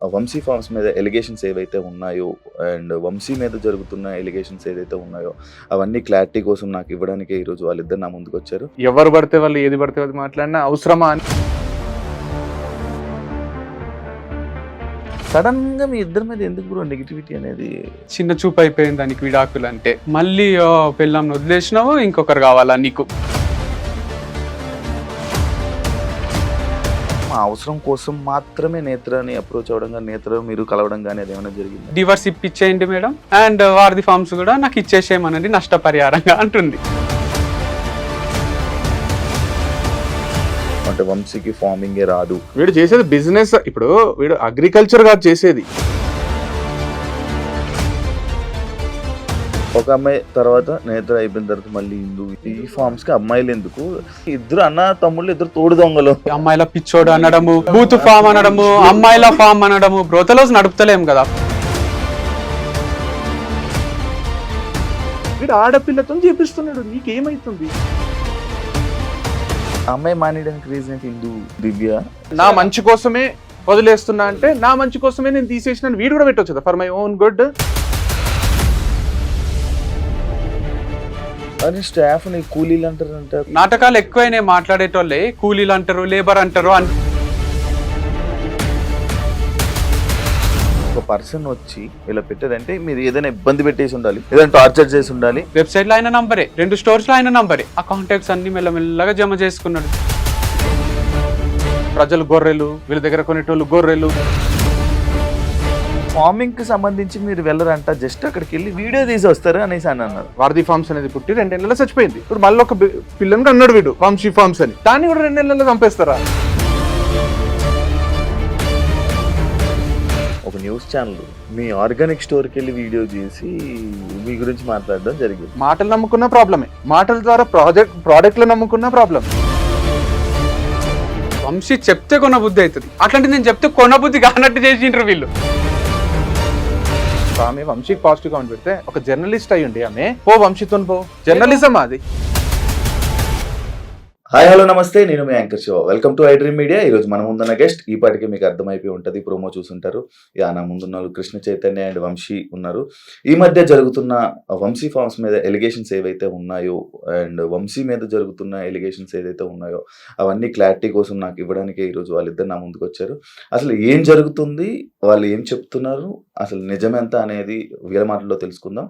Vamsi forms మీద allegations ఏవైతే ఉన్నాయో అండ్ వంశీ మీద జరుగుతున్న ఎలిగేషన్స్ ఏదైతే ఉన్నాయో అవన్నీ క్లారిటీ కోసం నాకు ఇవ్వడానికి ఈరోజు వాళ్ళిద్దరు నా ముందుకు వచ్చారు. ఎవరు పడితే వాళ్ళు ఏది పడితే అది మాట్లాడినా అవసరమా అని సడన్ గా మీ ఇద్దరి మీద ఎందుకు బ్రో నెగిటివిటీ అనేది? చిన్న చూపు అయిపోయింది దానికి విడాకులు అంటే. మళ్ళీ పెళ్ళాంని వదిలేసినావు, ఇంకొకరు కావాలా నీకు? మా అవసరం కోసం మాత్రమే నేత్రని అప్రోచ్ అవ్వడం కానీ నేత్ర మీరు కలవడం కానీ అది ఏమైనా జరిగింది? డివర్స్ ఇప్పించేయండి మేడం, అండ్ వారిది ఫార్మ్స్ కూడా నాకు ఇచ్చేసేయమనండి నష్టపరిహారంగా అంటుంది. అంటే వంశీకి ఫార్మింగే రాదు, వీడు చేసేది బిజినెస్. ఇప్పుడు వీడు అగ్రికల్చర్ కాదు చేసేది. ఒక అమ్మాయి తర్వాత నేత్ర అయిపోయిన తర్వాత మళ్ళీ హిందూ. ఈ ఫార్మ్స్ కి అమ్మాయిలు ఎందుకు? ఇద్దరు అన్న తమ్ముళ్ళు, ఇద్దరు తోడు దొంగలు. అమ్మాయిల పిచ్చోడు అనడము, బూత్ ఫామ్ అనడము, అమ్మాయిల ఫామ్ అనడము, బ్రోతలోస్ నడుపుతలేం కదా. వీడు ఆడపిల్లతో చేపిస్తున్నాడు, నీకేమైతుంది? అమ్మాయి మానేయడానికి రీజన్ ఏంటి? హిందూ దివ్య నా మంచి కోసమే వదిలేస్తున్నా అంటే నా మంచి కోసమే నేను తీసేసిన వీడు కూడా పెట్టొచ్చు కదా, ఫర్ మై ఓన్ గుడ్. అని స్టాఫ్ ని కూలీలు అంటారంట. నాటకాలు ఎక్కువైనా మాట్లాడేటోళ్ళే కూలీలు అంటారు, లేబర్ అంటారు. ఒక పర్సన్ వచ్చి ఇలా పెట్టేదంటే మీరు ఏదైనా ఇబ్బంది పెట్టేసి ఉండాలి, ఏదైనా టార్చర్ చేసి ఉండాలి. వెబ్సైట్ లో ఆయన నంబరే, 2 స్టోర్స్ లో ఆయన నంబరే. ఆ కాంటాక్ట్స్ అన్ని మెల్లమెల్లగా జమ చేసుకున్నాడు. ప్రజలు గొర్రెలు, వీళ్ళ దగ్గర కొనేటోళ్ళు గొర్రెలు. ఫార్మింగ్ కి సంబంధించి మీరు వెళ్ళరంట, జస్ట్ అక్కడికి వెళ్ళి వీడియో తీసి వస్తారు అనేసి అని అన్నారు. వారధి ఫార్మ్స్ అనేది పుట్టి 2 నెలల్లో చచ్చిపోయింది. ఇప్పుడు మళ్ళీ ఒక పిల్లని అన్నాడు వీడు వంశీ ఫార్మ్స్ అని, దాన్ని కూడా 2 నెలల్లో చంపేస్తారా? ఒక న్యూస్ ఛానల్ మీ ఆర్గానిక్ స్టోర్కి వెళ్ళి వీడియో చేసి మీ గురించి మాట్లాడడం జరిగింది. మాటలు నమ్ముకున్న ప్రాబ్లమే, మాటల ద్వారా ప్రోడక్ట్లు నమ్ముకున్న ప్రాబ్లం. వంశీ చెప్తే కొన బుద్ధి అవుతుంది, అట్లాంటి నేను చెప్తే కొన బుద్ధి కానట్టు చేసిండ్రు వీళ్ళు. ఆమె వంశీకి పాజిటివ్ కామెంట్ పెడితే ఒక జర్నలిస్ట్ అయ్యి ఉండి ఆమె పో వంశీతో పో, జర్నలిజం అది. హాయ్ హలో నమస్తే, నేను మీ anchor Shiva. Welcome to I dream media. ఈరోజు మన ముందున్న గెస్ట్ ఈ పాటికి మీకు అర్థమైపోయి ఉంటుంది, ప్రోమో చూసుంటారు. నా ముందున్న వాళ్ళు కృష్ణ చైతన్య అండ్ వంశీ ఉన్నారు. ఈ మధ్య జరుగుతున్న వంశీ ఫార్మ్స్ మీద ఎలిగేషన్స్ ఏవైతే ఉన్నాయో అండ్ వంశీ మీద జరుగుతున్న ఎలిగేషన్స్ ఏదైతే ఉన్నాయో అవన్నీ క్లారిటీ కోసం నాకు ఇవ్వడానికి ఈరోజు వాళ్ళిద్దరు నా ముందుకు వచ్చారు. అసలు ఏం జరుగుతుంది, వాళ్ళు ఏం చెప్తున్నారు, అసలు నిజమెంత అనేది వీళ్ళ మాటల్లో తెలుసుకుందాం.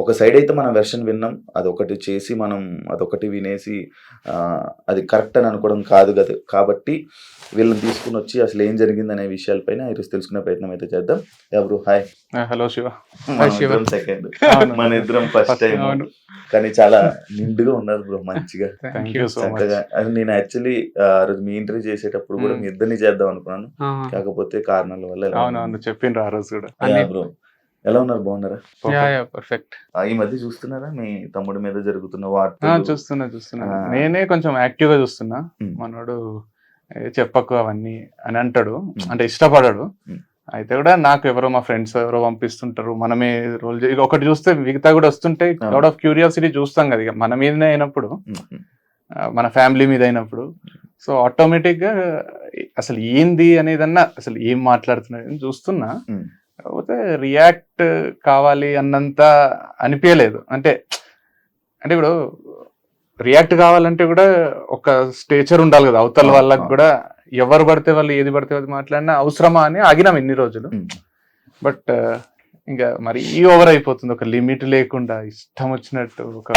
ఒక సైడ్ అయితే మనం వెర్షన్ విన్నాం, అదొకటి చేసి మనం అదొకటి వినేసి అది కరెక్ట్ అని అనుకోవడం కాదు కదా. కాబట్టి వీళ్ళని తీసుకుని వచ్చి అసలు ఏం జరిగింది అనే విషయాలపైన ఈరోజు తెలుసుకునే ప్రయత్నం అయితే చేద్దాం. ఎవరు హాయ్. హలో శివ. సెకండ్ మన ఇద్దరం ఫస్ట్ టైం, కానీ చాలా నిండుగా ఉన్నారు బ్రో, మంచిగా చక్కగా. అది నేను యాక్చువల్లీ ఆ రోజు మీ ఇంటర్వ్యూ చేసేటప్పుడు కూడా మీ ఇద్దరిని చేద్దాం అనుకున్నాను, కాకపోతే కారణాల వల్ల చెప్పిండ్రు ఆ రోజు కూడా. బ్రో ఎలా ఉన్నారు, బాగున్నారా? పర్ఫెక్ట్. ఈ మధ్య చూస్తున్నారా మీ తమ్ముడి మీద జరుగుతున్న వార్త? చూస్తున్నా. నేనే కొంచెం యాక్టివ్ గా చూస్తున్నా. మనోడు చెప్పకు అవన్నీ అని అంటాడు, అంటే ఇష్టపడాడు. అయితే కూడా నాకు ఎవరో మా ఫ్రెండ్స్ ఎవరో పంపిస్తుంటారు, మనమే రోల్ ఒకటి చూస్తే మిగతా కూడా వస్తుంటాయి. లాట్ ఆఫ్ క్యూరియాసిటీ చూస్తాం కదా, ఇక మన మీదనే అయినప్పుడు, మన ఫ్యామిలీ మీద అయినప్పుడు. సో ఆటోమేటిక్ గా అసలు ఏంది అనేదన్నా, అసలు ఏం మాట్లాడుతున్నా చూస్తున్నా. కాకపోతే రియాక్ట్ కావాలి అన్నంత అనిపించలేదు. అంటే ఇప్పుడు రియాక్ట్ కావాలంటే కూడా ఒక స్టేచర్ ఉండాలి కదా అవతల వాళ్ళకి కూడా. ఎవరు పడితే వాళ్ళు ఏది పడితే అది మాట్లాడినా అవసరమా అని ఆగినాం ఇన్ని రోజులు. బట్ ఇంకా మరి ఓవర్ అయిపోతుంది, ఒక లిమిట్ లేకుండా ఇష్టం వచ్చినట్టు. ఒక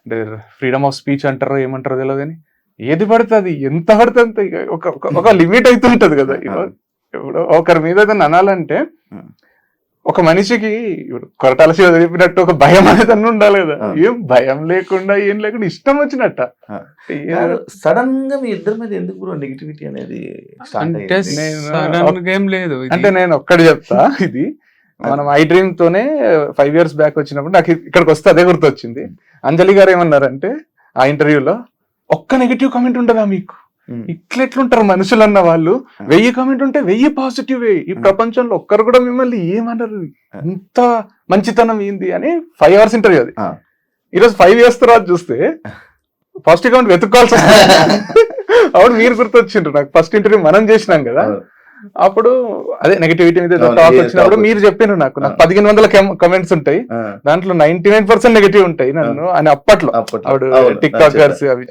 అంటే ఫ్రీడమ్ ఆఫ్ స్పీచ్ అంటారో ఏమంటారో తెలియదు కానీ ఏది పడుతుంది, ఎంత పడుతుంది, ఒక లిమిట్ అయితే ఉంటది కదా. ఇప్పుడు ఒకరి మీద అనాలంటే ఒక మనిషికి ఇప్పుడు కొరటాల శివ చెప్పినట్టు ఒక భయం అనేది అన్న ఉండాలి కదా. ఏం భయం లేకుండా ఏం లేకుండా ఇష్టం వచ్చినట్ట. సడన్ గా మీ ఇద్దరి మీద ఎందుకు బ్రో నెగిటివిటీ అనేది? ఏం లేదు. అంటే నేను ఒక్కటి చెప్తా, ఇది మనం ఐ డ్రీమ్ తోనే 5 years బ్యాక్ వచ్చినప్పుడు నాకు ఇక్కడికి వస్తే అదే గుర్తొచ్చింది. అంజలి గారు ఏమన్నారంటే ఆ ఇంటర్వ్యూలో, ఒక్క నెగిటివ్ కామెంట్ ఉంటుందా మీకు? ఇట్లెట్లుంటారు మనుషులు అన్న వాళ్ళు, 1000 కామెంట్ ఉంటే 1000 పాజిటివ్. ఈ ప్రపంచంలో ఒక్కరు కూడా మిమ్మల్ని ఏమన్నారు, ఇంత మంచితనం ఏంది అని 5 hours ఇంటర్వ్యూ అది. ఈరోజు 5 years తర్వాత చూస్తే పాజిటివ్ కామెంట్ వెతుక్కోవాల్సి వస్తుంది. అవును, మీరు గుర్తొచ్చిండ్రు నాకు. ఫస్ట్ ఇంటర్వ్యూ మనం చేసినాం కదా, అప్పుడు అదే నెగటివిటీ మీద అవును, టాక్ ఏ వచ్చినప్పుడు talk మీరు చెప్పారు నాకు 1500 కమెంట్స్ ఉంటాయి, దాంట్లో 99% నెగటివ్ ఉంటాయి నన్ను అని అప్పట్లో అప్పుడు టిక్ టాకర్స్ అవి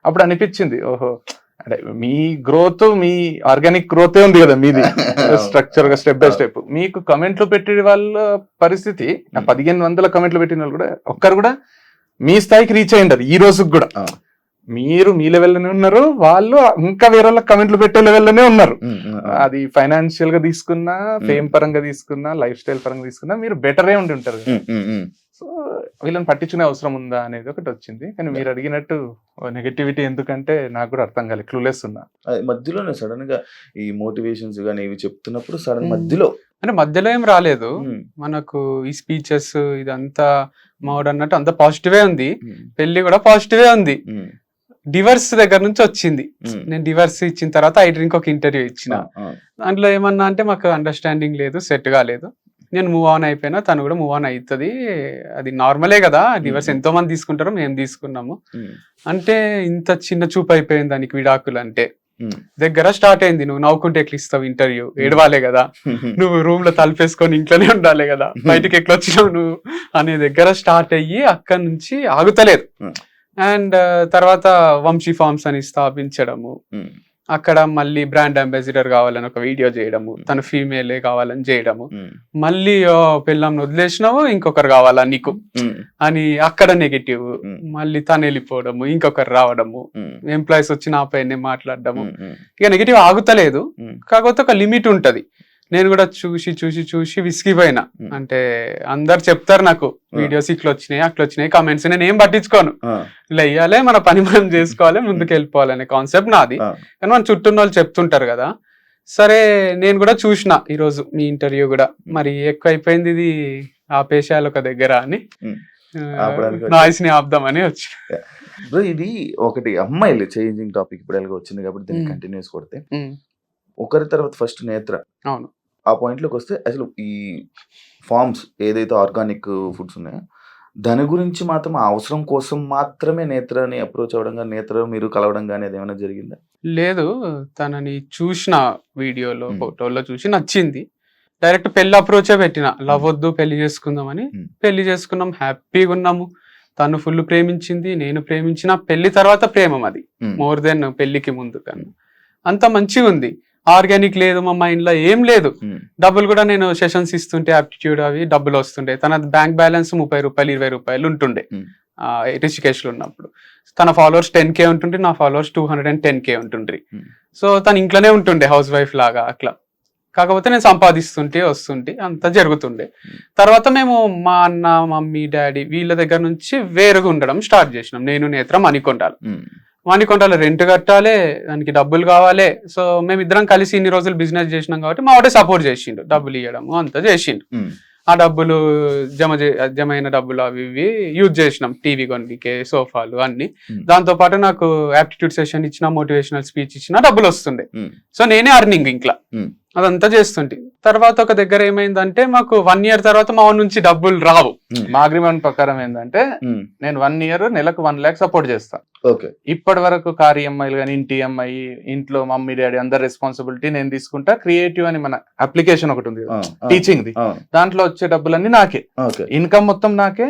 అప్పుడు అనిపించింది, ఓహో అంటే మీ గ్రోత్ మీ ఆర్గానిక్ గ్రోతే ఉంది కదా మీది, స్ట్రక్చర్ గా స్టెప్ బై స్టెప్. మీకు కమెంట్లు పెట్టే వాళ్ళ పరిస్థితి 1500 కమెంట్లు పెట్టిన వాళ్ళు కూడా ఒక్కరు కూడా మీ స్థాయికి రీచ్ అయ్యింది ఈ రోజుకి కూడా. మీరు మీ లెవెల్లోనే ఉన్నారు, వాళ్ళు ఇంకా వేరే వాళ్ళకి కమెంట్లు పెట్టే లెవెల్లోనే ఉన్నారు. అది ఫైనాన్షియల్ గా తీసుకున్నా, ఫేమ్ పరంగా తీసుకున్నా, లైఫ్ స్టైల్ పరంగా తీసుకున్నా మీరు బెటరే ఉండి ఉంటారు. సో వీళ్ళని పట్టించుకునే అవసరం ఉందా అనేది ఒకటి వచ్చింది. కానీ మీరు అడిగినట్టు నెగటివిటీ ఎందుకంటే నాకు కూడా అర్థం కాలేదు, క్లూలెస్ ఉన్నా. మధ్యలోనే సడన్ గా ఈ మోటివేషన్స్ గానీ ఇవి చెప్తున్నప్పుడు సడన్ మధ్యలో అంటే మధ్యలో ఏం రాలేదు మనకు, ఈ స్పీచెస్ ఇదంతా మావాడు అన్నట్టు అంత పాజిటివే ఉంది, పెళ్లి కూడా పాజిటివే ఉంది. డివర్స్ దగ్గర నుంచి వచ్చింది. నేను డివర్స్ ఇచ్చిన తర్వాత ఐ డ్రింక్ ఒక ఇంటర్వ్యూ ఇచ్చిన, దాంట్లో ఏమన్నా అంటే మాకు అండర్స్టాండింగ్ లేదు, సెట్ కాలేదు, నేను మూవ్ ఆన్ అయిపోయినా, తను కూడా మూవ్ ఆన్ అవుతుంది, అది నార్మలే కదా, డివర్స్ ఎంతో మంది తీసుకుంటారో మేము తీసుకున్నాము అంటే ఇంత చిన్న చూపు అయిపోయింది దానికి విడాకులు అంటే. దగ్గర స్టార్ట్ అయింది, నువ్వు నవ్వుకుంటే ఎట్లా ఇస్తావు ఇంటర్వ్యూ, ఏడవాలే కదా, నువ్వు రూమ్ లో తలుపేసుకొని ఇంట్లోనే ఉండాలి కదా, బయటకి ఎట్లా వచ్చినావు నువ్వు అనే దగ్గర స్టార్ట్ అయ్యి అక్కడి నుంచి ఆగుతలేదు. అండ్ తర్వాత వంశీ ఫార్మ్స్ అని స్థాపించడము, అక్కడ మళ్ళీ బ్రాండ్ అంబాసిడర్ కావాలని ఒక వీడియో చేయడము, తన ఫీమేలే కావాలని చేయడము, మళ్ళీ పిల్లంని వదిలేసినావు ఇంకొకరు కావాలా నీకు అని అక్కడ నెగటివ్, మళ్ళీ తను వెళ్ళిపోవడము, ఇంకొకరు రావడము, ఎంప్లాయీస్ వచ్చి నా పైన మాట్లాడడము, ఇక నెగటివ్ ఆగుతలేదు. కాకపోతే ఒక లిమిట్ ఉంటది. నేను కూడా చూసి చూసి చూసి విసిగిపోయినా, అంటే అందరు చెప్తారు నాకు వీడియోస్ ఇట్లా వచ్చినాయి అట్లా వచ్చినాయి కమెంట్స్, నేను ఏం పట్టించుకోను, ఇలా వెయ్యాలి మన పని మనం చేసుకోవాలి ముందుకు వెళ్ళిపోవాలి అనే కాన్సెప్ట్ నాది. కానీ మన చుట్టూ వాళ్ళు చెప్తుంటారు కదా, సరే నేను కూడా చూసిన ఈరోజు మీ ఇంటర్వ్యూ కూడా, మరి ఎక్కువ అయిపోయింది ఇది ఆపేశాలు ఒక దగ్గర అని నాయిస్ ని ఆపుదామని వచ్చి. ఇది ఒకటి అమ్మాయిలు చేంజింగ్ టాపిక్ ఇప్పుడు ఎలాగో వచ్చింది కాబట్టి దీన్ని కంటిన్యూస్ కొడితే, ఒకరి తర్వాత ఫస్ట్ నేత్ర, అవును ఆ పాయింట్ లోకి వస్తే అసలు ఈ ఫార్మ్స్ ఏదైతే ఆర్గానిక్ ఫుడ్స్ ఉన్నాయో దాని గురించి మాత్రం ఆ అవసరం కోసం మాత్రమే నేత్రని అప్రోచ్ అవ్వడం కానీ, నేత్ర మీరు కలవడం కానీ అది ఏమైనా జరిగిందా? లేదు, తనని చూసిన వీడియోలో ఫోటోలో చూసి నచ్చింది, డైరెక్ట్ పెళ్లి అప్రోచే పెట్టిన, లవ్ వద్దు పెళ్లి చేసుకుందామని. పెళ్లి చేసుకున్నాం, హ్యాపీగా ఉన్నాము, తను ఫుల్ ప్రేమించింది, నేను ప్రేమించిన, పెళ్లి తర్వాత ప్రేమం అది మోర్ దెన్ పెళ్లికి ముందు కన్నా, అంత మంచిగా ఉంది. ఆర్గానిక్ లేదు మా మైండ్ లో, ఏం లేదు. డబ్బులు కూడా నేను సెషన్స్ ఇస్తుంటే ఆప్టిట్యూడ్ అవి డబ్బులు వస్తుండే, తన బ్యాంక్ బ్యాలెన్స్ 30 రూపాయలు 20 రూపాయలు ఉంటుండే రిషికేష్ లో ఉన్నప్పుడు. తన ఫాలోవర్స్ 10K ఉంటుండే, నా ఫాలోవర్స్ 210K ఉంటుండ్రి. సో తను ఇంట్లోనే ఉంటుండే హౌస్ వైఫ్ లాగా అట్లా. కాకపోతే నేను సంపాదిస్తుంటే వస్తుంటే అంతా జరుగుతుండే. తర్వాత మేము మా అన్న మమ్మీ డాడీ వీళ్ళ దగ్గర నుంచి వేరుగా ఉండడం స్టార్ట్ చేసినాం. నేను నేత్ర మణికొండలో రెంట్ కట్టాలి, దానికి డబ్బులు కావాలి. సో మేమిద్దరం కలిసి ఇన్ని రోజులు బిజినెస్ చేసినాం కాబట్టి మా వాడే సపోర్ట్ చేసిండు, డబ్బులు ఇవ్వడము అంతా చేసిండు. ఆ డబ్బులు జమైన డబ్బులు అవి ఇవి యూజ్ చేసినాం, టీవీ కొనికే, సోఫాలు అన్ని. దాంతో పాటు నాకు యాప్టిట్యూడ్ సెషన్ ఇచ్చిన, మోటివేషనల్ స్పీచ్ ఇచ్చిన డబ్బులు వస్తుండే. సో నేనే అర్నింగ్ ఇంట్లో అదంతా చేస్తుంటే. తర్వాత ఒక దగ్గర ఏమైందంటే మాకు 1 year తర్వాత మా నుంచి డబ్బులు రావు. మా అగ్రిమెంట్ ప్రకారం ఏంటంటే నేను 1 year నెలకు 1 lakh సపోర్ట్ చేస్తా. ఇప్పటి వరకు కార్ ఈఎంఐలు కానీ, ఇంటి ఈఎంఐ, ఇంట్లో మమ్మీ డాడీ అందరి రెస్పాన్సిబిలిటీ నేను తీసుకుంటా. క్రియేటివ్ అని మన అప్లికేషన్ ఒకటి ఉంది టీచింగ్ ది, దాంట్లో వచ్చే డబ్బులన్నీ నాకే, ఇన్కమ్ మొత్తం నాకే,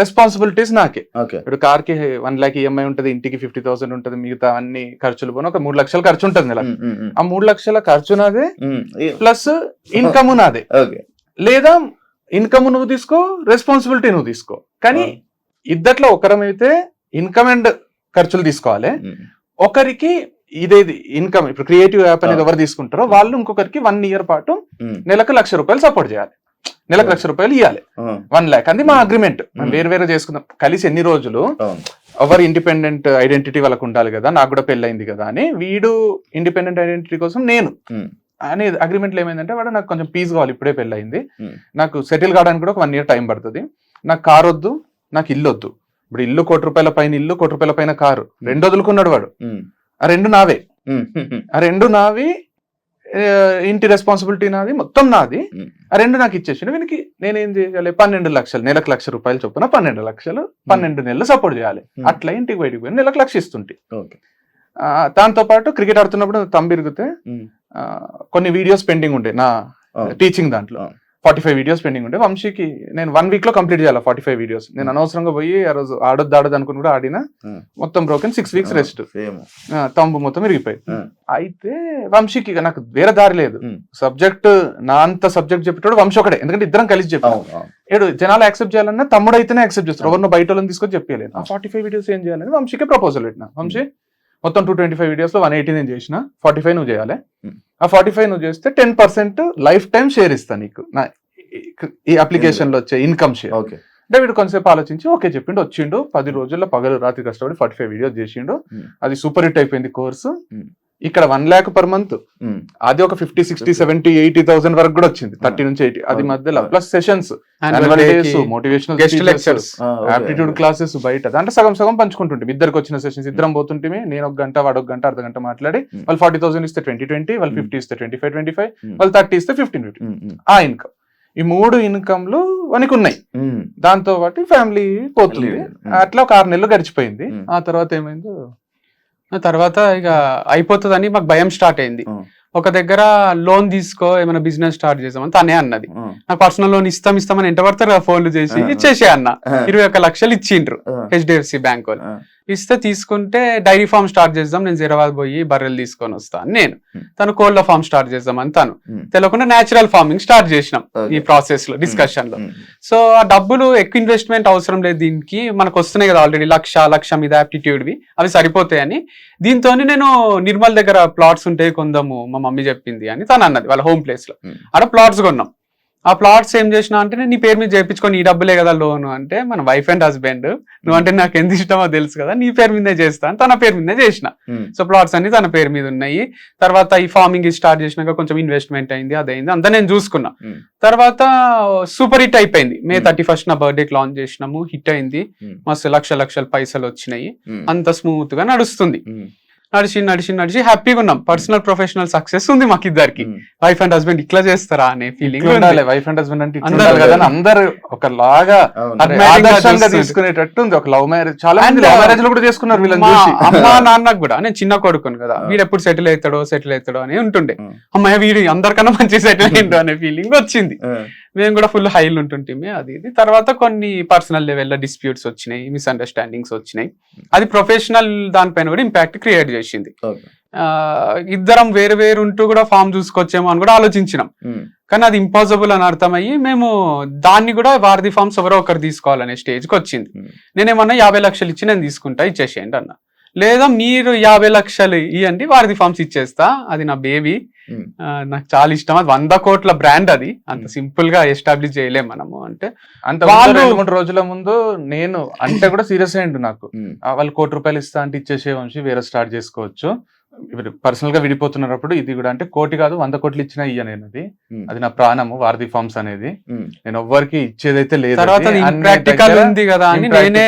రెస్పాన్సిబిలిటీస్ నాకే. ఇప్పుడు కార్ కి 1 lakh ఈఎంఐ ఉంటది, ఇంటికి 50,000 ఉంటది, మిగతా అన్ని ఖర్చులు పోను ఒక 3 లక్షల ఖర్చు ఉంటుంది నెల. ఆ 3 లక్షల ఖర్చు నాదే ప్లస్ ఇన్కమ్ నాదే. లేదా ఇన్కమ్ నువ్వు తీసుకో, రెస్పాన్సిబిలిటీ నువ్వు తీసుకో. కానీ ఇద్దట్లో ఒకరమైతే ఇన్కమ్ అండ్ ఖర్చులు తీసుకోవాలి, ఒకరికి ఇదేది ఇన్కమ్. ఇప్పుడు క్రియేటివ్ యాప్ అనేది ఎవరు తీసుకుంటారో వాళ్ళు ఇంకొకరికి 1 year పాటు నెలకు 1,00,000 రూపాయలు సపోర్ట్ చేయాలి, నెలకు 1,00,000 రూపాయలు ఇవ్వాలి, 1 lakh. అది మా అగ్రిమెంట్. వేరు వేరే చేసుకుందాం, కలిసి ఎన్ని రోజులు ఎవరు ఇండిపెండెంట్ ఐడెంటిటీ వాళ్ళకు ఉండాలి కదా, నాకు కూడా పెళ్ళైంది కదా అని. వీడు ఇండిపెండెంట్ ఐడెంటిటీ కోసం నేను అని అగ్రిమెంట్లో ఏమైందంటే, వాడు నాకు కొంచెం పీస్ కావాలి, ఇప్పుడే పెళ్ళయింది, నాకు సెటిల్ కావడానికి కూడా ఒక 1 year టైం పడుతుంది, నాకు కార్ వద్దు, నాకు ఇల్లు వద్దు. ఇప్పుడు ఇల్లు 1 కోటి రూపాయల పైన, ఇల్లు 1 కోటి రూపాయల పైన కారు, 2 వదులుకున్నాడు వాడు. ఆ 2 నావే, ఆ 2 నావి, ఇంటి రెస్పాన్సిబిలిటీ నాది, మొత్తం నాది. ఆ 2 నాకు ఇచ్చేసి వీనికి నేనేం చేయాలి, 12 లక్షలు నెలకు 1,00,000 రూపాయలు చొప్పున 12 లక్షలు 12 నెలలు సపోర్ట్ చేయాలి. అట్లా ఇంటికి బయటికి పోయి నెలకు 1,00,000 ఇస్తుంటే. దాంతో పాటు క్రికెట్ ఆడుతున్నప్పుడు తంబిరిగితే కొన్ని వీడియోస్ పెండింగ్ ఉంటాయి నా టీచింగ్ దాంట్లో. 45 వీడియోస్ పెండింగ్ ఉంటే వంశీకి నేను 1 week లో కంప్లీట్ చేయాలి 45 వీడియోస్. నేను అనవసరంగా పోయి ఆ రోజు ఆడొద్దు అనుకుని కూడా ఆడినా, మొత్తం బ్రోకెన్ 6 weeks రెస్ట్, తంబు మొత్తం విరిగిపోయింది. అయితే వంశీకి ఇక నాకు వేరే దారి లేదు, సబ్జెక్ట్ నా అంత సబ్జెక్ట్ చెప్పేటోడు వంశీ ఒకటే, ఎందుకంటే ఇద్దరం కలిసి చెప్పాం. ఏడు జనాలు యాక్సెప్ట్ చేయాలన్నా తమ్ముడు అయితేనే యాక్సెప్ట్ చేస్తారు, ఎవరినో బయట వాళ్ళని తీసుకొని చెప్పలేదు. ఆ 45 వీడియోస్ ఏం చేయాలని వంశీకే ప్రపోజల్ పెట్టిన. వంశీ మొత్తం 225 వీడియోస్ లో 180 నేను చేసిన, 45 నువ్వు చేయాలి. ఆ 45 నువ్వు చేస్తే 10% లైఫ్ టైం షేర్ ఇస్తా నీకు నా ఈ అప్లికేషన్ లో వచ్చే ఇన్కమ్ షేర్. అంటే వీడు కొంతసేపు ఆలోచించి ఓకే చెప్పిండు, వచ్చిండు 10 రోజుల్లో పగలు రాత్రి కష్టపడి 45 వీడియోస్ చేసిండు. అది సూపర్ హిట్ అయిపోయింది కోర్సు. ఇక్కడ 1 lakh per month, అది ఒక 50, 60, 70, 80,000 వరకు కూడా వచ్చింది, 30 నుంచి 80. అది మధ్యలో plus sessions, motivational guest lectures, aptitude classes బయట, దాంట్లో సగం సగం పంచుకుంటుంటే ఇద్దరికి వచ్చిన సెషన్స్ ఇద్దరం పోతుంటే నేను 1 గంట వాడు 1 గంట అర్ధగంట మాట్లాడి వాళ్ళు 40,000 ఇస్తే 20, వాళ్ళు 50 ఇస్తే 25, వాళ్ళు 30 ఇస్తే 15. ఆ ఇన్కమ్, ఈ 3 ఇన్కమ్లు మనకు ఉన్నాయి. దాంతో పాటు ఫ్యామిలీ పోతుంది. అట్లా ఒక 6 నెలలు గడిచిపోయింది. ఆ తర్వాత ఏమైందో తర్వాత ఇక అయిపోతుందని మాకు భయం స్టార్ట్ అయింది. ఒక దగ్గర లోన్ తీసుకో ఏమైనా బిజినెస్ స్టార్ట్ చేసామని తనే అన్నది. నాకు పర్సనల్ లోన్ ఇస్తామని ఎంట పడతారు కదా ఫోన్లు చేసి, ఇచ్చేసే అన్న 21 లక్షలు ఇచ్చిండ్రు HDFC బ్యాంక్ వాళ్ళు. ఇస్తే తీసుకుంటే డైరీ ఫార్మ్ స్టార్ట్ చేద్దాం, నేను హైదరాబాద్ పోయి బర్రెలు తీసుకొని వస్తాను నేను, తను కోళ్ళ ఫార్మ్ స్టార్ట్ చేద్దామని తను, తెలియకుండా న్యాచురల్ ఫార్మింగ్ స్టార్ట్ చేసినాం ఈ ప్రాసెస్ లో డిస్కషన్ లో. సో ఆ డబ్బులు ఎక్కువ ఇన్వెస్ట్మెంట్ అవసరం లేదు, దీనికి మనకు వస్తున్నాయి కదా ఆల్రెడీ లక్ష మీద ఆప్టిట్యూడ్వి, అవి సరిపోతాయని దీంతో నేను నిర్మల్ దగ్గర ప్లాట్స్ ఉంటాయి కొందాము మా మమ్మీ చెప్పింది అని తను అన్నది. వాళ్ళ హోమ్ ప్లేస్ లో ఆడ ప్లాట్స్ కొన్నాం. ఆ ప్లాట్స్ ఏం చేసినా అంటే నేను నీ పేరు మీద చేయించుకొని ఈ డబ్బులే కదా లోన్ అంటే, మన వైఫ్ అండ్ హస్బెండ్ నువ్వంటే నాకు ఎంత ఇష్టమో తెలుసు కదా, నీ పేరు మీదే చేస్తాను, తన పేరు మీదే చేసిన. సో ప్లాట్స్ అన్ని తన పేరు మీద ఉన్నాయి. తర్వాత ఈ ఫార్మింగ్ స్టార్ట్ చేసినాక కొంచెం ఇన్వెస్ట్మెంట్ అయింది, అదైంది, అంతా నేను చూసుకున్నా. తర్వాత సూపర్ హిట్ అయిపోయింది. May 31 నా బర్త్డేకి లాంచ్ చేసినాము, హిట్ అయింది, మస్తు లక్షల పైసలు వచ్చినాయి, అంత స్మూత్ గా నడుస్తుంది. నడిచి హ్యాపీగా ఉన్నాం. పర్సనల్ ప్రొఫెషనల్ సక్సెస్ ఉంది మాకు ఇద్దరికి. వైఫ్ అండ్ హస్బెండ్ ఇట్లా చేస్తారా అనే ఫీలింగ్. వైఫ్ అండ్ హస్బెండ్ అంటే అందరు ఒకలాగా తీసుకునేటట్టు ఉంది. ఒక లవ్ మ్యారేజ్, చాలా మంది లవ్ మ్యారేజ్ లో కూడా చేసుకున్నారు వీళ్ళని చూసి. అమ్మా నాన్నకు కూడా, నేను చిన్న కొడుకును కదా, వీడు ఎప్పుడు సెటిల్ అవుతాడో అని ఉంటుండే. అమ్మాయి వీడు అందరికన్నా మంచి సెటిల్ అయ్యిండు అనే ఫీలింగ్ వచ్చింది. మేము కూడా ఫుల్ హైలు ఉంటుంటే అది ఇది. తర్వాత కొన్ని పర్సనల్ లెవెల్లో డిస్ప్యూట్స్ వచ్చినాయి, మిస్అండర్స్టాండింగ్స్ వచ్చినాయి. అది ప్రొఫెషనల్ దానిపైన కూడా ఇంపాక్ట్ క్రియేట్ చేసింది. ఇద్దరం వేరు ఉంటూ కూడా ఫామ్ చూసుకొచ్చేమో అని కూడా ఆలోచించినాం. కానీ అది ఇంపాసిబుల్ అని అర్థమయ్యి మేము దాన్ని కూడా వారధి ఫార్మ్స్ ఎవరో ఒకరు తీసుకోవాలనే స్టేజ్కి వచ్చింది. నేనేమన్నా 50 లక్షలు ఇచ్చి నేను తీసుకుంటా, ఇచ్చేసేయండి అన్న. లేదా మీరు 50 లక్షలు ఇవ్వండి, వారధి ఫార్మ్స్ ఇచ్చేస్తా, అది నా బేబీ, నాకు చాలా ఇష్టం, అది 100 కోట్ల బ్రాండ్, అది అంత సింపుల్ గా ఎస్టాబ్లిష్ చేయలేం మనము అంటే. అంత 2-3 రోజుల ముందు నేను అంటే కూడా సీరియస్ అయ్యిండు నాకు. వాళ్ళు 1 కోటి రూపాయలు ఇస్తా అంటే ఇచ్చేసే వంశీ వేరే స్టార్ట్ చేసుకోవచ్చు, పర్సనల్ గా విడిపోతున్నప్పుడు ఇది కూడా అంటే 1 కోటి కాదు 100 కోట్లు ఇచ్చినా ఇయ్య, నేను అది నా ప్రాణము వారధి ఫార్మ్స్ అనేది, నేను ఎవ్వరికి ఇచ్చేదైతే లేదు. తర్వాత ఇంప్రాక్టికల్ ఉంది కదా అని నేనే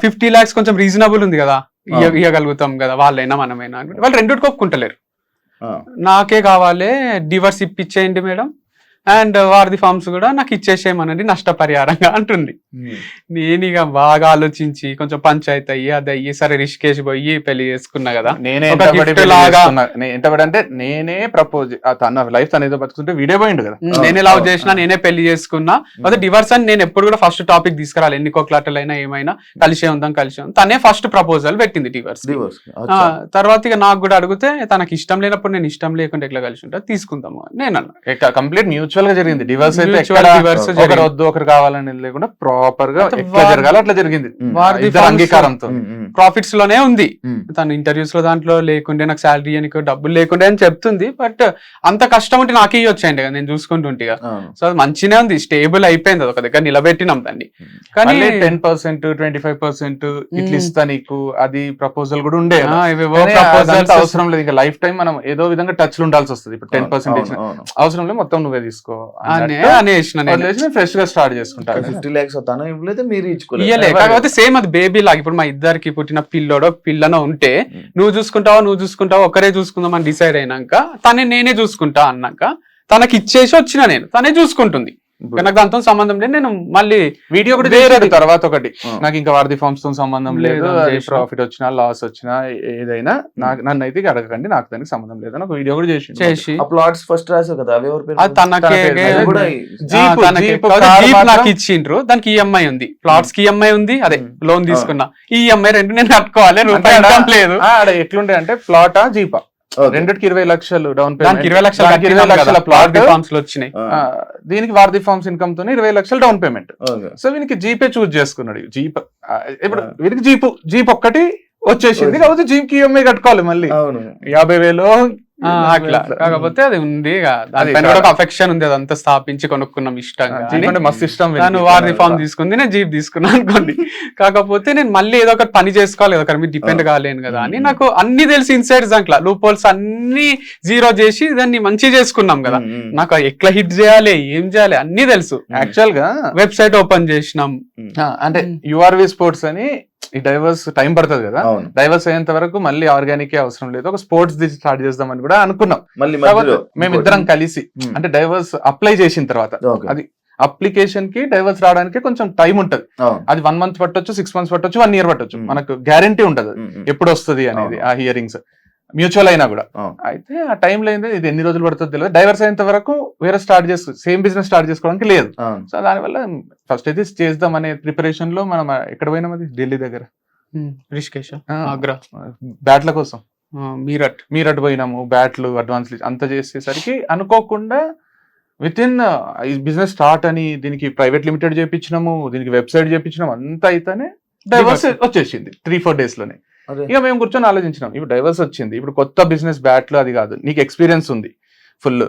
50 lakhs కొంచెం రీజనబుల్ ఉంది కదా, ఇవ్వగలుగుతాం కదా వాళ్ళైనా మనమైనా, వాళ్ళు రెండుకి ఒప్పుకుంటలేరు. నాకే కావాలి, డివర్స్ ఇప్పించేయండి మేడం, అండ్ వారధి ఫార్మ్స్ కూడా నాకు ఇచ్చేసేయమనండి నష్టపరిహారంగా అంటుంది. నేను ఇక బాగా ఆలోచించి కొంచెం పంచాయతీ అయ్యి అది అయ్యి సరే రిషికేష్ పోయి పెళ్లి చేసుకున్నా కదా. అంటే నేనే ప్రపోజ్, తన లైఫ్ తనేదో బతుకుంటే వీడే పోయిండు కదా, నేనే లవ్ చేసినా, నేనే పెళ్లి చేసుకున్నా. అదే డివర్స్ అని నేను ఎప్పుడు కూడా ఫస్ట్ టాపిక్ తీసుకురాలి, ఎన్ని కోట్లాటలైనా ఏమైనా కలిసే ఉందాం. తనే ఫస్ట్ ప్రపోజల్ పెట్టింది డివర్స్. తర్వాత ఇక నాకు కూడా అడిగితే తనకి ఇష్టం లేనప్పుడు నేను ఇష్టం లేకుండా ఎట్లా కలిసి ఉంటా తీసుకుందాము నేను అన్నా. కంప్లీట్ మ్యూచువల్ గా జరిగింది. డివర్స్ అయితే ఒకరు వద్దు ఒకరు కావాలని లేకుండా ప్రాపర్ గా ఎట్లా జరగాలి అట్లా జరిగింది, అంగీకారంతో. ప్రాఫిట్స్ లోనే ఉంది. తను ఇంటర్వ్యూస్ లో దాంట్లో లేకుండే, నాకు శాలరీ అని డబ్బులు లేకుండే అని చెప్తుంది. బట్ అంత కష్టం ఉంటే నాకే వచ్చాయండి కదా, నేను చూసుకుంటుంటే. సో అది మంచినే ఉంది, స్టేబుల్ అయిపోయింది, అది ఒక దగ్గర నిలబెట్టినాం దాన్ని. కానీ 10%, 25% ఇట్లా ఇస్తా నీకు, అది ప్రపోజల్ కూడా ఉండే. అవసరం లేదు, ఇంకా లైఫ్ టైం మనం ఏదో విధంగా టచ్ లో ఉండాల్సి వస్తుంది. ఇప్పుడు 10% అవసరం లేదు, మొత్తం నువ్వే తీసుకో ఫ్రెష్ గా స్టార్ట్ చేసుకుంటా. 50 lakhs తను ఇవ్వలేదు, మీరు కాకపోతే సేమ్ అది బేబీ లాగా. ఇప్పుడు మా ఇద్దరికి పుట్టిన పిల్లనో ఉంటే నువ్వు చూసుకుంటావా ఒకరే చూసుకుందాం అని డిసైడ్ అయినాక తనే నేనే చూసుకుంటా అన్నాక తనకి ఇచ్చేసి వచ్చిన నేను, తనే చూసుకుంటుంది. కానీ నాకు దాంతో సంబంధం లేదు. నేను మళ్ళీ వీడియో కూడా వేరే చేశాడు తర్వాత ఒకటి, ఆ. నాకు ఇంకా వారధి ఫార్మ్స్ తో సంబంధం లేదు, లేదు, అది చేసిన. ప్రాఫిట్ వచ్చినా లాస్ వచ్చినా ఏదైనా నాకు నన్ను అయితే అడగకండి, నాకు దానికి సంబంధం లేదని ఒక వీడియో కూడా చేసి చేసి ఆ ప్లాట్స్ ఫస్ట్ రాసావు కదా, అవి ఎవరి పేరు? అది తనకే తన పేరు అది కూడా జీప్ జీప్ కారు నాకు మాత్రం- ఇచ్చిండ్రు, దానికి ఈఎంఐ ఉంది, ప్లాట్స్ కి ఈఎంఐ ఉంది, అదే లోన్ తీసుకున్నా, ఈ ఈఎంఐ రెండు నేను కట్టుకోవాలి, అంటే రూపాయి income లేదు. ఆడ ఎట్లుండే అంటే ప్లాటా జీపా Okay. రెండిటికి 20 లక్షలు డౌన్ దానికి పేమెంట్, 20 లక్షలు 20 లక్షల ప్లాట్ ఫార్మ్స్ లో వచ్చినాయి. ఆ, దీనికి వారధి ఫార్మ్స్ ఇన్కమ్ తోనే 20 లక్షలు డౌన్ పేమెంట్. okay. సో వీనికి జీపే చూస్ చేసుకున్నాడు. జీప్ ఇప్పుడు ఆ. వీరికి జీప్ ఒక్కటి వచ్చేసింది, కాబట్టి జీప్ కి ఈఎంఐ కట్టుకోవాలి మళ్ళీ అవును 50,000. అట్లా కాకపోతే అది ఉంది ఇక, దానిపైన చాలా. కూడా ఒక అఫెక్షన్ ఉంది, అదంతా స్థాపించి కొనుక్కున్నాం ఇష్టంగా జీప్ అంటే మస్తు ఇష్టం వీనికి. నేను వారధి ఫామ్ తీసుకుంది, నేను జీప్ తీసుకున్నాను అనుకోండి. కాకపోతే నేను మళ్ళీ ఏదో ఒకటి పని చేసుకోవాలి కదా, ఒకరి మీద డిపెండ్ కాలేను కదా అని నాకు అన్ని తెలిసి ఇన్సైడ్స్ దాంట్లో లూప్ హోల్స్ అన్ని జీరో చేసి దాన్ని మంచిగా చేసుకున్నాం కదా. నాకు ఎట్లా హిట్ చేయాలి, ఏం చేయాలి అన్ని తెలుసు. యాక్చువల్ గా వెబ్సైట్ ఓపెన్ చేసినాం, అంటే యుఆర్వి స్పోర్ట్స్ అని ఈ డైవర్స్ టైం పడుతుంది కదా, అవును డైవర్స్ అయ్యేంత వరకు మళ్ళీ ఆర్గానిక్ అవసరం లేదు, ఒక స్పోర్ట్స్ ది స్టార్ట్ చేద్దామని కూడా అనుకున్నాం. మళ్ళీ కాబట్టి మధ్యలో మేమిద్దరం కలిసి Hmm. అంటే డైవర్స్ అప్లై చేసిన తర్వాత Okay. అది అప్లికేషన్ కి డైవర్స్ రావడానికి కొంచెం టైం ఉంటది. అవును అది 1 month పట్టొచ్చు, 6 months పట్టొచ్చు, 1 year పట్టొచ్చు. Hmm. మనకు గ్యారంటీ ఉంటది ఎప్పుడు వస్తుంది అనేది అవును. ఆ హియరింగ్స్ మ్యూచువల్ అయినా కూడా. అవును. అయితే ఆ టైంలో ఏంటంటే ఇది ఎన్ని రోజులు పడుతుందో తెలియదు, డైవర్స్ అయ్యేంత వరకు వేరే స్టార్ట్ చేసుకో సేమ్ బిజినెస్ స్టార్ట్ చేసుకోవడానికి లేదు. అవును సో దానివల్ల ఫస్ట్ అయితే చేద్దాం అనే ప్రిపరేషన్ లో మనం ఎక్కడ పోయినాం, అది ఢిల్లీ దగ్గర రిషికేశ్, ఆ, ఆగ్రా, బ్యాట్ల కోసం మీరట్. మీరట్ పోయినాము, బ్యాట్లు అడ్వాన్స్ అంతా చేసేసరికి అనుకోకుండా విత్ ఇన్ ఈ బిజినెస్ స్టార్ట్ అని దీనికి ప్రైవేట్ లిమిటెడ్ చేపించినాము, దీనికి వెబ్సైట్ చేపించినాము, అంతా అయితేనే డైవర్స్ వచ్చేసింది 3-4 days లోనే. అదే. ఇక మేము కూర్చొని ఆలోచించినాం, ఇప్పుడు డైవర్స్ వచ్చింది, ఇప్పుడు కొత్త బిజినెస్ బ్యాట్లు అది కాదు, నీకు ఎక్స్పీరియన్స్ ఉంది ఫుల్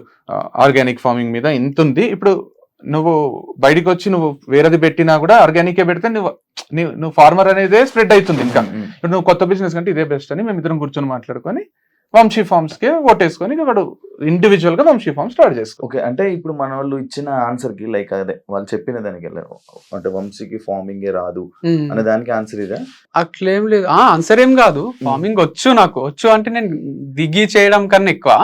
ఆర్గానిక్ ఫార్మింగ్ మీద ఇంత ఉంది, ఇప్పుడు నువ్వు బయటకు వచ్చి నువ్వు వేరేది పెట్టినా కూడా ఆర్గానికే పెడితే నువ్వు ఫార్మర్ అనేదే స్ప్రెడ్ అవుతుంది. ఇంకా ఇప్పుడు నువ్వు కొత్త బిజినెస్ కంటే ఇదే బెస్ట్ అని మేము ఇద్దరం కూర్చొని మాట్లాడుకొని వంశీ ఫార్మ్స్ కి ఓటేసుకొని వాడు ఇండివిజువల్ గా వంశీ ఫార్మ్ స్టార్ట్ చేసుకో. ఓకే, అంటే ఇప్పుడు మన వాళ్ళు ఇచ్చిన ఆన్సర్ కి లైక్ అదే వాళ్ళు చెప్పిన దానికి వెళ్ళారు, అంటే వంశీకి ఫార్మింగ్ రాదు అనే దానికి ఆన్సర్ ఇదే. అట్లేం లేదు, ఆన్సర్ ఏం కాదు, ఫార్మింగ్ వచ్చు, నాకు వచ్చు అంటే నేను దిగి చేయడం కన్నా ఎక్కువ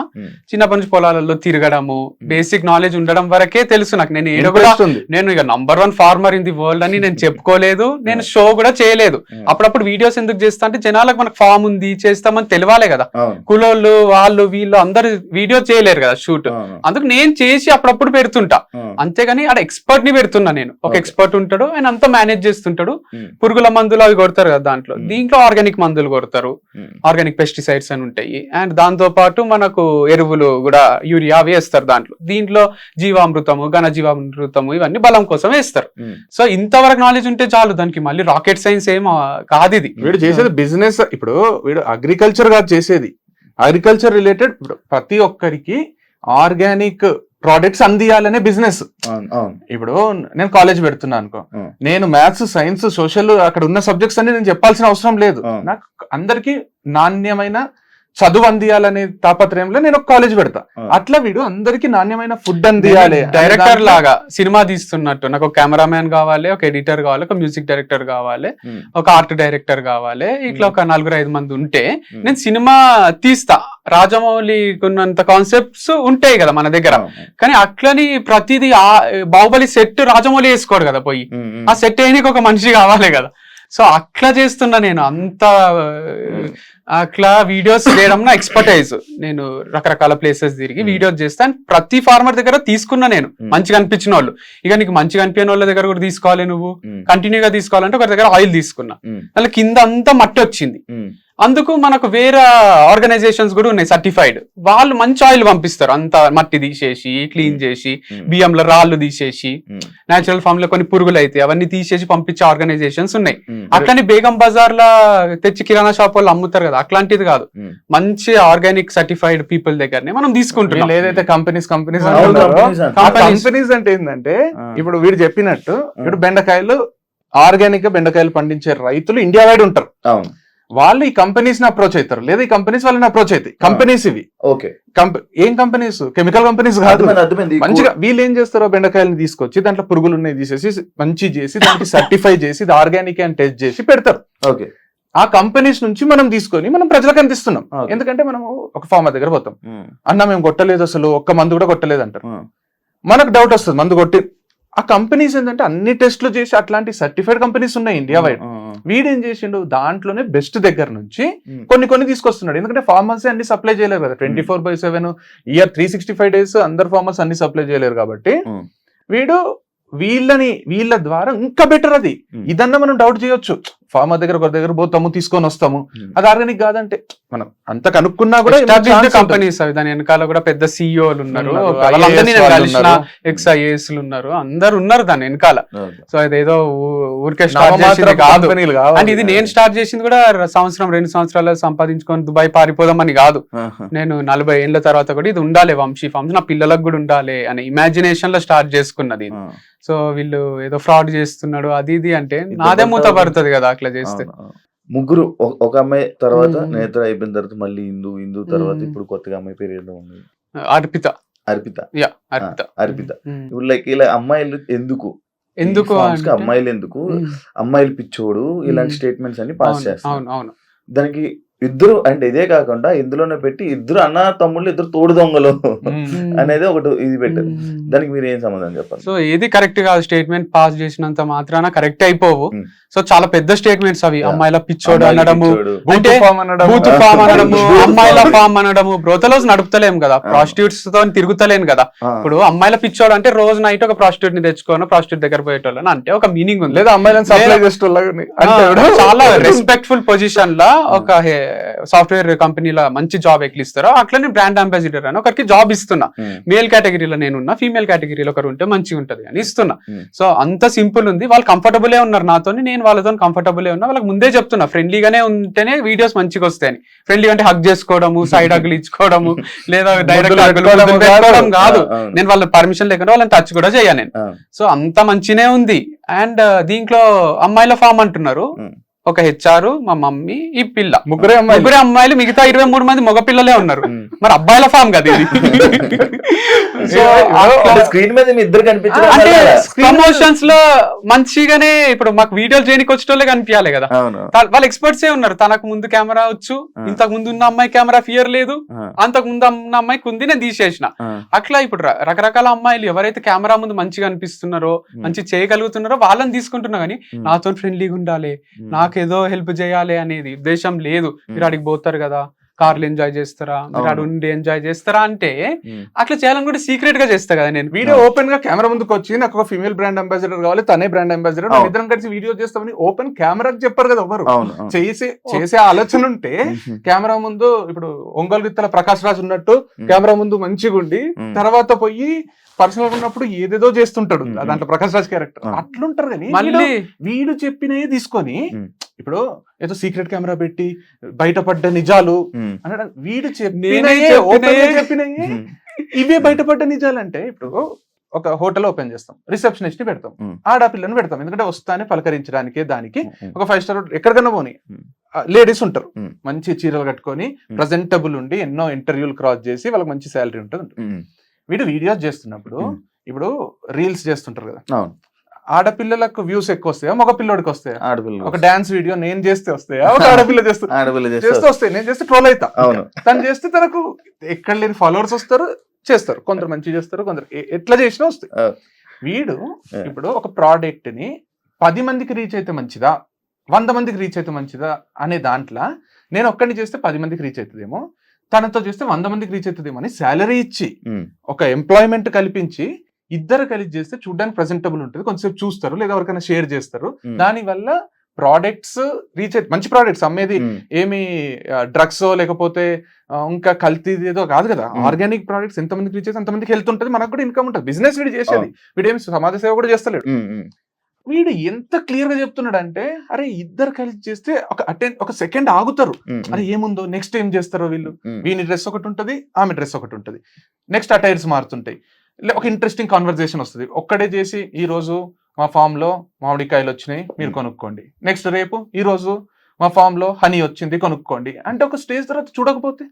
చిన్నప్పటి నుంచి పొలాలలో తిరగడము, బేసిక్ నాలెడ్జ్ ఉండడం వరకే తెలుసు నాకు. నేను ఏదో కూడా Interest ఉంది. నేను ఇక #1 ఫార్మర్ ఇన్ ది వరల్డ్ అని నేను చెప్పుకోలేదు, నేను షో కూడా చేయలేదు. అప్పుడప్పుడు వీడియోస్ ఎందుకు చేస్తా అంటే జనాలకు మనకు ఫామ్ ఉంది చేస్తామని తెలియాలే కదా, అవును కులోళ్ళు వాళ్ళు వీళ్ళు అందరు వీడియో చేయలేరు కదా షూట్, అవును అందుకు నేను చేసి అప్పుడప్పుడు పెడుతుంటా. అవును. అంతేగాని ఆడ ఎక్స్పర్ట్ ని పెడుతున్నా నేను, ఒక Okay. ఎక్స్పర్ట్ ఉంటాడు, ఆయన అంతా మేనేజ్ చేస్తుంటాడు. Hmm. పురుగుల మందులు అవి కొడతారు కదా దాంట్లో, Hmm. దీంట్లో ఆర్గానిక్ మందులు కొడతారు, Hmm. ఆర్గానిక్ పెస్టిసైడ్స్ అని ఉంటాయి, అండ్ దాంతో పాటు మనకు ఎరువులు కూడా యూరియా వేస్తారు దాంట్లో, దీంట్లో జీవామృతము ఘన జీవామృతము ఇవన్నీ బలం కోసం వేస్తారు. Hmm. సో ఇంతవరకు నాలెడ్జ్ ఉంటే చాలు, దానికి మళ్ళీ రాకెట్ సైన్స్ ఏం కాదు ఇది. వీడు చేసేది బిజినెస్, ఇప్పుడు వీడు అగ్రికల్చర్ కాదు చేసేది, అగ్రికల్చర్ రిలేటెడ్ ప్రతి ఒక్కరికి ఆర్గానిక్ ప్రోడక్ట్స్ అందియాలనే బిజినెస్. అవును అవును ఇప్పుడు నేను కాలేజ్ పెడుతున్నా అనుకో, Hmm. నేను మ్యాథ్స్ సైన్స్ సోషల్ అక్కడ ఉన్న సబ్జెక్ట్స్ అన్ని నేను చెప్పాల్సిన అవసరం లేదు. Hmm. నాకు అందరికి నాణ్యమైన చదువు అందియాలనే తాపత్రయంలో నేను ఒక కాలేజ్ పెడతా. Hmm. అట్లా వీడు అందరికి నాణ్యమైన ఫుడ్ అందియాలి. డైరెక్టర్ లాగా సినిమా తీస్తున్నట్టు నాకు ఒక కెమెరామ్యాన్ కావాలి, ఒక ఎడిటర్ కావాలి, ఒక మ్యూజిక్ డైరెక్టర్ కావాలి, Hmm. ఒక ఆర్ట్ డైరెక్టర్ కావాలి, ఇట్లా ఒక 4-5 మంది ఉంటే నేను సినిమా తీస్తా. రాజమౌళికి ఉన్నంత కాన్సెప్ట్స్ ఉంటాయి కదా మన దగ్గర, అవును. కానీ అట్లని ప్రతిదీ బాహుబలి సెట్ రాజమౌళి వేసుకోడు కదా పోయి, Hmm. Hmm. ఆ సెట్ వేయడానికి ఒక మనిషి కావాలి కదా. సో అట్లా చేస్తున్నా నేను, అంత అట్లా వీడియోస్ చేయడం నా ఎక్స్పర్టైజ్. నేను రకరకాల ప్లేసెస్ తిరిగి వీడియోస్ చేస్తాను, ప్రతి ఫార్మర్ దగ్గర తీసుకున్నా నేను మంచిగా అనిపించిన వాళ్ళు. ఇక నీకు మంచిగా అనిపించిన వాళ్ళ దగ్గర కూడా తీసుకోవాలి, నువ్వు Hmm. కంటిన్యూగా తీసుకోవాలంటే ఒకరి దగ్గర ఆయిల్ తీసుకున్నా, Hmm. అలా కింద అంతా మట్టి వచ్చింది. Hmm. అందుకు మనకు వేరే ఆర్గనైజేషన్స్ కూడా ఉన్నాయి సర్టిఫైడ్, వాళ్ళు మంచి ఆయిల్ పంపిస్తారు, అంత మట్టి తీసేసి క్లీన్ చేసి బియ్యంలో రాళ్ళు తీసేసి Hmm. నేచురల్ ఫామ్ లో కొన్ని పురుగులు అయితే అవన్నీ తీసేసి పంపించే ఆర్గనైజేషన్స్ ఉన్నాయి. Hmm. అట్లని బేగం బజార్ లా తెచ్చి కిరాణా షాప్ వాళ్ళు అమ్ముతారు కదా, అట్లాంటిది కాదు, Hmm. మంచి ఆర్గానిక్ సర్టిఫైడ్ పీపుల్ దగ్గరనే మనం తీసుకుంటున్నాం. వీళ్ళు ఏదైతే కంపెనీస్ అవును, companies అంటారు. కంపెనీస్ అంటే ఏంటంటే ఇప్పుడు వీడు చెప్పినట్టు ఇప్పుడు బెండకాయలు ఆర్గానిక్ గా బెండకాయలు పండించే రైతులు ఇండియా వైడ్ ఉంటారు. అవును వాళ్ళు ఈ కంపెనీస్ ని అప్రోచ్ అవుతారు, లేదా ఈ కంపెనీస్ వాళ్ళని అప్రోచ్ అవుతాయి. కంపెనీస్ ఇవి ఓకే ఏం కంపెనీస్, కెమికల్ కంపెనీస్ కాదు. అర్థమైంది అర్థమైంది. మంచిగా వీళ్ళు ఏం చేస్తారో బెండకాయలని తీసుకొచ్చి దాంట్లో పురుగులు ఉన్నాయి తీసేసి మంచి చేసి దానికి సర్టిఫై చేసి ఇది ఆర్గానిక్ అని టెస్ట్ చేసి పెడతారు. ఓకే ఆ కంపెనీస్ నుంచి మనం తీసుకొని మనం ప్రజలకు అందిస్తున్నాం. Okay. ఎందుకంటే మనం ఒక ఫార్మర్ దగ్గర పోతాం, Hmm. అన్న మేము కొట్టలేదు, అసలు ఒక్క మందు కూడా కొట్టలేదు అంటారు. Hmm. మనకు డౌట్ వస్తుంది, మందు కొట్టి ఆ కంపెనీస్ ఏంటంటే అన్ని టెస్ట్లు చేసి అట్లాంటి సర్టిఫైడ్ కంపెనీస్ ఉన్నాయి ఇండియా వైడ్. వీడేం చేసిండు దాంట్లోనే బెస్ట్ దగ్గర నుంచి కొన్ని తీసుకొస్తున్నాడు. ఎందుకంటే ఫార్మర్స్ అన్ని సప్లై చేయలేరు కదా 24/7 ఇయర్ 365 days అందరు ఫార్మర్స్ అన్ని సప్లై చేయలేరు కాబట్టి వీడు వీళ్ళ ద్వారా ఇంకా బెటర్ అది. ఇదన్నా మనం డౌట్ చేయొచ్చు, ఫార్మర్ దగ్గర ఒకరి దగ్గర పోతాము తీసుకొని వస్తాము, అది ఆర్గానిక్ కాదంటే మనం అంత కనుక్కున్నా కూడా కంపెనీస్ అవి. దాని వెనకాల కూడా పెద్ద సిఇఓలు ఉన్నారు, ఎక్స్ఐఏఎస్ ఉన్నారు, అందరు ఉన్నారు దాని వెనకాల. సో అదేదో ఊరికే స్టార్ట్ చేసింది కాదు. అండ్ ఇది నేను స్టార్ట్ చేసింది కూడా 2 సంవత్సరాలు సంపాదించుకొని దుబాయ్ పారిపోదామని కాదు. నేను 40 ఏళ్ల తర్వాత కూడా ఇది ఉండాలి వంశీ ఫార్మ్స్, నా పిల్లలకు కూడా ఉండాలి అనే ఇమాజినేషన్ లో స్టార్ట్ చేసుకున్నది. సో వీళ్ళు ఏదో ఫ్రాడ్ చేస్తున్నాడు అది ఇది అంటే నాదే మూత పడుతుంది కదా అట్లా చేస్తే. ముగ్గురు ఒక అమ్మాయి తర్వాత నేత్ర అయిపోయిన తర్వాత మళ్ళీ హిందూ తర్వాత ఇప్పుడు కొత్తగా అమ్మాయి పేరు ఏదో ఉంది, అర్పిత. ఇప్పుడు లైక్ ఇలా అమ్మాయిలు ఎందుకు అమ్మాయిలు ఎందుకు అమ్మాయిలు పిచ్చోడు ఇలాంటి స్టేట్మెంట్స్ అన్ని పాస్ చేస్తారు. దానికి ఇద్దరు అంటే ఇదే కాకుండా ఇందులోనే పెట్టి ఇద్దరు అన్న తమ్ముళ్ళు ఇద్దరు తోడు దొంగలు అనేది ఒకటి ఇది పెట్టారు. దానికి మీరు ఏం సమాధానం చెప్పాలి? సో ఏది కరెక్ట్ కాదు, స్టేట్మెంట్ పాస్ చేసినంత మాత్రాన కరెక్ట్ అయిపోవు. సో చాలా పెద్ద స్టేట్మెంట్స్ అవి, అమ్మాయిల పిచ్చోడు అనడము, అంటే బూత్ ఫామ్ అనడము, అమ్మాయిల ఫామ్ అనడము. బ్రోతలోస్ నడుపుతలేం కదా, ప్రాస్టిట్యూట్స్ తో తిరుగుతలేను కదా. ఇప్పుడు అమ్మాయిల పిచ్చోడు అంటే రోజు నైట్ ఒక ప్రాస్టిట్యూట్ ని తెచ్చుకోను, ప్రాస్టిట్యూట్ దగ్గర పోయేటోళ్ళని అంటే ఒక మీనింగ్ ఉంది. లేదా అమ్మాయిలను సప్లై చేసేటోళ్ళ చాలా రెస్పెక్ట్ఫుల్ పొజిషన్ లా ఒక సాఫ్ట్వేర్ కంపెనీలో మంచి జాబ్ ఎక్కిస్తారో అట్లనే బ్రాండ్ అంబాసిడర్ అని ఒకరికి జాబ్ ఇస్తున్నా. మేల్ కేటగిరీలో నేనున్నా, ఫీమేల్ కేటగిరీలో ఒకరు ఉంటే మంచిగా ఉంటది అని ఇస్తున్నా. సో అంత సింపుల్ ఉంది. వాళ్ళు కంఫర్టబులే ఉన్నారు నాతో, నేను వాళ్ళతో కంఫర్టబులే ఉన్నా. వాళ్ళకి ముందే చెప్తున్నా ఫ్రెండ్లీగానే ఉంటేనే వీడియోస్ మంచిగా వస్తాయని. ఫ్రెండ్లీ అంటే హగ్ చేసుకోవడము, సైడ్ హగ్లు ఇచ్చుకోవడము, లేదా డైరెక్ట్ పెట్టుకోవడం కాదు. నేను వాళ్ళ పర్మిషన్ లేకుండా వాళ్ళని టచ్ కూడా చేయను నేను. సో అంత మంచినే ఉంది. అండ్ దీంట్లో అమ్మాయిల ఫామ్ అంటున్నారు, ఒక హెచ్ఆర్, మా మమ్మీ, ఈ పిల్ల, ముగ్గురే అమ్మాయిలు, మిగతా 23 మంది మగ పిల్లలే ఉన్నారు. మరి అబ్బాయిల ఫామ్ కదా ఇది. ప్రమోషన్స్ లో మంచిగానే ఇప్పుడు మాకు వీడియోలు చేయడానికి వచ్చేటోళ్ళే కనిపించాలి కదా. వాళ్ళ ఎక్స్పర్ట్స్ ఏ ఉన్నారు. తనకు ముందు కెమెరా వచ్చు, ఇంతకు ముందు ఉన్న అమ్మాయి కెమెరా ఫియర్ లేదు, అంతకు ముందు ఉన్న అమ్మాయికి ఉంది, నేను తీసేసిన. అట్లా ఇప్పుడు రకరకాల అమ్మాయిలు ఎవరైతే కెమెరా ముందు మంచిగా అనిపిస్తున్నారో, మంచి చేయగలుగుతున్నారో వాళ్ళని తీసుకుంటున్నా. కానీ నాతో ఫ్రెండ్లీగా ఉండాలి, నాకు ఏదో హెల్ప్ చేయాలి అనేది ఉద్దేశం లేదు. మీరు అడిగి పోతారు కదా, కార్లు ఎంజాయ్ చేస్తారా, మీరు అడు ఉండి ఎంజాయ్ చేస్తారా అంటే అట్లా చేయాలని కూడా సీక్రెట్ గా చేస్తా కదా నేను. వీడియో ఓపెన్ గా కెమెరా ముందుకు వచ్చి నాకు ఒక ఫీమేల్ బ్రాండ్ అంబాసిడర్ కావాలి, తనే బ్రాండ్ అంబాసిడర్, ఇద్దరం కలిసి వీడియో చేస్తామని ఓపెన్ కెమెరాకి చెప్పారు కదా ఎవరు. చేసే ఆలోచన ఉంటే కెమెరా ముందు ఇప్పుడు ఒంగోలు గిత్తల ప్రకాష్ రాజ్ ఉన్నట్టు కెమెరా ముందు మంచిగా ఉండి తర్వాత పోయి పర్సనల్ ఉన్నప్పుడు ఏదేదో చేస్తుంటాడు దాంట్లో ప్రకాష్ రాజ్ క్యారెక్టర్ అట్లుంటారు. కానీ మళ్ళీ వీడు చెప్పినవి తీసుకొని ఇప్పుడు ఏదో సీక్రెట్ కెమెరా పెట్టి బయటపడ్డ నిజాలు అనడం, వీడు చెప్పినవి ఇవే బయటపడ్డ నిజాలు. అంటే ఇప్పుడు ఒక హోటల్ ఓపెన్ చేస్తాం, రిసెప్షనిస్ట్ ని పెడతాం, ఆడపిల్లని పెడతాం, ఎందుకంటే వస్తానే పలకరించడానికి. దానికి ఒక 5 స్టార్ ఎక్కడికన్నా పోనీ లేడీస్ ఉంటారు, మంచి చీరలు కట్టుకొని ప్రజెంటబుల్ ఉండి ఎన్నో ఇంటర్వ్యూలు క్రాస్ చేసి వాళ్ళకి మంచి శాలరీ ఉంటుంది. వీడు వీడియోస్ చేస్తున్నప్పుడు ఇప్పుడు రీల్స్ చేస్తుంటారు కదా, ఆడపిల్లలకు వ్యూస్ ఎక్కువ వస్తాయా, మగ పిల్లోడికి వస్తాయా? ఒక డాన్స్ వీడియో నేను చేస్తే వస్తాయా, ఒక ఆడపిల్ల చేస్తే వస్తాయి. నేను చేస్తే ట్రోల్ అవుతా, తను చేస్తే తనకు ఎక్కడ లేని ఫాలోవర్స్ వస్తారు, చేస్తారు. కొందరు మంచి చేస్తారు, కొందరు ఎట్లా చేసినా వస్తాయి. వీడు ఇప్పుడు ఒక ప్రోడక్ట్ ని 10 మందికి రీచ్ అయితే మంచిదా, 100 మందికి రీచ్ అయితే మంచిదా అనే దాంట్లో నేను ఒక్కడిని చేస్తే 10 మందికి రీచ్ అవుతుందేమో, తనతో చేస్తే 100 మందికి రీచ్ అవుతుందేమో అని శాలరీ ఇచ్చి ఒక ఎంప్లాయ్మెంట్ కల్పించి ఇద్దరు కలిసి చేస్తే చూడడానికి ప్రెజెంటబుల్ ఉంటుంది, కొంచెంసేపు చూస్తారు, లేదా ఎవరికైనా షేర్ చేస్తారు. దాని వల్ల ప్రోడక్ట్స్ రీచ్ అయితే మంచి ప్రోడక్ట్స్ అమ్మేది ఏమి డ్రగ్స్ లేకపోతే ఇంకా కల్తీది ఏదో కాదు కదా. ఆర్గానిక్ ప్రోడక్ట్స్ ఎంతమందికి రీచ్ అయితే అంతమందికి హెల్త్ ఉంటుంది, మనకు కూడా ఇన్కమ్ ఉంటుంది. బిజినెస్ వీడు చేసేది, వీడేమి సమాజ సేవ కూడా చేస్తలేడు. వీడు ఎంత క్లియర్ గా చెప్తున్నాడు అంటే, అరే ఇద్దరు కలిసి చేస్తే ఒక సెకండ్ ఆగుతారు, అరే ఏముందో నెక్స్ట్ ఏం చేస్తారో వీళ్ళు. వీని డ్రెస్ ఒకటి ఉంటుంది, ఆమె డ్రెస్ ఒకటి ఉంటుంది, నెక్స్ట్ అటైర్స్ మారుతుంటాయి, ఒక ఇంట్రెస్టింగ్ కాన్వర్సేషన్ వస్తుంది. ఒక్కడే చేసి ఈ రోజు మా ఫామ్ లో మామిడికాయలు వచ్చినాయి మీరు కొనుక్కోండి, నెక్స్ట్ రేపు ఈ రోజు మా ఫామ్ లో హనీ వచ్చింది కొనుక్కోండి అంటే, ఒక స్టేజ్ తర్వాత చూడకపోతే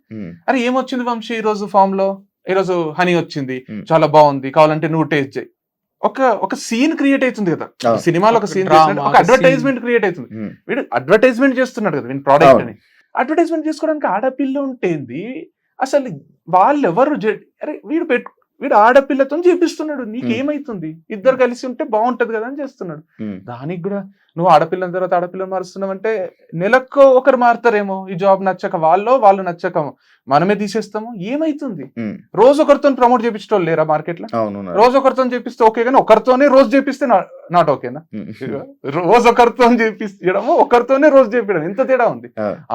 అరే ఏమొచ్చింది వంశీ ఈ రోజు ఫామ్ లో, ఈ రోజు హనీ వచ్చింది చాలా బాగుంది కావాలంటే నువ్వు టేస్ట్ చేయి. ఒక సీన్ క్రియేట్ అవుతుంది కదా సినిమాలో, ఒక సీన్ ఒక అడ్వర్టైజ్మెంట్ క్రియేట్ అవుతుంది. వీడు అడ్వర్టైజ్మెంట్ చేస్తున్నాడు కదా వీడి ప్రోడక్ట్ అని. అడ్వర్టైజ్మెంట్ చేసుకోవడానికి ఆడపిల్ల ఉంటేంది అసలు, వాళ్ళు ఎవరు అరే వీడు వీడు ఆడపిల్లతో చేపిస్తున్నాడు, నీకేమైతుంది, ఇద్దరు కలిసి ఉంటే బాగుంటది కదా అని చేస్తున్నాడు. దానికి కూడా నువ్వు ఆడపిల్లని తర్వాత ఆడపిల్లని మారుస్తున్నావు అంటే నెలకు ఒకరు మారుతారేమో, ఈ జాబ్ నచ్చక వాళ్ళు నచ్చక మనమే తీసేస్తాము, ఏమైతుంది? రోజు ఒకరితో ప్రమోట్ చేపించడం లేరా మార్కెట్ లో? రోజు ఒకరితో చేపిస్తే ఓకే, కానీ ఒకరితోనే రోజు చేపిస్తే నాట్ ఓకేనా? రోజు ఒకరితో చేపించడము, ఒకరితోనే రోజు చేపించడం, ఎంత తేడా ఉంది?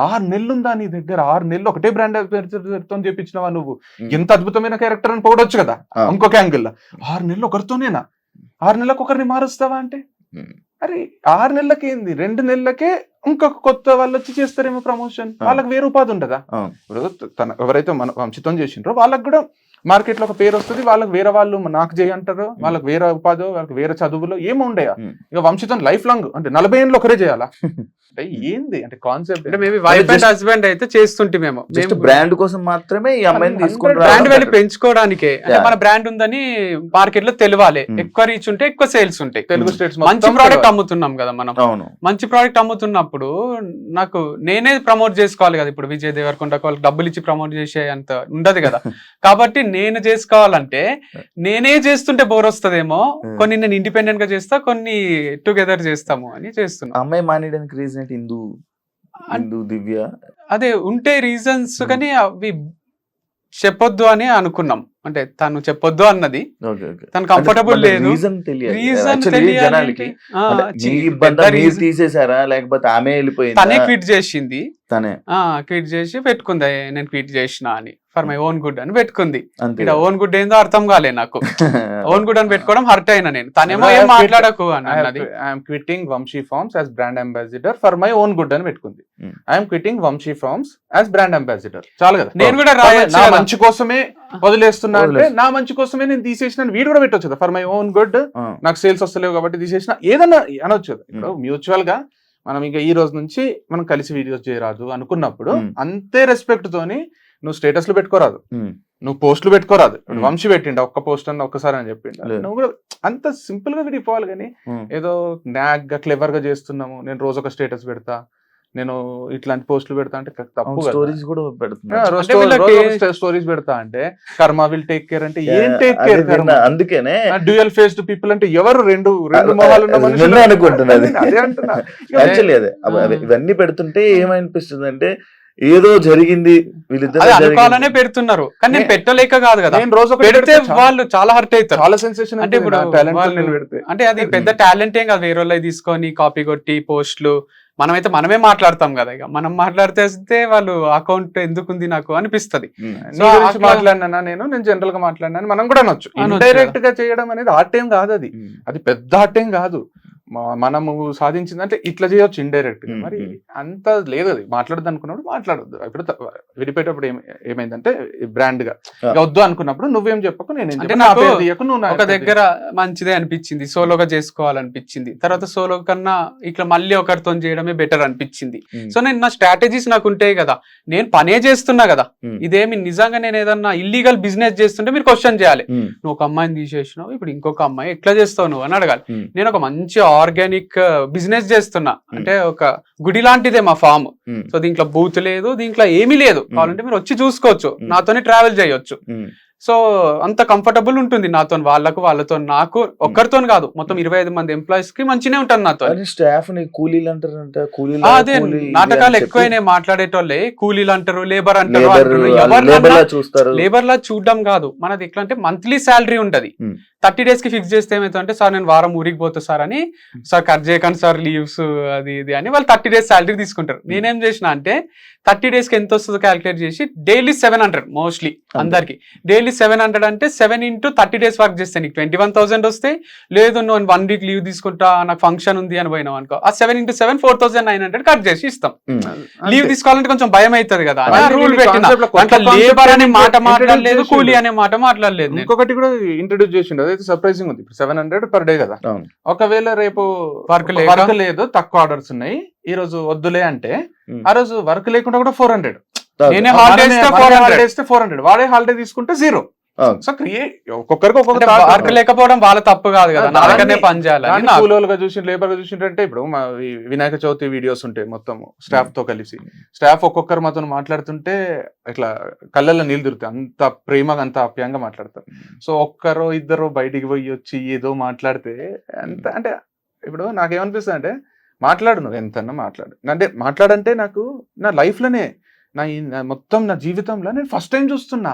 6 నెలలు ఉందా నీ దగ్గర? 6 నెలలు ఒకటే బ్రాండ్ తో చేపించినవా నువ్వు? ఎంత అద్భుతమైన క్యారెక్టర్ అని పోవడొచ్చు కదా ఇంకొక యాంగిల్ లో. 6 నెలలు ఒకరితోనేనా? 6 నెలలకు ఒకరిని మారుస్తావా అంటే అరే 6 నెలలకి ఏంది, 2 నెలలకే ఇంకొక కొత్త వాళ్ళు వచ్చి చేస్తారేమో ప్రమోషన్, వాళ్ళకి వేరే ఉపాధి ఉండదా? ఇప్పుడు ఎవరైతే మన వంశీతో చేసిండ్రో వాళ్ళకి కూడా మార్కెట్ లో ఒక పేరు వస్తుంది, వాళ్ళకి వేరే వాళ్ళు నాకు చేయంటారు, వాళ్ళకి వేరే ఉపాధి, వాళ్ళకి వేరే చదువులో ఏమో ఉండయా? ఇక వంశీతో లైఫ్ లాంగ్ అంటే 40 ఏళ్ళు ఒకరే చేయాలా? అంటే ఏంది అంటే కాన్సెప్ట్? అంటే మేబీ వైఫ్ అండ్ హస్బెండ్ అయితే చేస్తుంటే మేము బ్రాండ్ కోసం మాత్రమే ఈ అమ్మాయిని తీసుకుంటారు, బ్రాండ్ వాల్యూ పెంచుకోవడానికే. అంటే మన బ్రాండ్ ఉందని మార్కెట్ లో తెలియాలి, ఎక్కువ రీచ్ ఉంటే ఎక్కువ సేల్స్ ఉంటాయి. తెలుగు స్టేట్స్ మంచి ప్రోడక్ట్ అమ్ముతున్నాం కదా మనం, మంచి ప్రోడక్ట్ అమ్ముతున్నప్పుడు నాకు నేనే ప్రమోట్ చేసుకోవాలి కదా. ఇప్పుడు విజయ్ దేవరకొండ వాళ్ళకి డబ్బులు ఇచ్చి ప్రమోట్ చేసే అంత ఉండదు కదా. కాబట్టి నేను చేసుకోవాలంటే నేనే చేస్తుంటే బోర్ వస్తుందేమో, కొన్ని నేను ఇండిపెండెంట్ గా చేస్తా, కొన్ని టుగెదర్ చేస్తాము అని చేస్తున్నా. అమ్మాయి మానేయడానికి రీజన్ ఏంటి? హిందూ దివ్య అదే ఉంటే రీజన్స్, కానీ అవి చెప్పొద్దు అని అనుకున్నాం. అంటే తను చెప్పొద్దు అన్నది, తను కంఫర్టబుల్ లేదు. రీజన్ తీసేసారా లేకపోతే ఆమె వెళ్ళిపోయింది? తనే క్విట్ చేసింది, క్విట్ చేసి పెట్టుకుంది నేను క్విట్ చేసిన అని, ఫర్ మై ఓన్ గుడ్ అని పెట్టుకుంది. ఇక్కడ ఓన్ గుడ్ ఏందో అర్థం కాలే నాకు. ఓన్ గుడ్ అని పెట్టుకోవడం హర్ట్ అయినా నేను. తనేమో ఏం మాట్లాడకు అన్నది. I'm quitting Vamshi farms as brand ambassador for my own good అని పెట్టుకుంది. I'm quitting Vamshi farms as brand ambassador. చాలు కదా, నేను కూడా నా మంచి కోసమే వదిలేస్తున్నా అంటే నా మంచి కోసమే నేను తీసేసిన వీడు కూడా పెట్టొచ్చు కదా, ఫర్ మై ఓన్ గుడ్, నాకు సేల్స్ వస్తలేవు కాబట్టి తీసేసిన, ఏదన్నా అనొచ్చు కదా. ఇప్పుడు మ్యూచువల్ గా మనం ఇంకా ఈ రోజు నుంచి మనం కలిసి వీడియోస్ చేయరాదు అనుకున్నప్పుడు అంతే రెస్పెక్ట్ తోని నువ్వు స్టేటస్లు పెట్టుకోరాదు, నువ్వు పోస్టులు పెట్టుకోరాదు. వంశీ పెట్టిండ ఒక్క పోస్ట్ అన్న ఒక్కసారి అని చెప్పిండ, నువ్వు కూడా అంత సింపుల్ గా విడిపోవాలి. కానీ ఏదో నాగ్ గా క్లెవర్ గా చేస్తున్నాము, నేను రోజు ఒక స్టేటస్ పెడతా, నేను ఇట్లాంటి పోస్టులు పెడతా అంటే తప్పు. స్టోరీస్ కూడా స్టోరీస్ పెడతా అంటే కర్మ విల్ టేక్ కేర్ అంటే ఏం టేక్ కేర్? అందుకనే డ్యూయల్ ఫేస్డ్ పీపుల్ అంటే ఎవరు? రెండు మొహాలు అనుకుంటున్నది. ఇవన్నీ పెడుతుంటే ఏమనిపిస్తుంది అంటే ఏదో జరిగింది, వీళ్ళిద్దరు అనుకోవాలనే పెడుతున్నారు. కానీ నేను పెట్టలేక కాదు కదా, నేను రోజు పెడితే వాళ్ళు చాలా హర్ట్ అవుతారు, చాలా సెన్సేషన్. అంటే ఇప్పుడు అంటే అది పెద్ద టాలెంట్ ఏం కాదు, వేరే వాళ్ళు తీసుకొని కాపీ కొట్టి పోస్టులు. మనమే మాట్లాడతాం కదా, ఇక మనం మాట్లాడితే వాళ్ళు అకౌంట్ ఎందుకుంది నాకు అనిపిస్తుంది. మాట్లాడినా నేను జనరల్ గా మాట్లాడినా మనం కూడా అనొచ్చు. ఇండైరెక్ట్ గా చేయడం అనేది ఆర్ట్ ఏం కాదు, అది పెద్ద ఆర్ట్ ఏం కాదు. మనము సాధించిందంటే ఇట్లా చేయొచ్చు ఇండైరెక్ట్ గా. మరి అంత లేదు, అది మాట్లాడద్దు అనుకున్నప్పుడు మాట్లాడొద్దు. ఇప్పుడు విడిపోయేటప్పుడు ఏమైందంటే బ్రాండ్ గా వద్దు అనుకున్నప్పుడు నువ్వేం చెప్పకు, నేను ఒక దగ్గర మంచిదే అనిపించింది, సోలోగా చేసుకోవాలనిపించింది. తర్వాత సోలో కన్నా ఇట్లా మళ్ళీ ఒకరితో చేయడమే బెటర్ అనిపించింది. సో నేను నా స్ట్రాటజీస్ నాకు ఉంటాయి కదా, నేను పనే చేస్తున్నా కదా. ఇదేమి నిజంగా నేను ఏదన్నా ఇల్లీగల్ బిజినెస్ చేస్తుంటే మీరు క్వశ్చన్ చేయాలి. నువ్వు ఒక అమ్మాయిని తీసేసినావు, ఇప్పుడు ఇంకొక అమ్మాయి ఎట్లా చేస్తావు నువ్వు అని అడగాలి. నేను ఒక మంచి ఆర్గానిక్ బిజినెస్ చేస్తున్నా అంటే ఒక గుడి లాంటిదే మా ఫామ్. సో దీంట్లో బూత్ లేదు, దీంట్లో ఏమీ లేదు. కావాలంటే మీరు వచ్చి చూసుకోవచ్చు, నాతోనే ట్రావెల్ చేయొచ్చు. సో అంత కంఫర్టబుల్ ఉంటుంది నాతో, వాళ్ళతో నాకు ఒక్కరితో కాదు, మొత్తం 25 మంది ఎంప్లాయీస్ కి మంచినే ఉంటాను నాతో. స్టాఫ్ కూలీలు అంటారంట, అదే నాటకాలు ఎక్కువైనా మాట్లాడేటోళ్ళే కూలీలు అంటారు, లేబర్ అంటారు. లేబర్ లా చూడడం కాదు మనది, ఎట్లా అంటే మంత్లీ శాలరీ ఉంటది. 30 days కి ఫిక్స్ చేస్తే ఏమైతే సార్ నేను వారం ఊరికి పోతా సార్ అని, సార్ కట్ చేయకండి సార్ లీవ్స్ అది ఇది అని వాళ్ళు 30 days శాలరీ తీసుకుంటారు. నేనేం చేసిన అంటే 30 days కి ఎంత వస్తుందో క్యాలిక్యులేట్ చేసి డైలీ 700 మోస్ట్లీ అందరికి డైలీ 700 అంటే 7 into 30 days వర్క్ చేస్తే నీకు 21,000 వస్తాయి. లేదు నువ్వు 1 week లీవ్ తీసుకుంటా నాకు ఫంక్షన్ ఉంది అని పోయినావు అనుకో, ఆ 7 into 7 4,900 కట్ చేసి ఇస్తాం. లీవ్ తీసుకోవాలంటే కొంచెం భయం అవుతుంది కదా, రూల్ పెట్టిన లేబర్ అనే మాట మాట్లాడలేదు, కూలీ అనే మాట మాట్లాడలేదు. ఇంకొకటి కూడా ఇంట్రడ్యూస్ చేసిండు, అదైతే సర్ప్రైజింగ్ ఉంది. ఇప్పుడు 700 per day కదా, ఒకవేళ రేపు వర్క్ లేదు, తక్కువ ఆర్డర్స్ ఉన్నాయి, ఈ రోజు వద్దులే అంటే ఆ రోజు వర్క్ లేకుండా కూడా 400. నేనే హాలిడే ఇస్తే 400, వాడే హాలిడే తీసుకుంటే 0. సో ఒక్కొక్కరికి ఒక్కొక్క వర్క్ లేకపోవడం వాళ్ళ తప్పు కాదు కదా, నా దగ్గరనే పని చేయాలని నాకు. కూలోలుగా చూసి లేబర్ గా చూసింటే ఇప్పుడు మా వినాయక చవితి వీడియోస్ ఉంటాయి మొత్తం స్టాఫ్ తో కలిసి, స్టాఫ్ ఒక్కొక్కరు మాతో మాట్లాడుతుంటే ఇట్లా కళ్ళల్లో నీళ్ళు తిరుగుతాయి, అంత ప్రేమగా అంత ఆప్యాయంగా మాట్లాడతారు. సో ఒక్కరో ఇద్దరు బయటికి పోయి వచ్చి ఏదో మాట్లాడితే అంత అంటే ఇప్పుడు నాకేమనిపిస్తుంది అంటే మాట్లాడు, నువ్వు ఎంతన్నా మాట్లాడు, అంటే మాట్లాడంటే నాకు నా లైఫ్ లోనే మొత్తం నా జీవితంలో నేను ఫస్ట్ టైం చూస్తున్నా,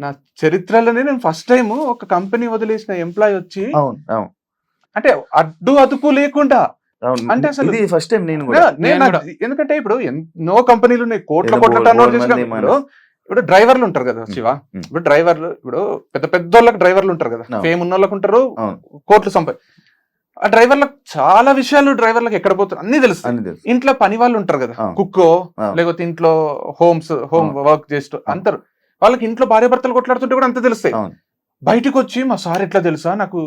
నా చరిత్రలోనే నేను ఫస్ట్ టైం ఒక కంపెనీ వదిలేసిన ఎంప్లాయ్ వచ్చి అంటే అడ్డు అదుపు లేకుండా, అంటే అసలు ఫస్ట్ టైం ఎందుకంటే ఇప్పుడు ఎన్నో కంపెనీలు ఉన్నాయి, కోట్ల టర్న్ ఓవర్ చేసిన. ఇప్పుడు డ్రైవర్లు ఉంటారు కదా శివ, ఇప్పుడు డ్రైవర్లు ఇప్పుడు పెద్ద పెద్ద వాళ్ళకి డ్రైవర్లు ఉంటారు కదా, ఫేమ్ ఉన్న వాళ్ళకి ఉంటారు, కోట్లు ఆ డ్రైవర్లకు చాలా విషయాలు డ్రైవర్లకు ఎక్కడ పోతారు అన్ని తెలుసు. ఇంట్లో పని వాళ్ళు ఉంటారు కదా, కుక్కో లేకపోతే ఇంట్లో హోమ్ వర్క్ చేస్తూ అంటారు, వాళ్ళకి ఇంట్లో భార్య భర్తలు కొట్లాడుతుంటే కూడా అంత తెలుస్తాయి. బయటకు వచ్చి మా సార్ ఎట్లా తెలుసా నాకు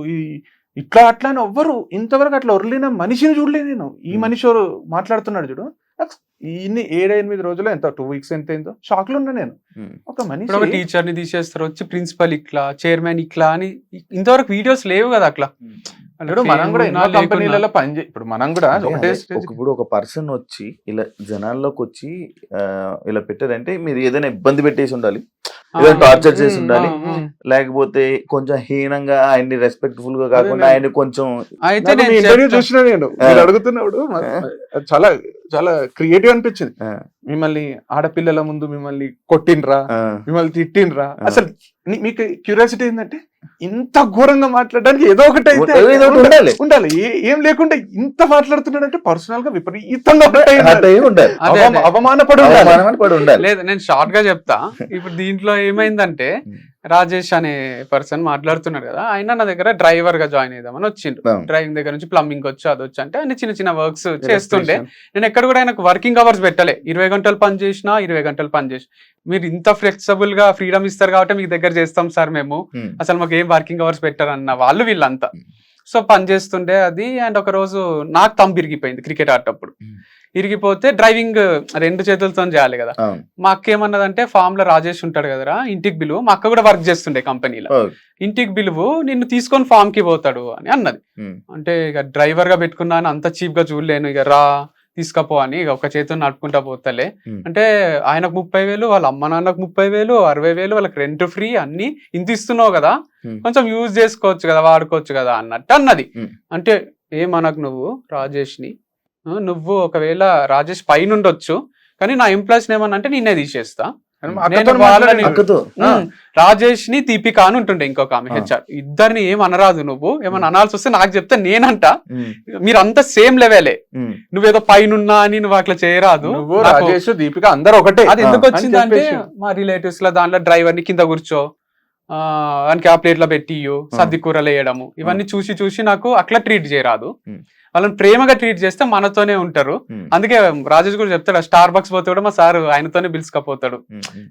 ఇట్లా అట్లా అని ఎవ్వరు ఇంతవరకు అట్లా ఒరలిన మనిషిని చూడలేదు నేను. ఈ మనిషి మాట్లాడుతున్నాడు చూడు, ఇన్ని 7-8 రోజులు ఎంత 2 weeks ఎంత అయిందో షాక్ లో ఉన్నా నేను. ఒక మనిషి ఒక టీచర్ ని తీసేస్తారు, వచ్చి ప్రిన్సిపల్ ఇట్లా, చైర్మన్ ఇట్లా అని ఇంతవరకు వీడియోస్ లేవు కదా అట్లా. మనం కూడా ఎన్నో కంపెనీలలో ఇప్పుడు మనం కూడా ఇప్పుడు ఒక పర్సన్ వచ్చి ఇలా జనాల్లోకి వచ్చి ఇలా పెట్టారంటే మీరు ఏదైనా ఇబ్బంది పెట్టేసి ఉండాలి, ఏదైనా టార్చర్ చేసి ఉండాలి, లేకపోతే కొంచెం హీనంగా ఆయన్ని రెస్పెక్ట్ఫుల్ గా కాకుండా ఆయన కొంచెం. అయితే ఇంటర్వ్యూ చూసిన నేను అడుగుతున్నప్పుడు చాలా చాలా క్రియేటివ్ అనిపించింది. మిమ్మల్ని ఆడపిల్లల ముందు మిమ్మల్ని కొట్టిండ్రా, మిమ్మల్ని తిట్టిండ్రా, అసలు మీకు క్యూరియాసిటీ ఏంటంటే ఇంత ఘోరంగా మాట్లాడడానికి ఏదో ఒకటి అయితే ఉండాలి. ఏం లేకుండా ఇంత మాట్లాడుతున్నాడంటే పర్సనల్ గా విపరీతంగా అవమానపడి ఉండాలి. లేదు, నేను షార్ట్ గా చెప్తా. ఇప్పుడు దీంట్లో ఏమైందంటే రాజేష్ అనే పర్సన్ మాట్లాడుతున్నాడు కదా, ఆయన నా దగ్గర డ్రైవర్ గా జాయిన్ అయిదామని వచ్చిండు. డ్రైవింగ్ దగ్గర నుంచి ప్లంబింగ్ వచ్చు, అది వచ్చి అంటే ఆయన చిన్న చిన్న వర్క్స్ చేస్తుండే. నేను ఎక్కడ కూడా ఆయనకు వర్కింగ్ అవర్స్ పెట్టలే, 20 గంటలు పని చేసినా 20 గంటలు పని చేసి, మీరు ఇంత ఫ్లెక్సిబుల్ గా ఫ్రీడమ్ ఇస్తారు కాబట్టి మీకు దగ్గర చేస్తాం సార్ మేము, అసలు మాకు ఏం వర్కింగ్ అవర్స్ పెట్టారన్న వాళ్ళు వీళ్ళంతా. సో పని చేస్తుండే అది. అండ్ ఒక రోజు నాకు తంబు ఇరిగిపోయింది క్రికెట్ ఆడేటప్పుడు. ఇరిగిపోతే డ్రైవింగ్ 2 చేతులతో చేయాలి కదా. మా అక్క ఏమన్నదంటే, ఫామ్ లో రాజేష్ ఉంటాడు కదరా, ఇంటికి పిలువు. మా అక్క కూడా వర్క్ చేస్తుండే కంపెనీలో, ఇంటికి పిలువు, నిన్ను తీసుకొని ఫామ్ కి పోతాడు అని అన్నది. అంటే ఇక డ్రైవర్ గా పెట్టుకున్నాను, అంత చీప్ గా చూడలేను, ఇక రా తీసుకపో అని ఇక ఒక చేతితో నడుపుకుంటా పోతలే. అంటే ఆయనకు 30,000, వాళ్ళ అమ్మ నాన్నకు 30,000, 60,000, వాళ్ళకి రెంట్ ఫ్రీ, అన్ని ఇంత ఇస్తున్నావు కదా, కొంచెం యూజ్ చేసుకోవచ్చు కదా, వాడుకోవచ్చు కదా అన్నట్టు అన్నది. అంటే ఏమనకు నువ్వు రాజేష్ ని, నువ్వు ఒకవేళ రాజేష్ పైన ఉండొచ్చు కానీ నా ఎంప్లాయీస్ ఏమన్నా నేనే తీసేస్తా. రాజేష్ ని దీపిక అని ఉంటుండే ఇంకొక ఆమె హెచ్ఆర్, ఇద్దరిని ఏమనరాదు, నువ్వు ఏమన్నా అనాల్సి వస్తే నాకు చెప్తే నేనంట, మీరంతా సేమ్ లెవెలే, నువ్వేదో పైనున్నా అని నువ్వు అట్లా చేయరాదు. రాజేష్ దీపిక అందరూ ఒకటే. అది ఎందుకు వచ్చిందంటే మా రిలేటివ్స్ లో దాంట్లో డ్రైవర్ ని కింద కూర్చో, వానికి ఆ ప్లేట్లో పెట్టి సర్ది కూరలు వేయడము, ఇవన్నీ చూసి చూసి నాకు అట్లా ట్రీట్ చేయరాదు. వాళ్ళని ప్రేమగా ట్రీట్ చేస్తే మనతోనే ఉంటారు. అందుకే రాజేష్ కూడా చెప్తాడు, స్టార్ బక్స్ పోతే కూడా మా సార్ ఆయనతోనే పిలుచుకపోతాడు.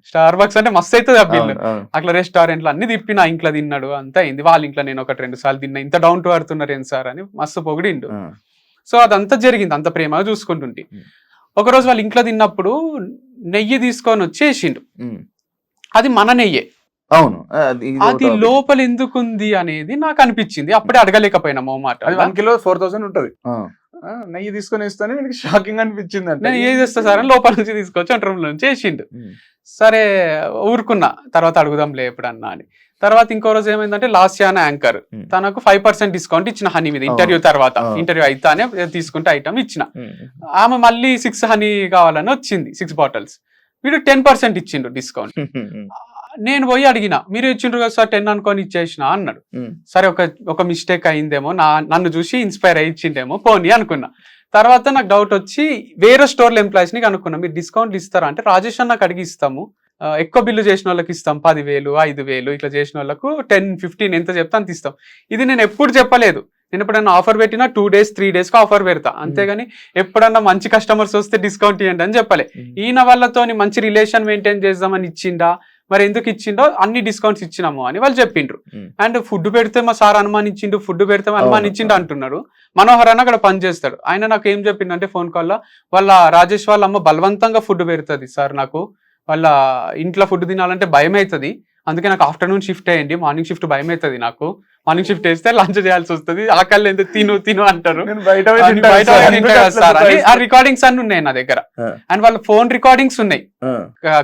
స్టార్ బక్స్ అంటే మస్తు అవుతుంది ఆ బిల్లు. అట్లా రెస్టారెంట్లు అన్ని తిప్పి నా ఇంట్లో తిన్నాడు, అంతా అయింది. వాళ్ళ ఇంట్లో నేను 1-2 సార్లు తిన్నా, ఇంత డౌన్ టు అర్తున్నారు ఏం సార్ అని మస్తు పొగిడిండు. సో అదంతా జరిగింది, అంత ప్రేమగా చూసుకుంటుంటే. ఒకరోజు వాళ్ళ ఇంట్లో తిన్నప్పుడు నెయ్యి తీసుకొని వచ్చేసిండు, అది మన నెయ్యే. అవును, అది లోపల ఎందుకుంది అనేది నాకు అనిపించింది. అప్పుడే అడగలేకపోయినా మాట. అది 1 kilo 4,000 ఉంటది. నెయ్యి తీసుకొని వేస్తానే నాకు షాకింగ్ అనిపించింది. అంటే నేను ఏం చేస్తా సార్ అని లోపల నుంచి తీసుకొచ్చి వంట రూమ్ నుంచి వేసిండు. సరే ఊరుకున్నా, తర్వాత అడుగుదాంలే ఎప్పుడన్నా అని. తర్వాత ఇంకో రోజు ఏమైందంటే లాస్యా అనే యాంకర్ తనకు 5% డిస్కౌంట్ ఇచ్చిన హనీ మీద, ఇంటర్వ్యూ తర్వాత. ఇంటర్వ్యూ అయితేనే తీసుకుంటే ఐటమ్ ఇచ్చిన. ఆమె మళ్ళీ 6 హనీ కావాలని వచ్చింది, 6 bottles. వీడు 10% ఇచ్చిండు డిస్కౌంట్. నేను పోయి అడిగిన, మీరు ఇచ్చిండ్రు కదా సార్ 10 అనుకొని ఇచ్చేసిన అన్నాడు. సరే ఒక మిస్టేక్ అయిందేమో, నన్ను చూసి ఇన్స్పైర్ అయ్యి ఇచ్చిండేమో పోనీ అనుకున్నా. తర్వాత నాకు డౌట్ వచ్చి వేరే స్టోర్ల ఎంప్లాయీస్ ని కనుక్కున్నా, మీరు డిస్కౌంట్లు ఇస్తారా అంటే, రాజేష్ అన్నకు అడిగి ఇస్తాము, ఎక్కువ బిల్లు చేసిన వాళ్ళకి ఇస్తాం, 10,000, 5,000 ఇట్లా చేసిన వాళ్ళకు 10-15 ఎంత చెప్తా అంత ఇస్తాం. ఇది నేను ఎప్పుడు చెప్పలేదు. నేను ఎప్పుడన్నా ఆఫర్ పెట్టినా 2 days 3 days ఆఫర్ పెడతా, అంతేగాని ఎప్పుడన్నా మంచి కస్టమర్స్ వస్తే డిస్కౌంట్ ఇవ్వండి అని చెప్పలే. ఈయన వాళ్ళతోని మంచి రిలేషన్ మెయింటైన్ చేద్దామని ఇచ్చిండా, మరి ఎందుకు ఇచ్చిండో అన్ని డిస్కౌంట్స్ ఇచ్చినాము అని వాళ్ళు చెప్పిండ్రు. అండ్ ఫుడ్ పెడితే మా సార్ అనుమానించిండు, ఫుడ్ పెడితే అనుమానించిండు అంటున్నారు. మనోహర్ అన్న అక్కడ పని చేస్తాడు, ఆయన నాకు ఏం చెప్పిండంటే ఫోన్ కాల్లో, వాళ్ళ రాజేష్ వాళ్ళ అమ్మ బలవంతంగా ఫుడ్ పెడుతుంది సార్, నాకు వాళ్ళ ఇంట్లో ఫుడ్ తినాలంటే భయం అవుతుంది, అందుకే నాకు ఆఫ్టర్నూన్ షిఫ్ట్ అయ్యింది, మార్నింగ్ షిఫ్ట్ భయం అవుతుంది నాకు. మార్నింగ్ షిఫ్ట్ వేస్తే లంచ్ చేయాల్సి వస్తుంది, ఆకలి ఎంత తిను అంటారు. బయట ఆ రికార్డింగ్స్ అన్ని ఉన్నాయి నా దగ్గర. అండ్ వాళ్ళ ఫోన్ రికార్డింగ్స్ ఉన్నాయి.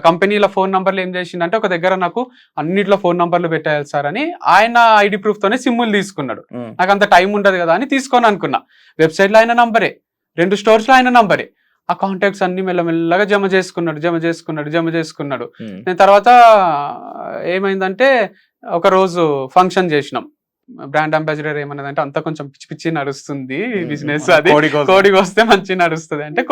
కంపెనీల ఫోన్ నంబర్లు ఏం చేసిండంటే ఒక దగ్గర నాకు అన్నిట్లో ఫోన్ నంబర్లు పెట్టాలి సార్ అని ఆయన ఐడి ప్రూఫ్ తోనే సిమ్ములు తీసుకున్నాడు. నాకు అంత టైం ఉండదు కదా అని తీసుకొని అనుకున్నా. వెబ్సైట్ లో ఆయన నంబరే, 2 స్టోర్స్ లో ఆయన నంబరే. ఆ కాంటాక్ట్స్ అన్ని మెల్లమెల్లగా జమ చేసుకున్నాడు. నేను తర్వాత ఏమైందంటే ఒక రోజు ఫంక్షన్ చేసినాం. బ్రాండ్ అంబాసిడర్ ఏమన్నదంటే అంతా కొంచెం పిచ్చి నడుస్తుంది బిజినెస్, అది కోడికి వస్తే మంచి నడుస్తుంది అంటే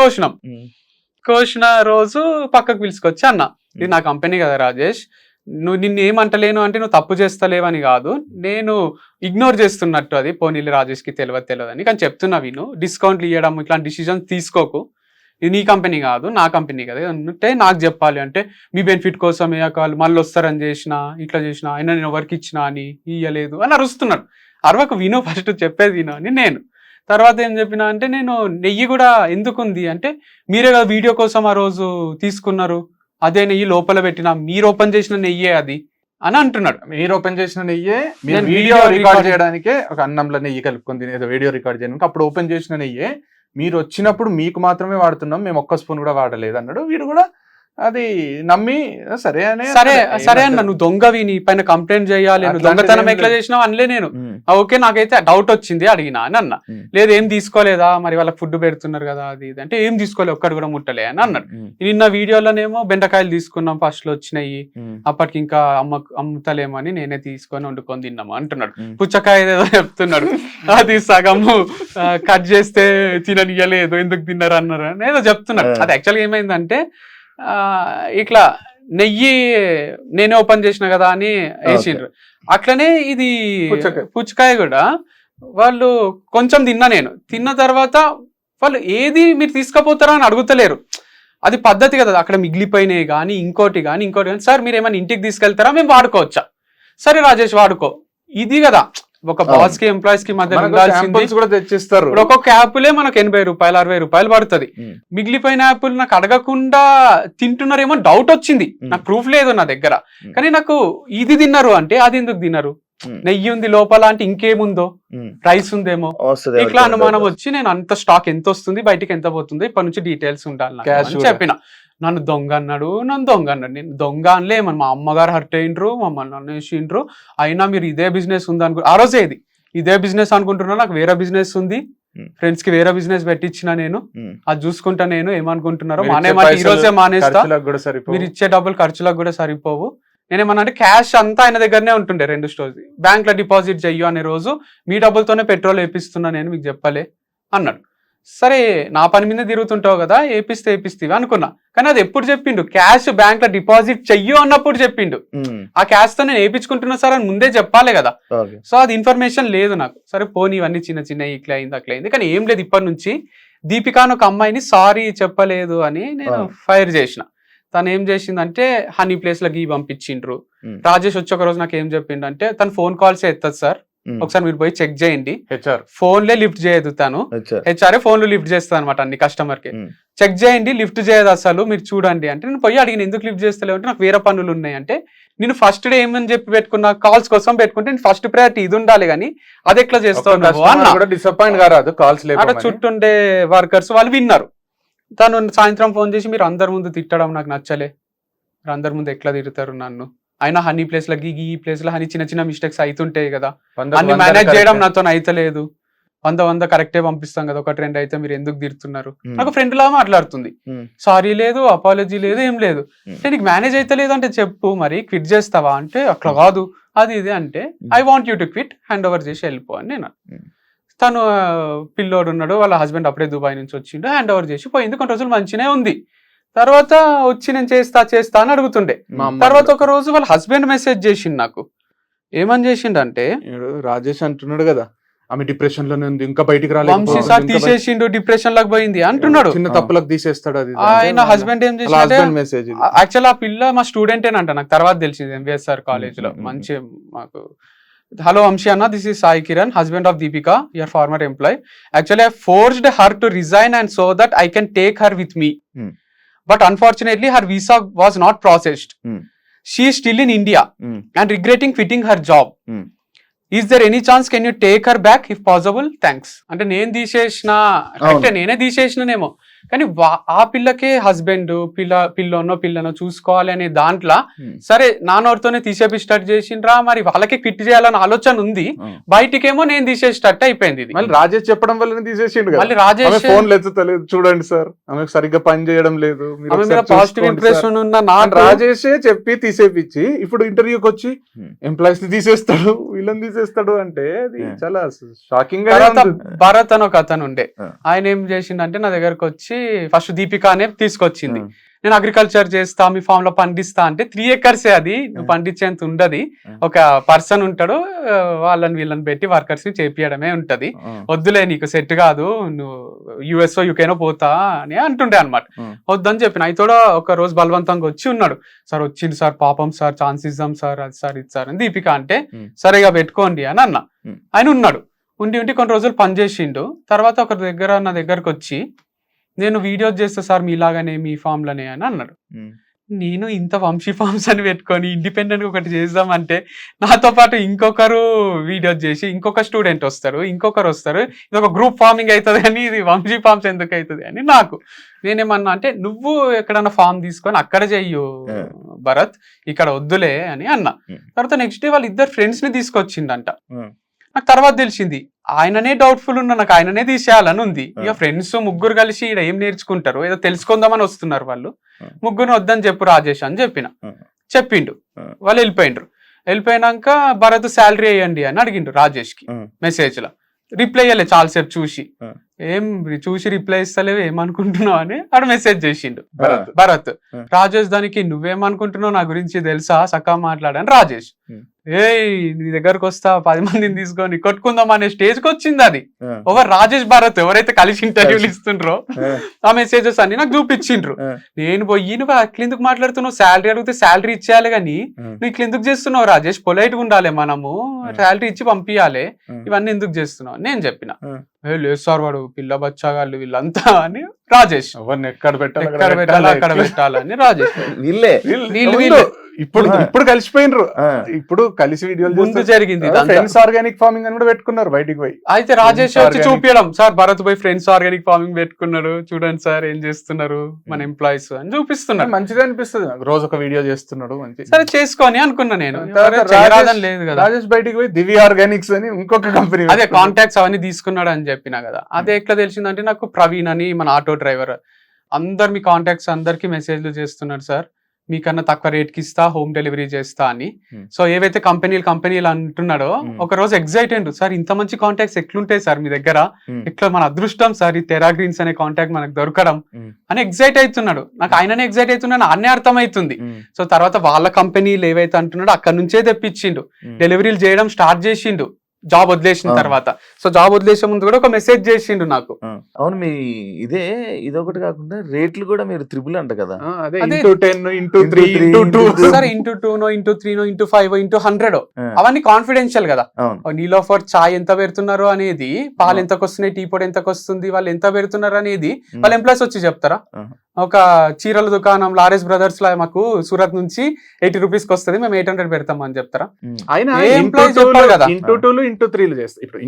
కోసిన రోజు పక్కకు పిలుచుకొచ్చి అన్న, ఇది నా కంపెనీ కదా రాజేష్, నువ్వు నిన్ను ఏమంటలేను అంటే నువ్వు తప్పు చేస్తలేవని కాదు, నేను ఇగ్నోర్ చేస్తున్నట్టు, అది పోనీళ్ళు రాజేష్కి తెలియదు అని కానీ చెప్తున్నా, విను, డిస్కౌంట్లు ఇవ్వడం ఇట్లాంటి డిసిజన్స్ తీసుకోకు, ఇది నీ కంపెనీ కాదు నా కంపెనీ కదా అంటే నాకు చెప్పాలి అంటే మీ బెనిఫిట్ కోసమే వాళ్ళు మళ్ళీ వస్తారని ఇట్లా చేసిన అయినా నేను ఎవరికి ఇచ్చినా అని ఇయ్యలేదు అని అరుస్తున్నాడు. అరవకు, విను, ఫస్ట్ చెప్పేది విను అని నేను. తర్వాత ఏం చెప్పినా అంటే నేను నెయ్యి కూడా ఎందుకుంది అంటే మీరే కదా వీడియో కోసం ఆ రోజు తీసుకున్నారు, అదే నెయ్యి లోపల పెట్టినా, మీరు ఓపెన్ చేసిన నెయ్యే అది అని అంటున్నాడు. మీరు ఓపెన్ చేసిన నెయ్యే, వీడియో రికార్డ్ చేయడానికే ఒక అన్నంలో నెయ్యి కలుపుకొని తినేది వీడియో రికార్డ్ చేయడానికి, అప్పుడు ఓపెన్ చేసిన నెయ్యే మీరు వచ్చినప్పుడు మీకు మాత్రమే వాడుతున్నాం, మేము ఒక్క స్పూన్ కూడా వాడలేదు అన్నాడు. వీడు కూడా అది నమ్మి సరే అన్న, నువ్వు దొంగవి, నీ పైన కంప్లైంట్ చేయాలి, నువ్వు దొంగతనం ఎట్లా చేసినావు అనలే నేను. ఓకే, నాకైతే డౌట్ వచ్చింది అడిగినా అని అన్న. లేదు ఏం తీసుకోలేదా, మరి వాళ్ళకి ఫుడ్ పెడుతున్నారు కదా అది ఇది అంటే ఏం తీసుకోలేదు, ఒక్కడు కూడా ముట్టలే అని అన్నాడు. నిన్న వీడియోలోనేమో బెండకాయలు తీసుకున్నాం, ఫస్ట్ లో వచ్చినాయి, అప్పటికి ఇంకా అమ్ముతలేమో అని నేనే తీసుకొని వండుకొని తిన్నాము అంటున్నాడు. పుచ్చకాయ ఏదో చెప్తున్నాడు, అది సగము కట్ చేస్తే తిననియలేదు, ఎందుకు తిన్నారు అన్నారు అని ఏదో చెప్తున్నాడు. అది యాక్చువల్గా ఏమైందంటే ఇట్లా నెయ్యి నేనే ఓపెన్ చేసిన కదా అని వేసిండ్రు. అట్లనే ఇది పుచ్చకాయ కూడా వాళ్ళు కొంచెం నేను తిన్న తర్వాత వాళ్ళు ఏది మీరు తీసుకుపోతారా అని అడుగుతలేరు. అది పద్ధతి కదా, అక్కడ మిగిలిపోయినాయి కానీ ఇంకోటి కానీ సార్ మీరు ఏమైనా ఇంటికి తీసుకెళ్తారా, మేము వాడుకోవచ్చా, సరే రాజేష్ వాడుకో, ఇది కదా ఒక బాస్ కి ఎంప్లాయీస్ కి మధ్య కూడా తెచ్చిస్తారు. ఒక్కొక్క యాపిలే మనకు 80 రూపాయలు 60 రూపాయలు పడుతుంది. మిగిలిపోయిన యాపిల్ నాకు అడగకుండా తింటున్నారేమో డౌట్ వచ్చింది, నాకు ప్రూఫ్ లేదు నా దగ్గర, కానీ నాకు ఇది తిన్నారు అంటే అది ఎందుకు తిన్నారు, నెయ్యి ఉంది లోపల అంటే ఇంకేముందో, రైస్ ఉందేమో, ఇట్లా అనుమానం వచ్చి నేను అంత స్టాక్ ఎంత వస్తుంది బయటికి ఎంత పోతుంది ఇప్పటి నుంచి డీటెయిల్స్ ఉండాలి చెప్పిన. నన్ను దొంగ అన్నాడు. నేను దొంగ అనలే, మా అమ్మగారు హర్ట్ అయ్యిండ్రు, మమ్మల్ని అనేసిండ్రు, అయినా మీరు ఇదే బిజినెస్ ఉంది అనుకో, ఆ రోజే ఇదే బిజినెస్ అనుకుంటున్నా, నాకు వేరే బిజినెస్ ఉంది, ఫ్రెండ్స్ కి వేరే బిజినెస్ పెట్టించిన నేను, అది చూసుకుంటా, నేను ఏమనుకుంటున్నారో ఈ రోజే మానేస్తా, మీరు ఇచ్చే డబ్బులు ఖర్చులకు కూడా సరిపోవు. నేనేమన్నా అంటే క్యాష్ అంతా ఆయన దగ్గరనే ఉంటుండే, 2 స్టోర్స్ బ్యాంక్ లో డిపాజిట్ చెయ్యు అనే రోజు మీ డబ్బులతోనే పెట్రోల్ వేపిస్తున్నా నేను, మీకు చెప్పలే అన్నాడు. సరే నా పని మీద తిరుగుతుంటావు కదా, ఏపిస్తేవి అనుకున్నా, కానీ అది ఎప్పుడు చెప్పిండు, క్యాష్ బ్యాంక్ లో డిపాజిట్ చెయ్యు అన్నప్పుడు చెప్పిండు. ఆ క్యాష్ తో నేను వేయించుకుంటున్నా సార్ అని ముందే చెప్పాలి కదా. సో అది ఇన్ఫర్మేషన్ లేదు నాకు. సరే పోనీ ఇవన్నీ చిన్న ఇట్లా అయింది అట్లా అయింది, కానీ ఏం లేదు. ఇప్పటి నుంచి దీపిక అని ఒక అమ్మాయిని సారీ చెప్పలేదు అని నేను ఫైర్ చేసిన. తను ఏం చేసిందంటే హనీ ప్లేస్ లో గీ పంపించిండ్రు. రాజేష్ వచ్చి ఒక రోజు నాకు ఏం చెప్పిండంటే తను ఫోన్ కాల్స్ ఎత్తదు సార్, ఒకసారి మీరు పోయి చెక్ చేయండి, ఫోన్లే లిఫ్ట్ చేయదు, తను హెచ్ఆర్ఏ ఫోన్లు లిఫ్ట్ చేస్తుంది అనమాట అన్ని కస్టమర్ కి, చెక్ చేయండి లిఫ్ట్ చేయదు అసలు మీరు చూడండి అంటే. నేను పోయి అడిగిన ఎందుకు లిఫ్ట్ చేస్తలేవు అంటే నాకు వేరే పనులు ఉన్నాయి అంటే. నేను ఫస్ట్ డే ఏమని చెప్పి పెట్టుకున్నా, కాల్స్ కోసం పెట్టుకుంటే నేను ఫస్ట్ ప్రయారిటీ ఇది ఉండాలి కానీ అది ఎట్లా చేస్తాను డిసప్పాయింట్ కాదు, కాల్స్ అక్కడ చుట్టుండే వర్కర్స్ వాళ్ళు విన్నారు. తను సాయంత్రం ఫోన్ చేసి మీరు అందరి ముందు తిట్టడం నాకు నచ్చలే, మీరు అందరి ముందు ఎట్లా తిడతారు నన్ను, అయినా హనీ ప్లేస్ లో ఈ ప్లేస్ లో హనీ చిన్న మిస్టేక్స్ అవుతుంటాయి కదా, అన్ని మేనేజ్ చేయడం నాతో అయితలేదు, 100 కరెక్టే పంపిస్తాం కదా, 1-2 అయితే మీరు ఎందుకు తిడుతున్నారు. నాకు ఫ్రెండ్ లా మాట్లాడుతుంది, సారీ లేదు, అపాలజీ లేదు, ఏం లేదు. నీకు మేనేజ్ అయితే లేదు అంటే చెప్పు, మరి క్విట్ చేస్తావా అంటే అట్లా కాదు అది ఇది అంటే, I want you to quit, hand over చేసి వెళ్ళిపో అని నేను. తను పిల్లోడు ఉన్నాడు, వాళ్ళ హస్బెండ్ అప్పుడే దుబాయ్ నుంచి వచ్చిండు, హ్యాండ్ ఓవర్ చేసి పోయింది. కొన్ని రోజులు మంచినే ఉంది, తర్వాత వచ్చి నేను చేస్తా అని అడుగుతుండే. తర్వాత ఒక రోజు వాళ్ళ హస్బెండ్ మెసేజ్ చేసిండు నాకు, ఏమని చేసిండు అంటే రాజేష్ అంటున్నాడు కదా ఆమె డిప్రెషన్ లోనే ఉంది, ఇంకా బయటికి రాలేదు, తీసేసిండు, డిప్రెషన్ లాగా పోయింది అంటున్నాడు. చిన్న తప్పులకు తీసేస్తాడు అది. ఆయన హస్బెండ్ ఏం చేసి యాక్చువల్ ఆ పిల్ల మా స్టూడెంటేనంట, నాకు తర్వాత తెలిసింది ఎంవిఎస్ఆర్ కాలేజ్ లో. మంచి మాకు హలో వంశీ అన్న, this is Sai Kiran, husband of Deepika, your former employee. Actually, I forced her to resign and so that I can take her with me. But unfortunately, her visa was not processed. She still in India Hmm. And regretting quitting her job. Hmm. Is there any chance can you take her back if possible, thanks. అంటే నేను తీసేసిన, అంటే నేనే తీసేసిననేమో, కానీ ఆ పిల్లకే husband పిల్లనో చూసుకోవాలి అనే దాంట్లో సరే నాన్నోడితోనే తీసేపి స్టార్ట్ చేసిండ్రా, మరి వాళ్ళకే క్విట్ చేయాలని ఆలోచన ఉంది, బయటికేమో నేను తీసేసేటట్టు అయిపోయింది ఇది. మళ్ళీ రాజేష్ చెప్పడం వల్ల తీసేసిండు. మళ్ళీ రాజేష్ ఫోన్ ఎత్తుతలేదు, చూడండి సార్ ఆమెకు సరిగ్గా పని చేయడం లేదు, పాజిటివ్ ఇంప్రెషన్ ఉన్న రాజేషే చెప్పి తీసేపిచ్చి ఇప్పుడు ఇంటర్వ్యూకి వచ్చి ఎంప్లాయీస్ ని తీసేస్తాడు, వీళ్ళని తీసేస్తాడు అంటే అది చాలా షాకింగ్ గా. భరత్ అని ఒక అతను ఉండే, ఆయన ఏం చేసిండంటే నా దగ్గరకు వచ్చి ఫస్ట్ దీపిక అనే తీసుకొచ్చింది. నేను అగ్రికల్చర్ చేస్తా, మీ ఫామ్ లో పండిస్తా అంటే 3 acres అది నువ్వు పండించేంత ఉండదు, ఒక పర్సన్ ఉంటాడు, వీళ్ళని పెట్టి వర్కర్స్ ని చేపియడమే ఉంటది, వద్దులే నీకు సెట్ కాదు, నువ్వు యుఎస్ఓ యూకేనో పోతా అని అంటుండే అనమాట. వద్దని చెప్పిన. అయితే కూడా ఒక రోజు బలవంతంగా వచ్చి ఉన్నాడు, సార్ వచ్చింది సార్, పాపం సార్, ఛాన్స్ ఇద్దాం సార్, అది సార్ ఇది సార్ అని దీపిక అంటే సరిగా పెట్టుకోండి అని అన్న. ఆయన ఉన్నాడు, ఉండి కొన్ని రోజులు పనిచేసిండు. తర్వాత ఒక నా దగ్గరకు వచ్చి నేను వీడియోస్ చేస్తా సార్ మీలాగానే మీ ఫామ్ లోనే అని అన్నాడు. నేను ఇంత వంశీ ఫార్మ్స్ అని పెట్టుకొని ఇండిపెండెంట్ గా ఒకటి చేద్దామంటే నాతో పాటు ఇంకొకరు వీడియోస్ చేసి ఇంకొక స్టూడెంట్ వస్తారు, ఇంకొకరు వస్తారు, ఇది ఒక గ్రూప్ ఫార్మింగ్ అవుతుంది అని, ఇది వంశీ ఫార్మ్స్ ఎందుకు అవుతుంది అని నాకు. నేనేమన్నా అంటే నువ్వు ఎక్కడన్నా ఫామ్ తీసుకొని అక్కడ చెయ్యు భరత్, ఇక్కడ వద్దులే అని అన్నా. తర్వాత నెక్స్ట్ డే వాళ్ళు ఇద్దరు ఫ్రెండ్స్ ని తీసుకొచ్చిండంట. నాకు తర్వాత తెలిసింది ఆయననే డౌట్ఫుల్ ఉన్నా, నాకు ఆయననే తీసేయాలని ఉంది. ఇక ఫ్రెండ్స్ ముగ్గురు కలిసి ఇక్కడ ఏం నేర్చుకుంటారు, ఏదో తెలుసుకుందామని వస్తున్నారు వాళ్ళు, ముగ్గురు వద్దని చెప్పు రాజేష్ అని చెప్పిండు. వాళ్ళు వెళ్ళిపోయినాక భరత్ శాలరీ వేయండి అని అడిగిండు రాజేష్ కి మెసేజ్ లో. రిప్లై ఇవ్వలే చాలాసేపు చూసి, రిప్లై ఇస్తలేవు ఏమనుకుంటున్నావు అని ఆడు మెసేజ్ చేసిండు భరత్. రాజేష్ దానికి నువ్వేమనుకుంటున్నావు నా గురించి తెలుసా, సకా మాట్లాడని రాజేష్. నీ దగ్గరకు వస్తా 10 మందిని తీసుకొని కొట్టుకుందాం అనే స్టేజ్ కి వచ్చింది అది. ఓవర్ రాజేష్ భరత్ ఎవరైతే కలిసి ఇంటర్వ్యూలు ఇస్తుండ్రో ఆ మెసేజెస్ అన్ని నాకు చూపించిండ్రు. నేను పోయి నువ్వు అట్లెందుకు మాట్లాడుతున్నావు, శాలరీ అడిగితే శాలరీ ఇచ్చేయాలి కానీ నువ్వు ఇట్లెందుకు చేస్తున్నావు రాజేష్, పొలైట్ గా ఉండాలి, మనము శాలరీ ఇచ్చి పంపించాలి, ఇవన్నీ ఎందుకు చేస్తున్నావు నేను చెప్పిన. లేదు సార్ వాడు పిల్ల బచ్చాగాళ్ళు వీళ్ళంతా అని రాజేష్. ఎవరిని ఎక్కడ పెట్టాలి అక్కడ పెట్టాలని రాజేష్. వీళ్ళు ఇప్పుడు కలిసిపోయినరు, ఇప్పుడు కలిసి వీడియోలు ముందు జరిగింది. ఫ్రెండ్స్ ఆర్గానిక్ ఫార్మింగ్ అని కూడా పెట్టుకున్నారు బయటికి పోయి. అయితే రాజేష్ వచ్చి చూపించడం, సార్ భరత్ పోయి ఫ్రెండ్స్ ఆర్గానిక్ ఫార్మింగ్ పెట్టుకున్నాడు, చూడండి సార్ ఏం చేస్తున్నారు మన ఎంప్లాయీస్ అని చూపిస్తున్నారు. మంచిగా అనిపిస్తుంది, రోజు ఒక వీడియో చేస్తున్నాడు, మంచి సరే చేసుకొని అనుకున్నా నేను. లేదు కదా, రాజేష్ బయటికి పోయి దివ్య ఆర్గానిక్స్ అని ఇంకొక కంపెనీ, అదే కాంటాక్ట్స్ అవన్నీ తీసుకున్నాడు అని చెప్పినా కదా. అదే ఎట్లా తెలిసిందంటే నాకు ప్రవీణ్ అని మన ఆటో డ్రైవర్ అందరు మీ కాంటాక్ట్స్ అందరికి మెసేజ్లు చేస్తున్నారు, సార్ మీకన్నా తక్కువ రేట్ కి ఇస్తా, హోమ్ డెలివరీ చేస్తా అని. సో ఏవైతే కంపెనీలు అంటున్నాడో ఒక రోజు ఎగ్జైట్ అయ్యిండు, సార్ ఇంత మంచి కాంటాక్ట్స్ ఎట్లుంటాయి సార్ మీ దగ్గర, ఇట్లా మన అదృష్టం సార్ ఈ టెరా గ్రీన్స్ అనే కాంటాక్ట్ మనకు దొరకడం అని ఎగ్జైట్ అవుతున్నాడు. నాకు ఆయననే ఎగ్జైట్ అవుతున్నాను అన్నీ అర్థమవుతుంది. సో తర్వాత వాళ్ళ కంపెనీలు ఏవైతే అంటున్నాడో అక్కడ నుంచే తెప్పించిండు, డెలివరీలు చేయడం స్టార్ట్ చేసిండు జాబ్ వదిలేసిన తర్వాత. సో జాబ్ వదిలేసే ముందు కూడా ఒక మెసేజ్ చేసిండు నాకు. అవును, మీ ఇదొకటి కాకుండా రేట్లు కూడా మీరు 3 అంట కదా, *2*3*5*100 అవన్నీ కాన్ఫిడెన్షియల్ కదా. నీలోఫర్ చాయ్ ఎంత పెడుతున్నారు అనేది, పాలు ఎంతకు వస్తున్నాయి, టీ పొడి ఎంతకు వస్తుంది, వాళ్ళు ఎంత పెడుతున్నారు అనేది వాళ్ళ ఎంప్లాయీస్ వచ్చి చెప్తారా? ఒక చీరల దుకాణం లారెస్ బ్రదర్స్ లా మాకు సూరత్ నుంచి 80 రూపీస్ కి వస్తుంది, మేము 800 పెడతాం అని చెప్తారా?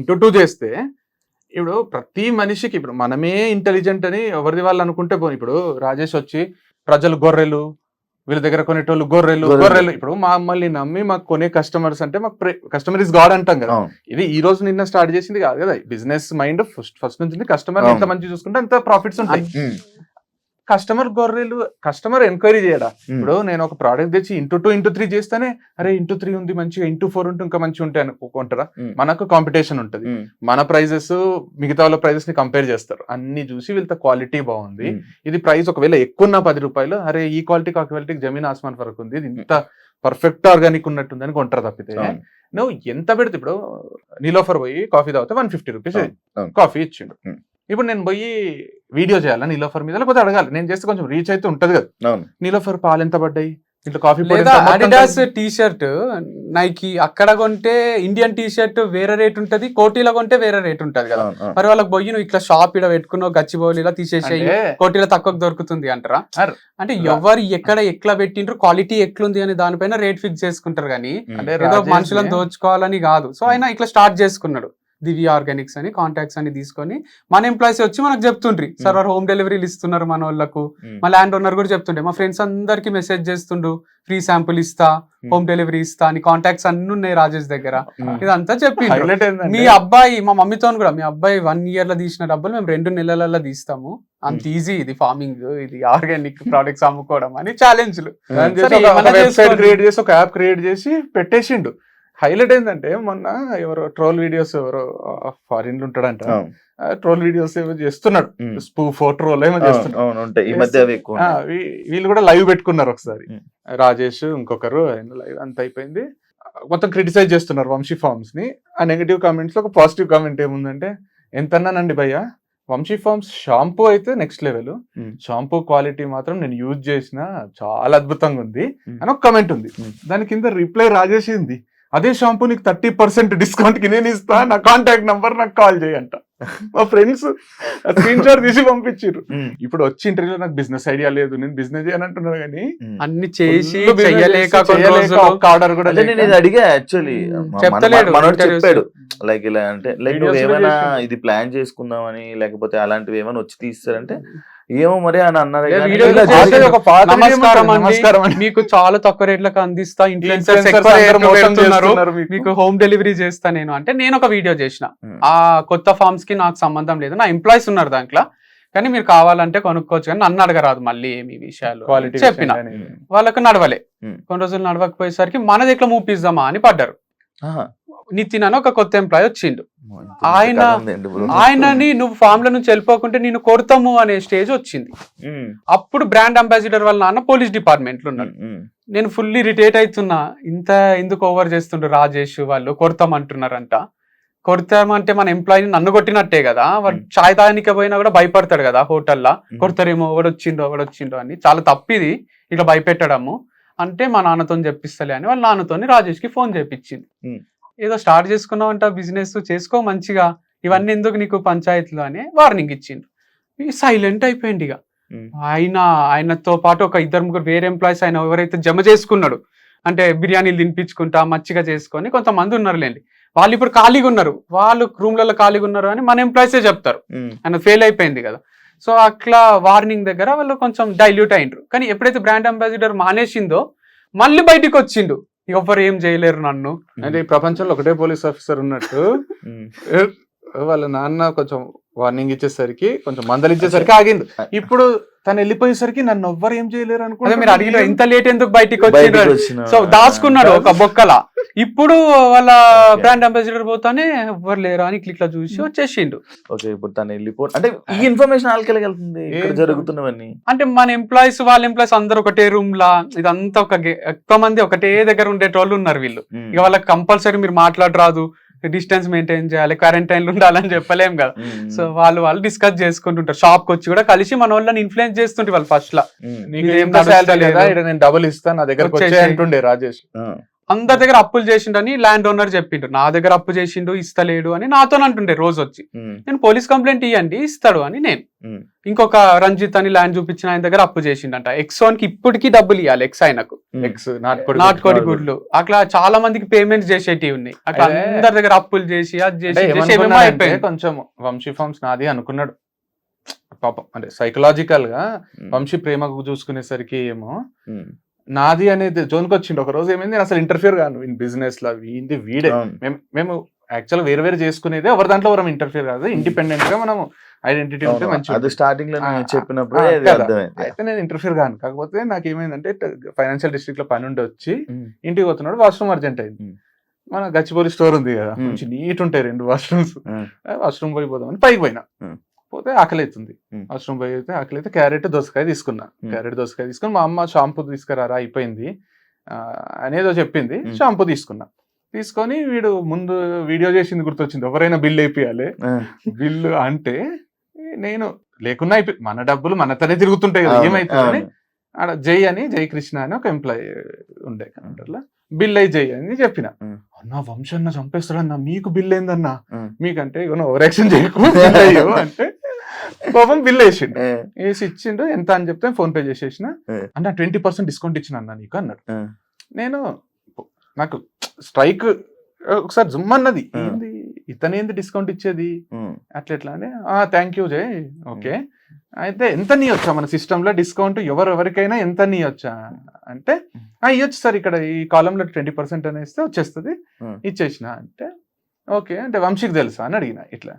ఇంటూ చేస్తే ఇప్పుడు ప్రతి మనిషికి ఇప్పుడు మనమే ఇంటెలిజెంట్ అని ఎవరిది వాళ్ళు అనుకుంటే పోనీ. ఇప్పుడు రాజేష్ వచ్చి ప్రజలు గొర్రెలు, వీళ్ళ దగ్గర కొనేటోళ్ళు గొర్రెలు. ఇప్పుడు మమ్మల్ని నమ్మి మాకు కొనే కస్టమర్స్ అంటే మాకు కస్టమర్ ఇస్ గాడ్ అంటాం కదా. ఇది ఈ రోజు నిన్న స్టార్ట్ చేసింది కాదు కదా, బిజినెస్ మైండ్ ఫస్ట్ నుంచి కస్టమర్ ఎంత మంచి చూసుకుంటే అంత ప్రాఫిట్స్ ఉంటాయి. కస్టమర్ ఎంక్వైరీ చేయడా. ఇప్పుడు నేను ఒక ప్రోడక్ట్ తెచ్చి *2*3 చేస్తేనే అరే *3 ఉంది మంచిగా, *4 ఉంటే ఇంకా మంచిగా ఉంటాయి అనుకుంటారా? మనకు కాంపిటీషన్ ఉంటుంది, మన ప్రైజెస్ మిగతా వాళ్ళ ప్రైజెస్ ని కంపేర్ చేస్తారు, అన్ని చూసి వీళ్ళతో క్వాలిటీ బాగుంది, ఇది ప్రైస్ ఒకవేళ ఎక్కువ ఉన్న ₹10, అరే ఈ క్వాలిటీకి ఆ క్వాలిటీకి జమీన్ ఆస్మాన్ ఫరక్ ఉంది, ఇది ఇంత పర్ఫెక్ట్ ఆర్గానిక్ ఉన్నట్టుంది అని కొంటారు. తప్పితే నువ్వు ఎంత పెడితే, ఇప్పుడు నీలోఫర్ పోయి కాఫీ తాగితే ₹150 కాఫీ ఇచ్చిండు. ఇప్పుడు నేను పోయి వీడియో చేయాలా నీలోఫర్ మీద, లేకపోతే అడగాలి, నేను చేస్తే కొంచెం రీచ్ అయితే ఉంటది కదా. నీలోఫర్ పాలు ఎంత పడ్డాయి, ఇట్లా కాఫీ లేదా అడిడాస్ టీ షర్ట్ నైకి అక్కడ కొంటే ఇండియన్ టీ షర్ట్ వేరే రేట్ ఉంటది, కోటీలో కొంటే వేరే రేట్ ఉంటది కదా. మరి వాళ్ళకి పోయి నువ్వు ఇట్లా షాప్ ఇడ పెట్టుకున్నావు గచ్చిబౌలి ఇలా తీసేసేయి, కోటీలో తక్కువ దొరుకుతుంది అంటారా? అంటే ఎవరు ఎక్కడ ఎట్లా పెట్టిండ్రు, క్వాలిటీ ఎట్లుంది అని దానిపైన రేట్ ఫిక్స్ చేసుకుంటారు కానీ ఏదో మనుషులను దోచుకోవాలని కాదు. సో ఆయన ఇట్లా స్టార్ట్ చేసుకున్నాడు దివ్య ఆర్గానిక్స్ అని, కాంటాక్ట్స్ అని తీసుకొని మన ఎంప్లాయీస్ వచ్చి మనకు చెప్తుండ్రి సార్ వారు హోమ్ డెలివరీలు ఇస్తున్నారు మన వాళ్ళకు. మా ల్యాండ్ ఓనర్ కూడా చెప్తుండే, మా ఫ్రెండ్స్ అందరికి మెసేజ్ చేస్తుండు ఫ్రీ శాంపుల్ ఇస్తా, హోమ్ డెలివరీ ఇస్తా అని కాంటాక్ట్స్ అన్ని ఉన్నాయి రాజేష్ దగ్గర. ఇదంతా చెప్పిండు. మీ అబ్బాయి, మా మమ్మీతో కూడా, మీ అబ్బాయి 1 year లో తీసిన డబ్బులు మేము 2 నెలలలో తీస్తాము, అంత ఈజీ ఇది ఫార్మింగ్, ఇది ఆర్గానిక్ ప్రొడక్ట్స్ అమ్ముకోవడం అని ఛాలెంజ్లు క్రియేట్ చేసి ఒక యాప్ క్రియేట్ చేసి పెట్టేసిండు. హైలైట్ ఏంటంటే మొన్న ఎవరో ట్రోల్ వీడియోస్, ఎవరో ఫారిన్ లో ఉంటాడంట, ట్రోల్ వీడియోస్ ఏమో చేస్తున్నాడు, స్పూఫ్ ట్రోల్ ఏమో చేస్తున్నాడు. వీళ్ళు కూడా లైవ్ పెట్టుకున్నారు ఒకసారి, రాజేష్ ఇంకొకరు లైవ్ అంత అయిపోయింది, మొత్తం క్రిటిసైజ్ చేస్తున్నారు వంశీ ఫార్మ్స్ ని. ఆ నెగిటివ్ కామెంట్స్ లో ఒక పాజిటివ్ కామెంట్ ఏముందంటే, ఎంతన్నానండి భయ్య, వంశీ ఫార్మ్స్ షాంపూ అయితే నెక్స్ట్ లెవెల్, షాంపూ క్వాలిటీ మాత్రం నేను యూజ్ చేసిన చాలా అద్భుతంగా ఉంది అని ఒక కమెంట్ ఉంది. దాని కింద రిప్లై రాజేసింది, అదే షాంపూ నీకు 30% డిస్కౌంట్ కి నేను ఇస్తా, నా కాంటాక్ట్ నంబర్ నాకు కాల్ చేయంట. మా ఫ్రెండ్స్ స్క్రీన్ షాట్ తీసి పంపించారు. ఇప్పుడు వచ్చి ఇంటర్వ్యూలో నాకు బిజినెస్ ఐడియా లేదు, నేను బిజినెస్ చేయాలంటున్నాను కానీ అన్ని చేసి ఆర్డర్ కూడా అడిగా. యాక్చువల్లీ చెప్పాడు లైక్ ఇలా అంటే, లైక్ నువ్వు ఏమైనా ఇది ప్లాన్ చేసుకుందామని లేకపోతే అలాంటివి ఏమైనా వచ్చి తీస్తారంటే ఏమో మరి అని అన్నారు. మీకు చాలా తక్కువ రేట్లకు అందిస్తా, ఇన్ఫ్లుయెన్సర్స్ మీకు హోమ్ డెలివరీ చేస్తా నేను అంటే, నేను ఒక వీడియో చేసిన, ఆ కొత్త ఫార్మ్స్ కి నాకు సంబంధం లేదు, నా ఎంప్లాయీస్ ఉన్నారు దాంట్లో, కానీ మీరు కావాలంటే కొనుక్కోవచ్చు కానీ నన్ను అడగరాదు మళ్ళీ ఏమి విషయాలు చెప్పిన. వాళ్ళకు నడవలే, కొన్ని రోజులు నడవకపోయేసరికి మన దగ్గర మూపిద్దామా అని పడ్డారు. నితిన్ అని ఒక కొత్త ఎంప్లాయీ వచ్చిండు, ఆయనని నువ్వు ఫామ్ లో నుంచి వెళ్ళిపోకుంటే నేను కొడతాము అనే స్టేజ్ వచ్చింది. అప్పుడు బ్రాండ్ అంబాసిడర్ వాళ్ళ నాన్న పోలీస్ డిపార్ట్మెంట్ లో ఉన్నాడు. నేను ఫుల్లీ రిటైట్ అవుతున్నా, ఇంత ఎందుకు ఓవర్ చేస్తుండ్రు రాజేష్, వాళ్ళు కొడతామంటున్నారంట. కొడతామంటే మన ఎంప్లాయీని నన్ను కొట్టినట్టే కదా, వాడు చాయ్ తాగనికే పోయినా కూడా భయపడతాడు కదా హోటల్లో, కొడతారేమో ఎవడొచ్చిండో అని. చాలా తప్పిది ఇట్లా భయపెట్టడము అంటే, మా నాన్నతో చెప్పిస్తలే అని వాళ్ళ నాన్నతోని రాజేష్ కి ఫోన్ చేపించింది. ఏదో స్టార్ట్ చేసుకున్నావంట బిజినెస్, చేసుకో మంచిగా, ఇవన్నీ ఎందుకు నీకు పంచాయతీలో అని వార్నింగ్ ఇచ్చిండు. సైలెంట్ అయిపోయింది. ఇక ఆయనతో పాటు ఒక 2-3 వేరే ఎంప్లాయీస్ ఆయన ఎవరైతే జమ చేసుకున్నాడు అంటే బిర్యానీలు తినిపించుకుంటా మచ్చిగా చేసుకొని కొంతమంది ఉన్నారులేండి, వాళ్ళు ఇప్పుడు ఖాళీగా ఉన్నారు, వాళ్ళు రూమ్లలో ఖాళీగా ఉన్నారు అని మన ఎంప్లాయీసే చెప్తారు, ఆయన ఫెయిల్ అయిపోయింది కదా. సో అట్లా వార్నింగ్ దగ్గర వాళ్ళు కొంచెం డైల్యూట్ అయిండ్రు. కానీ ఎప్పుడైతే బ్రాండ్ అంబాసిడర్ మానేసిందో మళ్ళీ బయటికి వచ్చిండు, ఎవరు ఏం చేయలేరు నన్ను. అంటే ఈ ప్రపంచంలో ఒకటే పోలీస్ ఆఫీసర్ ఉన్నట్టు వాళ్ళ నాన్న కొంచెం వార్నింగ్ ఇచ్చేసరికి, కొంచెం మందలిచ్చేసరికి ఆగింది. ఇప్పుడు తను వెళ్ళిపోయేసరికి నన్ను ఎవ్వరు ఏం చేయలేరు అనుకుంటే, మీరు అడిగిన ఇంత లేట్ ఎందుకు బయటికి వచ్చిండ్రు, సో దాచుకున్నాడు ఒక బొక్కల. ఇప్పుడు వాళ్ళ బ్రాండ్ అంబాసిడర్ పోతానే ఎవ్వరు లేరా అని ఇట్లా చూసి వచ్చేసిండు. ఓకే, ఇప్పుడు తను వెళ్ళిపో అంటే ఈ ఇన్ఫర్మేషన్ ఆల్కెళ్ళి వెళ్తుంది జరుగుతున్నవన్నీ. అంటే మన ఎంప్లాయీస్ వాళ్ళ ఎంప్లాయీస్ అందరు ఒకటే రూమ్ లా, ఇదంతా ఎక్కువ మంది ఒకటే దగ్గర ఉండేటోళ్ళు ఉన్నారు వీళ్ళు. ఇక వాళ్ళకి కంపల్సరీ మీరు మాట్లాడరాదు, డిస్టెన్స్ మెయింటైన్ చేయాలి, క్వారంటైన్ లో ఉండాలని చెప్పలేం కదా. సో వాళ్ళు డిస్కస్ చేసుకుంటుంటారు, షాప్ కి వచ్చి కూడా కలిసి మన వాళ్ళని ఇన్ఫ్లుయెన్స్ చేస్తుంటే వాళ్ళు ఫస్ట్ లా, నేను డబుల్ ఇస్తాను నా దగ్గర అంటుండే రాజేష్. అందరి దగ్గర అప్పులు చేసిండని ల్యాండ్ ఓనర్ చెప్పిండు, నా దగ్గర అప్పు చేసిండు ఇస్తలేడు అని నాతో అంటుండే రోజు వచ్చి. నేను పోలీస్ కంప్లైంట్ ఇవ్వండి ఇస్తాడు అని నేను. ఇంకొక రంజిత్ అని ల్యాండ్ చూపించిన ఆయన దగ్గర అప్పు చేసిండంట, ఎక్సోన్ కి ఇప్పటికీ డబ్బులు ఇవ్వాలి, ఎక్స్ ఆయనకు నాటుకోడి గుడ్లు. అట్లా చాలా మందికి పేమెంట్స్ చేసేటివి ఉన్నాయి. అట్లా అందరి దగ్గర అప్పులు చేసి అది చేసి కొంచెం వంశీ ఫార్మ్స్ నాది అనుకున్నాడు పాపం. అంటే సైకలాజికల్ గా వంశీ ప్రేమకు చూసుకునేసరికి ఏమో నాది అనేది జోన్కి వచ్చిండు. ఒక రోజు ఏమైంది, నేను అసలు ఇంటర్ఫియర్ కాను ఇన్ బిజినెస్ లో, వీడే మేము యాక్చువల్ వేరే చేసుకునేది, ఎవరి దాంట్లో మనం ఇంటర్ఫియర్ కాదు, ఇండిపెండెంట్ గా మనం ఐడెంటిటీ ఉంటే మంచి స్టార్టింగ్ లో చెప్పినప్పుడు. అయితే నేను ఇంటర్ఫియర్ కాను, కాకపోతే నాకు ఏమైందంటే ఫైనాన్షియల్ డిస్ట్రిక్ట్ లో పని ఉండి వచ్చి ఇంటికి పోతున్నాడు, వాష్రూమ్ అర్జెంట్ అయింది. మన గచ్చిబౌలి స్టోర్ ఉంది కదా, మంచి నీట్ ఉంటాయి 2 వాష్రూమ్స్, వాష్రూమ్ పోయిపోదామని పైకి పోయినా, పోతే ఆకలి అవుతుంది, వాష్రూమ్ పోయి అయితే ఆకలి అయితే క్యారెట్ దోసకాయ తీసుకున్నా. క్యారెట్ దోసకాయ తీసుకుని మా అమ్మ షాంపూ తీసుకురారా అయిపోయింది అనేదో చెప్పింది, షాంపూ తీసుకొని వీడు ముందు వీడియో చేసింది గుర్తొచ్చింది, ఎవరైనా బిల్ వేపియాలి బిల్లు అంటే, నేను లేకున్నా మన డబ్బులు మనతోనే తిరుగుతుంటాయి కదా, ఏమైతుందని ఆడ జై అని జై కృష్ణ అని ఒక ఎంప్లాయీ ఉండే కౌంటర్లో, బిల్ అయ్యి జై అని చెప్పిన. అన్నా వంశన్న చంపేస్తాడన్నా, మీకు బిల్ ఏందన్నా, మీకంటే ఇక ఓవర్ యాక్షన్ చేయకు bill అయ్యో అంటే పాపం బిల్ వేసిండు. వేసి ఇచ్చిండు, ఎంత అని చెప్తే ఫోన్ పే చేసేసిన. అన్న 20% డిస్కౌంట్ ఇచ్చిన అన్న నీకు అన్నాడు. నేను నాకు స్ట్రైక్ ఒకసారి జుమ్ అన్నది, ఏంది ఇతనేంది డిస్కౌంట్ ఇచ్చేది అట్లా ఎట్లా అని. థ్యాంక్ యూ జై, ఓకే అయితే ఎంత నీ వచ్చా మన సిస్టమ్ లో డిస్కౌంట్ ఎవరికైనా ఎంత నీ వచ్చా అంటే ఇవ్వచ్చు సార్, ఇక్కడ ఈ కాలంలో 20% అనేస్తే వచ్చేస్తుంది ఇచ్చేసిన అంటే. ఓకే అంటే వంశీకి తెలుసా అని అడిగిన. ఇట్లా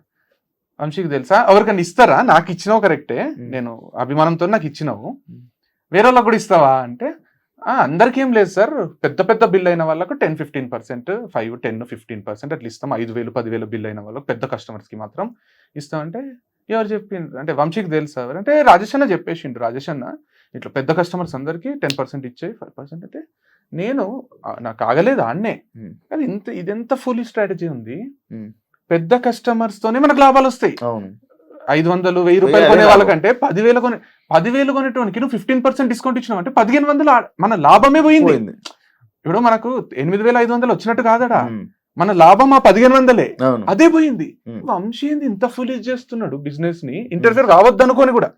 వంశీకి తెలుసా, ఎవరికైనా ఇస్తారా, నాకు ఇచ్చినావు కరెక్టే, నేను అభిమానంతో నాకు ఇచ్చినావు, వేరే వాళ్ళకి కూడా ఇస్తావా అంటే అందరికీ ఏం లేదు సార్, పెద్ద పెద్ద బిల్ అయిన వాళ్ళకు 10-15%, 5-10-15% అట్లా ఇస్తాం, 5,000-10,000 బిల్ అయిన వాళ్ళకి పెద్ద కస్టమర్స్ కి మాత్రం ఇస్తామంటే. ఎవరు చెప్పిండ్రు అంటే వంశీకి తెలుసా అంటే రాజేష్ అన్న చెప్పేసిండు. రాజేష్ అన్న ఇట్లా పెద్ద కస్టమర్స్ అందరికి 10% ఇచ్చాయి, 5% అంటే నేను నాకు ఆగలేదు ఆడనే. కానీ ఇదెంత ఫుల్ స్ట్రాటజీ ఉంది. పెద్ద కస్టమర్స్ తోనే మనకు లాభాలు వస్తాయి. 500-1000 రూపాయలు కొనే వాళ్ళకంటే 10,000 కొనేటోనికి నువ్వు 15% డిస్కౌంట్ ఇచ్చినావు అంటే 1,500 మన లాభమే పోయింది. ఇప్పుడు మనకు 8,500 వచ్చినట్టు కాదడా, మన లాభం 1,500 అదే పోయింది. వంశీ ఏంది ఇంత ఫుల్ చేస్తున్నాడు బిజినెస్ ని, ఇంటర్ఫియర్ కావద్దు అనుకోని కూడా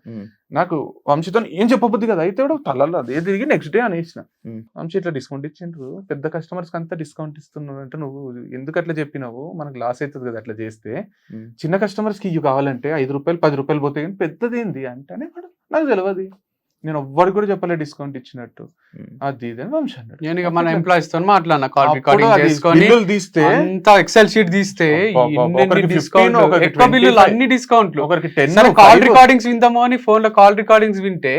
నాకు వంశీతో ఏం చెప్పబుద్ది కదా. అయితే కూడా తలలో అదే తిరిగి నెక్స్ట్ డే అనేసిన, వంశీ ఇట్లా డిస్కౌంట్ ఇచ్చిండ్రు, పెద్ద కస్టమర్స్ కి అంతా డిస్కౌంట్ ఇస్తున్నాడు అంటే నువ్వు ఎందుకు అట్లా చెప్పినావు, మనకు లాస్ అవుతుంది కదా అట్లా చేస్తే, చిన్న కస్టమర్స్ కి ఇవి కావాలంటే 5 రూపాయలు 10 రూపాయలు పోతాయి కానీ పెద్దది ఏంది అంటేనే నాకు తెలియదు, నేను ఎవ్వరికి కూడా చెప్పలే డిస్కౌంట్ ఇచ్చినట్టు, అది ఇది అని వంశీ అన్నాడు. నేను ఇక మన ఎంప్లాయీస్ తో మాట్లాడినా, కాల్ రికార్డింగ్ చేసుకొని తీస్తే అంతా ఎక్సెల్ షీట్ తీస్తే ఒకరికి ఎక్కువ బిల్లులు అన్ని డిస్కౌంట్లు. ఒకరికి 10 కాల్ రికార్డింగ్స్ విందామో అని ఫోన్ లో కాల్ రికార్డింగ్స్ వింటే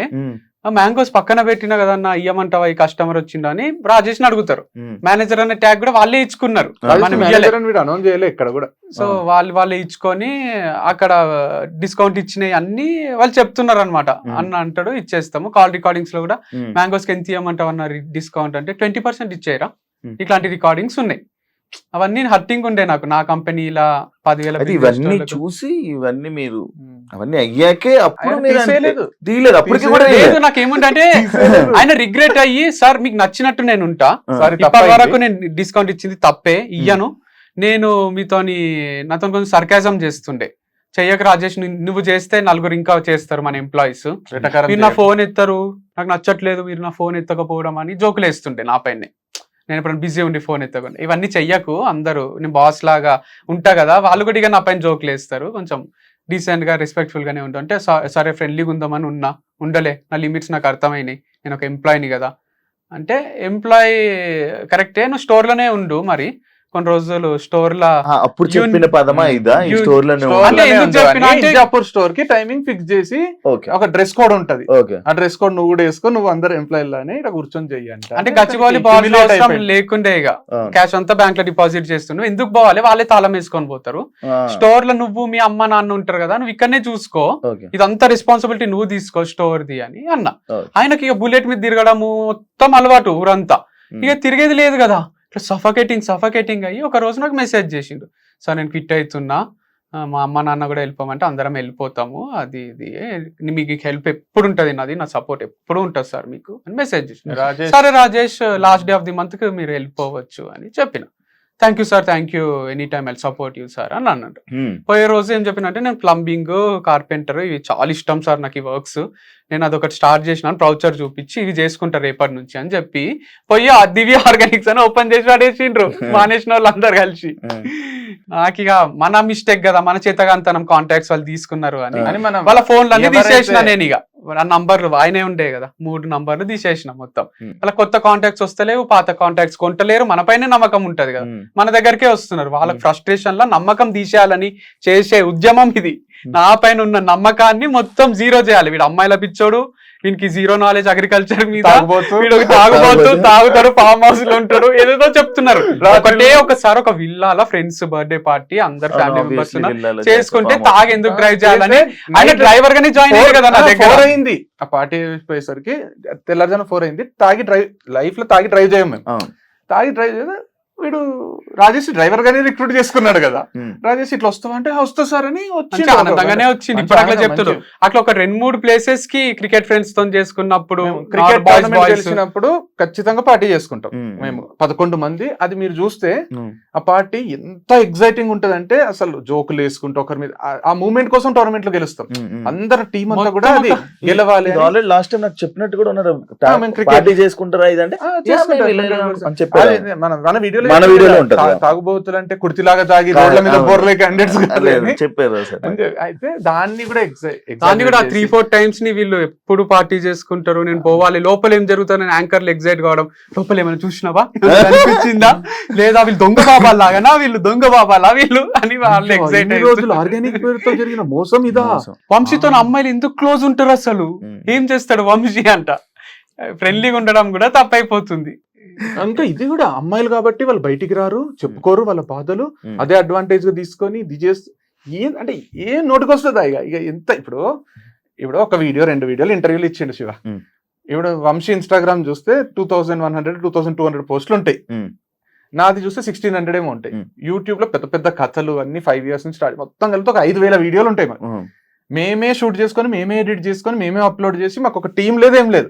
మ్యాంగోస్ పక్కన పెట్టినా కదన్నా ఇయ్యమంటావా ఈ కస్టమర్ వచ్చిండా అని రాజేష్ ని అడుగుతారు. మేనేజర్ అనే ట్యాగ్ కూడా వాళ్ళే ఇచ్చుకున్నారు, అనౌన్స్ చేయలే ఇక్కడ కూడా. సో వాళ్ళే ఇచ్చుకొని అక్కడ డిస్కౌంట్ ఇచ్చినాయి అన్ని వాళ్ళు చెప్తున్నారు అనమాట. అన్న అంటాడు ఇచ్చేస్తాము. కాల్ రికార్డింగ్స్ లో కూడా మ్యాంగోస్ కి ఎంత ఇవ్వమంటావు అన్నారు డిస్కౌంట్ అంటే 20% ఇచ్చేయరా, ఇట్లాంటి రికార్డింగ్స్ ఉన్నాయి. అవన్నీ హర్టింగ్ ఉండే నాకు, నా కంపెనీ ఇలా 10,000 ఇవన్నీ చూసి ఇవన్నీ మీరు అవన్నీ అయ్యాకే అప్పుడు తీయలేదు అప్పటికి కూడా లేదు. నాకేముంటే ఆయన రిగ్రెట్ అయ్యి సార్ మీకు నచ్చినట్టు నేను ఉంటా, ఇప్పటి వరకు నేను డిస్కౌంట్ ఇచ్చింది తప్పే, ఇయ్యను, నేను నాతో కొంచెం సర్కాజం చేస్తుండే, చెయ్యక రాజేష్ నువ్వు చేస్తే నలుగురు ఇంకా చేస్తారు మన ఎంప్లాయీస్, మీరు నా ఫోన్ ఎత్తారు, నాకు నచ్చట్లేదు మీరు నా ఫోన్ ఎత్తకపోవడం అని జోకులు వేస్తుండే నా పైన. నేను ఇప్పుడు బిజీ ఉండి ఫోన్ ఎత్తకుండా ఇవన్నీ చెయ్యకు, అందరూ నేను బాస్ లాగా ఉంటా కదా, వాళ్ళు కూడా ఇక నా పైన జోకులు వేస్తారు, కొంచెం డీసెంట్ గా రెస్పెక్ట్ఫుల్ గానే ఉంటా అంటే సరే ఫ్రెండ్లీగా ఉందామని ఉండలే, నా లిమిట్స్ నాకు అర్థమైనాయి, నేను ఒక ఎంప్లాయీని కదా అంటే. ఎంప్లాయీ కరెక్టే, నువ్వు స్టోర్ లోనే ఉండు మరి కొన్ని రోజులు స్టోర్ లా. అప్పుడు చెప్పిన పదమా ఇదా ఈ స్టోర్ లో అప్పుడు స్టోర్ కి టైమింగ్ ఫిక్స్ చేసి ఒక డ్రెస్ కోడ్ ఉంటది, ఆ డ్రెస్ కోడ్ నువ్వు కూడా వేసుకో, నువ్వు అందరు ఎంప్లాయీ లానే ఇక్కడ కూర్చొని చెయ్యంట అంటే గచ్చిబౌలి లేకుండే ఇక క్యాష్ అంతా బ్యాంక్ లో డిపాజిట్ చేస్తున్నావు, ఎందుకు పోవాలి, వాళ్ళే తాళం వేసుకొని పోతారు. స్టోర్ లో నువ్వు మీ అమ్మ నాన్న ఉంటారు కదా, నువ్వు ఇక్కడనే చూసుకో, ఇదంతా రెస్పాన్సిబిలిటీ నువ్వు తీసుకో స్టోర్ ది అని అన్న. ఆయనకి ఇక బుల్లెట్ మీద తిరగడము మొత్తం అలవాటు ఊరంతా, ఇక తిరిగేది లేదు కదా, సఫకేటింగ్ అయ్యి ఒక రోజు నాకు మెసేజ్ చేసిండు, సార్ నేను క్విట్ అవుతున్నా, మా అమ్మ నాన్న కూడా వెళ్ళిపోమంటే అందరం వెళ్ళిపోతాము, అది ఇది మీకు హెల్ప్ ఎప్పుడు ఉంటుంది, నాది నా సపోర్ట్ ఎప్పుడు ఉంటుంది సార్ మీకు అని మెసేజ్ చేసిండు. సరే Rajesh last day of the month కి మీరు వెళ్ళిపోవచ్చు అని చెప్పిన. Thank you sir, thank you, any time I'll support you sir అని అన్నాడు. పోయే రోజు ఏం చెప్పినంటే నేను ప్లంబింగ్, కార్పెంటర్ ఇవి చాలా ఇష్టం సార్ నాకు ఈ వర్క్స్, నేను అదొకటి స్టార్ట్ చేసినాను, ప్రౌచర్ చూపించి ఇవి చేసుకుంటారు రేపటి నుంచి అని చెప్పి పోయి ఆ దివ్య ఆర్గానిక్స్ అని ఓపెన్ చేసి పడేసిండ్రు మానేసిన వాళ్ళు అందరు కలిసి. నాకు ఇక మన మిస్టేక్ కదా, మన చేతగాంతనం కాంటాక్ట్స్ వాళ్ళు తీసుకున్నారు అని వాళ్ళ ఫోన్లు అన్ని తీసేసిన. నేను ఇక ఆ నంబర్లు ఆయనే ఉండే కదా, 3 నంబర్లు తీసేసిన మొత్తం. అలా కొత్త కాంటాక్ట్స్ వస్తలేవు, పాత కాంటాక్ట్స్ కొంటలేరు, మన పైన నమ్మకం ఉంటది కదా, మన దగ్గరకే వస్తున్నారు. వాళ్ళకి ఫ్రస్ట్రేషన్ లో నమ్మకం తీసేయాలని చేసే ఉద్యమం ఇది. నా పైన ఉన్న నమ్మకాన్ని మొత్తం జీరో చేయాలి. వీడు అమ్మాయిల పిచ్చోడు, వీనికి జీరో నాలెడ్జ్ అగ్రికల్చర్ మీద, వీడు తాగుతాడు, ఫామ్ హౌస్ లో ఉంటాడు, ఏదేదో చెప్తున్నారు. ఒకసారి ఒక విల్లాల ఫ్రెండ్స్ బర్త్డే పార్టీ అందరు ఫ్యామిలీ మెంబర్స్ చేసుకుంటే తాగి ఎందుకు డ్రైవ్ చేయాలని ఆయన డ్రైవర్ గానే జాయిన్ అయ్యారు కదా. నా దగ్గర అయింది ఆ పార్టీ పోయేసరికి తెల్లారుజామున 4 అయింది, తాగి డ్రైవ్ లైఫ్ లో తాగి డ్రైవ్ చేయం మేము, తాగి డ్రైవ్ చేస్తే వీడు రాజేష్ డ్రైవర్ గానే రిక్రూట్ చేసుకున్నాడు కదా. ఉమ్. రాజేష్ ఇట్లా వస్తావా అంటే వస్తా సార్ అని వచ్చి మంచి ఆనందంగానే వచ్చింది. ఇప్పుడు అట్లా చెప్తున్నారు. అట్లా ఒక 2-3 ప్లేసెస్ కి క్రికెట్ ఫ్రెండ్స్ తో చేసుకున్నప్పుడు, క్రికెట్ బాయ్స్ టోర్నమెంట్ బాయ్స్ గెలిచినప్పుడు ఖచ్చితంగా పార్టీ చేసుకుంటాం ఉమ్. మేము 11 మంది. అది మీరు చూస్తే ఉమ్. ఆ పార్టీ ఎంత ఎగ్జైటింగ్ ఉంటదంటే అసలు జోకులు వేసుకుంటూ ఒకరి మీద ఆ మూమెంట్ కోసం టోర్నమెంట్ లో గెలుస్తాం. ఉమ్. ఉమ్. అందరు టీం అంతా మొత్తం కూడా అది గెలవాలి ఇది ఆల్రెడీ లాస్ట్ టైం నాకు చెప్పినట్టు కూడా ఉన్నారు, మేము cricket- పార్టీ చేసుకుంటారా ఇదంటే అని చెప్పారు. మన వీడియోలో మన వీడియోలో ఉంటది. తాగుబోతులు అంటే కుర్తిలాగా తాగి రోడ్ల మీద అవును. బొర్రలే క్యాండిడేట్స్ చెప్పారు అసలు. అయితే దాన్ని కూడా దాన్ని కూడా 3-4 టైమ్స్ ని వీళ్ళు ఎప్పుడు పార్టీ చేసుకుంటారు. నేను పోవాలి, లోపల ఏం జరుగుతుందని యాంకర్లు ఎగ్జైట్ కావడం, లోపల ఏమైనా చూసినావా అనిపించిందా, లేదా వీళ్ళు దొంగ బాబాలు లాగానా, వీళ్ళు దొంగ బాబాలా వీళ్ళు అని వాళ్ళు ఎగ్జైట్ రోజులు ఆర్గానిక్ పేరుతో జరిగిన మోసం ఇదా. వంశీతో అమ్మాయిలు ఎందుకు క్లోజ్ ఉంటారు అసలు, ఏం చేస్తాడు వంశీ అంట. ఫ్రెండ్లీగా ఉండడం కూడా తప్పైపోతుంది. ఇంకా ఇది కూడా అమ్మాయిలు కాబట్టి వాళ్ళు బయటికి రారు, చెప్పుకోరు వాళ్ళ బాధలు. అదే అడ్వాంటేజ్ గా తీసుకొని ఇది చేస్తూ అంటే ఏం నోటికి వస్తుందా ఇక ఎంత. ఇప్పుడు ఒక వీడియో 2 వీడియోలు ఇంటర్వ్యూలు ఇచ్చిండు శివ. ఇప్పుడు వంశీ ఇన్స్టాగ్రామ్ చూస్తే 2100 2200 పోస్టులు ఉంటాయి. నాది చూస్తే 1600 ఏమో ఉంటాయి. యూట్యూబ్ లో పెద్ద పెద్ద కథలు అన్ని 5 years నుంచి స్టార్ట్, మొత్తం కలిపి ఒక 5000 వీడియోలు ఉంటాయి. మేమే షూట్ చేసుకొని, మేమే ఎడిట్ చేసుకొని, మేమే అప్లోడ్ చేసి, మాకు ఒక టీం లేదేం లేదు.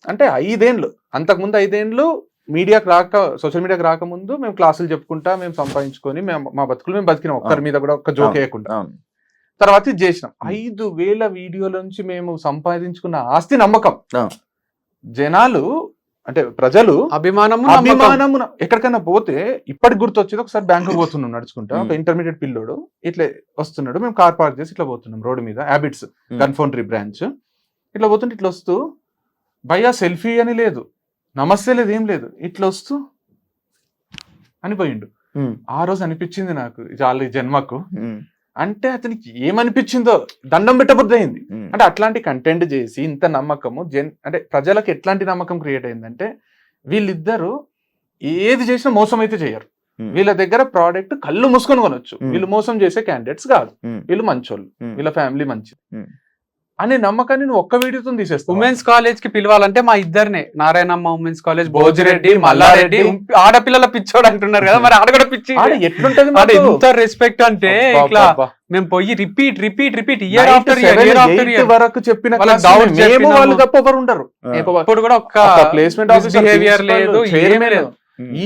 అంటే 5 ఏళ్ళు, అంతకుముందు 5 ఏళ్ళు మీడియాకి రాక, సోషల్ మీడియాకి రాకముందు మేము క్లాసులు చెప్పుకుంటా, మేము సంపాదించుకొని మా బతుకులు మేము బతికినాం, ఒక్కరి మీద కూడా ఒక్క జోక్ వేయకుండా. తర్వాత ఇది చేసినాం. 5000 వీడియోల నుంచి మేము సంపాదించుకున్న ఆస్తి నమ్మకం. జనాలు అంటే ప్రజలు అభిమానము. ఎక్కడికైనా పోతే ఇప్పటికి గుర్తొచ్చేది, ఒకసారి బ్యాంకు పోతున్నాం నడుచుకుంటా, ఒక ఇంటర్మీడియట్ పిల్లోడు ఇట్లా వస్తున్నాడు, మేము కార్ పార్క్ చేసి ఇట్లా పోతున్నాం రోడ్డు మీద, హ్యాబిట్స్ గన్ఫౌండరీ బ్రాంచ్, ఇట్లా పోతుంటే ఇట్లా వస్తూ భయ్యా సెల్ఫీ అని లేదు, నమస్తే లేదు, ఏం లేదు, ఇట్లా వస్తూ అని పోయిండు. ఆ రోజు అనిపించింది నాకు చాలా ఈ జన్మకు. అంటే అతనికి ఏమనిపించిందో దండం పెట్టబుద్ధి అయింది. అంటే అట్లాంటి కంటెంట్ చేసి ఇంత నమ్మకము అంటే ప్రజలకు ఎట్లాంటి నమ్మకం క్రియేట్ అయిందంటే, వీళ్ళిద్దరూ ఏది చేసినా మోసం అయితే చేయరు. వీళ్ళ దగ్గర ప్రోడక్ట్ కళ్ళు మూసుకొని కొనొచ్చు. వీళ్ళు మోసం చేసే క్యాండిడేట్స్ కాదు, వీళ్ళు మంచోళ్ళు, వీళ్ళ ఫ్యామిలీ మంచిది అనే నమ్మకాన్ని నువ్వు ఒక్క వీడియోతో తీసేస్తావు. ఉమెన్స్ కాలేజ్ కి పిలవాలంటే మా ఇద్దరినే, నారాయణమ్మ ఉమెన్స్ కాలేజ్, భోజిరెడ్డి, మల్లారెడ్డి, ఆడపిల్లల పిచ్చోడు అంటున్నారు కదా, మరి ఆడ కూడా పిచ్చి ఎట్లుంటది, ఎంత రెస్పెక్ట్ అంటే ఇట్లా మేము పోయి రిపీట్ ఇయర్ ఆఫ్టర్ ఇయర్ వరకు చెప్పిన వాళ్ళు తప్ప ఎవరు ఉండరు. ఇప్పుడు కూడా ఒక్క ప్లేస్మెంట్ బిహేవియర్ లేదు, ఏమీ లేదు.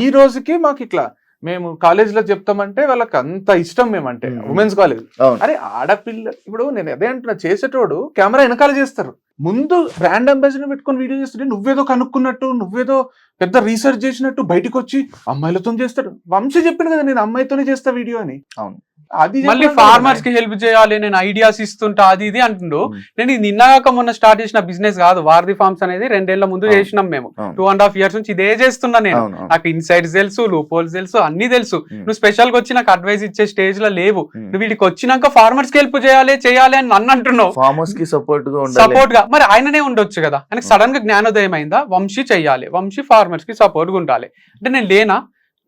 ఈ రోజుకి మాకు ఇట్లా మేము కాలేజ్ లో చెప్తామంటే వాళ్ళకి అంత ఇష్టం. మేమంటే ఉమెన్స్ కాలేజ్, అరే ఆడపిల్ల, ఇప్పుడు నేను అదే అంటున్నా, చేసేటోడు కెమెరా వెనకాల చేస్తారు, ముందు బ్రాండ్ అంబాసిడర్ పెట్టుకొని వీడియో చేస్తుంటే నువ్వేదో కనుక్కున్నట్టు, నువ్వేదో పెద్ద రీసెర్చ్ చేసినట్టు బయటకు వచ్చి అమ్మాయిలతో చేస్తాడు. వంశీ చెప్పిండు కదా నేను అమ్మాయితోనే చేస్తా వీడియో అని. అవును, అది మళ్ళీ ఫార్మర్స్ కి హెల్ప్ చేయాలి, నేను ఐడియాస్ ఇస్తుంటా, అది ఇది అంటుండు. నేను ఇది నిన్నగాక మొన్న స్టార్ట్ చేసిన బిజినెస్ కాదు, వారధి ఫార్మ్స్ అనేది 2 ఏళ్ల ముందు చేసినాం మేము. 2.5 years నుంచి ఇదే చేస్తున్నా నేను. నాకు ఇన్సైడ్స్ తెలుసు, లూపోల్స్ తెలుసు, అన్ని తెలుసు. నువ్వు స్పెషల్ గా వచ్చి నాకు అడ్వైస్ ఇచ్చే స్టేజ్ లో లేవు. నువ్వు వీటికి వచ్చినాక ఫార్మర్స్ కి హెల్ప్ చేయాలి అని నన్ను అంటున్నావు. ఫార్మర్స్ కి సపోర్ట్ గా మరి ఆయననే ఉండొచ్చు కదా. ఆయనకు సడన్ గా జ్ఞానోదయం అయిందా, వంశీ చెయ్యాలి, వంశీ ఫార్మర్స్ కి సపోర్ట్ గా ఉండాలి అంటే నేను లేనా.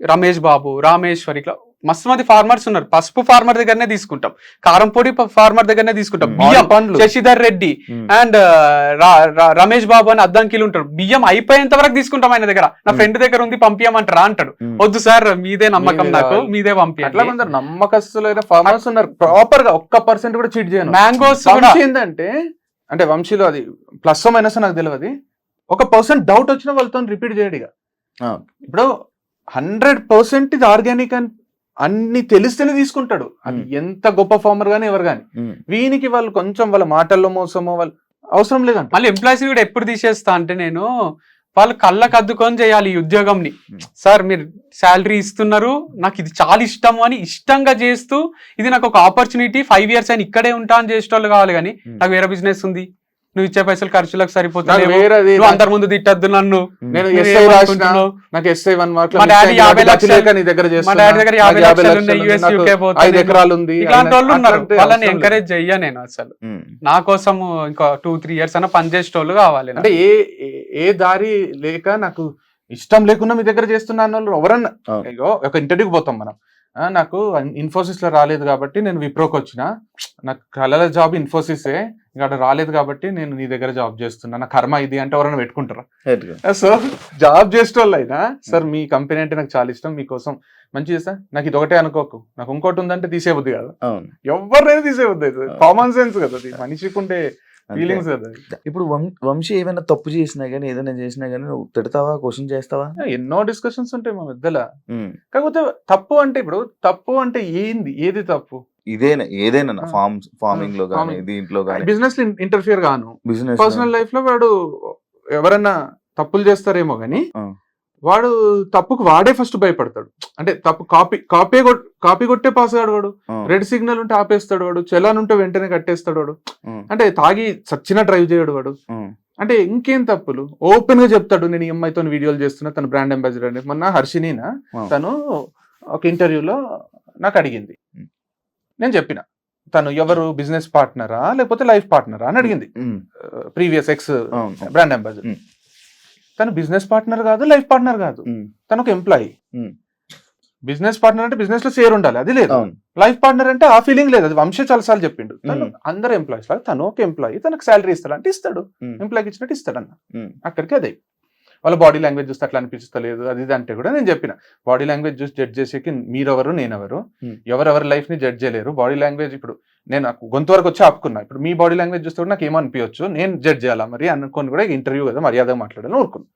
రమేష్ బాబు, రామేశ్వరి, ఇట్లా మస్తు మంది ఫార్మర్స్ ఉన్నారు. పసుపు ఫార్మర్ దగ్గరనే తీసుకుంటాం, కారం పొడి ఫార్మర్ దగ్గరనే తీసుకుంటాం, బియ్యం శశిధర్ రెడ్డి అండ్ రమేష్ బాబు అని అద్దంకిలు ఉంటారు. బియ్యం అయిపోయేంత వరకు తీసుకుంటాం ఆయన దగ్గర. నా ఫ్రెండ్ దగ్గర ఉంది పంపించమంటారా అంటాడు. వద్దు సార్ మీదే నమ్మకం, నాకు మీదే పంపి. అట్లా కొందరు నమ్మకస్తులైన ఫార్మర్స్ ఉన్నారు, ప్రాపర్ గా 1% కూడా చీట్ చేయను. మ్యాంగోస్ ఏంటంటే, అంటే వంశీలో అది ప్లస్ మైనస్ నాకు తెలియదు, 1% డౌట్ వచ్చినా వాళ్ళతో రిపీట్ చేయడు. ఇక ఇప్పుడు 100% ఇది ఆర్గానిక్ అని అన్ని తెలిస్తేనే తీసుకుంటాడు. అది ఎంత గొప్ప ఫార్మర్ గానీ ఎవరు గానీ. వీనికి వాళ్ళు కొంచెం వాళ్ళ మాటల్లో మోసమో వాళ్ళు అవసరం లేదంట. మళ్ళీ ఎంప్లాయీస్ కూడా ఎప్పుడు తీసేస్తా అంటే, నేను వాళ్ళు కళ్ళకు అద్దుకొని చేయాలి ఈ ఉద్యోగంని. సార్ మీరు శాలరీ ఇస్తున్నారు, నాకు ఇది చాలా ఇష్టము అని ఇష్టంగా చేస్తూ, ఇది నాకు ఒక ఆపర్చునిటీ, 5 years అయినా ఇక్కడే ఉంటా అని చేసేటోళ్ళు కావాలి. కానీ నాకు వేరే బిజినెస్ ఉంది, నువ్వు ఇచ్చే పైసలు ఖర్చులకు సరిపోతుంది, అందరి ముందు తిట్టద్దు నన్ను, నేను నాకు SI 1 mark మా డాడీ 50 లక్షలు నీ దగ్గర మా డాడీ దగ్గర 50 లక్షలు ఉన్నాయి, US UK పోతే 5 ఎకరాలు ఉంది. ఇట్లాంటి వాళ్ళు ఉన్నారు, వాళ్ళని ఎంకరేజ్ చెయ్యా నేను అసలు. నా కోసం ఇంకా 2-3 years అయినా పనిచేసేటోళ్ళు కావాలి. అంటే ఏ దారి లేక నాకు ఇష్టం లేకుండా మీ దగ్గర చేస్తున్న వాళ్ళు ఎవరన్నా, ఒక ఇంటర్వ్యూకి పోతాం మనం, నాకు ఇన్ఫోసిస్ లో రాలేదు కాబట్టి నేను విప్రోకి వచ్చిన, నాకు కలల జాబ్ ఇన్ఫోసిసే, ఇక్కడ రాలేదు కాబట్టి నేను నీ దగ్గర జాబ్ చేస్తున్నా, నా కర్మ ఇది అంటే ఎవరైనా పెట్టుకుంటారా? సో జాబ్ చేసేటోళ్ళు అయినా సార్ మీ కంపెనీ అంటే నాకు చాలా ఇష్టం, మీకోసం మంచి చేస్తా, నాకు ఇది ఒకటే అనుకోకు, నాకు ఇంకోటి ఉందంటే తీసేబుద్ది కదా, ఎవరినైనా తీసేబుద్ది అవుతుంది. కామన్ సెన్స్ కదా అది, మనిషికి ఉండే ఫీలింగ్స్ కదా. ఇప్పుడు వంశీ ఏమైనా తప్పు చేసినా గానీ ఏదైనా చేసినా గానీ నువ్వు తిడతావా, క్వశ్చన్ చేస్తావా? ఎన్నో డిస్కషన్స్ ఉంటాయి మా మధ్యలో. కాకపోతే తప్పు అంటే ఇప్పుడు తప్పు అంటే ఏంది, ఏది తప్పు? ఏదైనా ఫార్మింగ్ లో గానీ దీంట్లో గానీ బిజినెస్ ఇంటర్ఫియర్ గాను, బిజినెస్ పర్సనల్ లైఫ్ లో వాడు ఎవరన్నా తప్పులు చేస్తారేమో గానీ వాడు తప్పుకు వాడే ఫస్ట్ భయపడతాడు. అంటే తప్పు కాపీ కొట్టే పాస్ కాడు వాడు, రెడ్ సిగ్నల్ ఉంటే ఆపేస్తాడు వాడు, చలాన్ ఉంటే వెంటనే కట్టేస్తాడు వాడు, అంటే తాగి సచ్చిన డ్రైవ్ చేయడు వాడు. అంటే ఇంకేం తప్పులు ఓపెన్ గా చెప్తాడు, నేను ఈ అమ్మాయితో వీడియోలు చేస్తున్నా, తన బ్రాండ్ అంబాసిడర్ అని. మొన్న హర్షినీనా తను ఒక ఇంటర్వ్యూలో నాకు అడిగింది, నేను చెప్పిన తను ఎవరు బిజినెస్ పార్ట్నరా లేకపోతే లైఫ్ పార్ట్నరా అని అడిగింది. Previous X brand ambassador. తను బిజినెస్ పార్ట్నర్ కాదు, లైఫ్ పార్ట్నర్ కాదు, తను ఒక ఎంప్లాయీ. బిజినెస్ పార్ట్నర్ అంటే బిజినెస్ లో షేర్ ఉండాలి, అది లేదు. లైఫ్ పార్ట్నర్ అంటే ఆ ఫీలింగ్ లేదు, అది వంశీ చాలాసార్లు చెప్పిండు. తను అందరు ఎంప్లాయీస్ లాగా తను ఒక ఎంప్లాయీ, తనకు శాలరీ ఇస్తాడు అంటే ఇస్తాడు, ఎంప్లాయీకి ఇచ్చినట్టు ఇస్తాడు అన్న. అక్కడికి అదే వాళ్ళ బాడీ లాంగ్వేజ్ చూస్తే అట్లా అనిపిస్తలేదు అది ఇది అంటే కూడా నేను చెప్పిన, బాడీ లాంగ్వేజ్ చూసి జడ్జ్ చేసేకి మీరెవరు నేనెవరు, ఎవరెవరి లైఫ్ ని జడ్జ్ చేయలేరు. బాడీ లాంగ్వేజ్ ఇప్పుడు నేను గొంతు వరకు వచ్చి ఆపుకున్నా, ఇప్పుడు మీ బాడీ లాంగ్వేజ్ చూస్తే కూడా నాకు ఏమో అనిపించచ్చు, నేను జడ్జ్ చేయాలా మరి అనుకోని కూడా ఇంటర్వ్యూ కదా మర్యాదగా మాట్లాడాలని ఊరుకున్నా.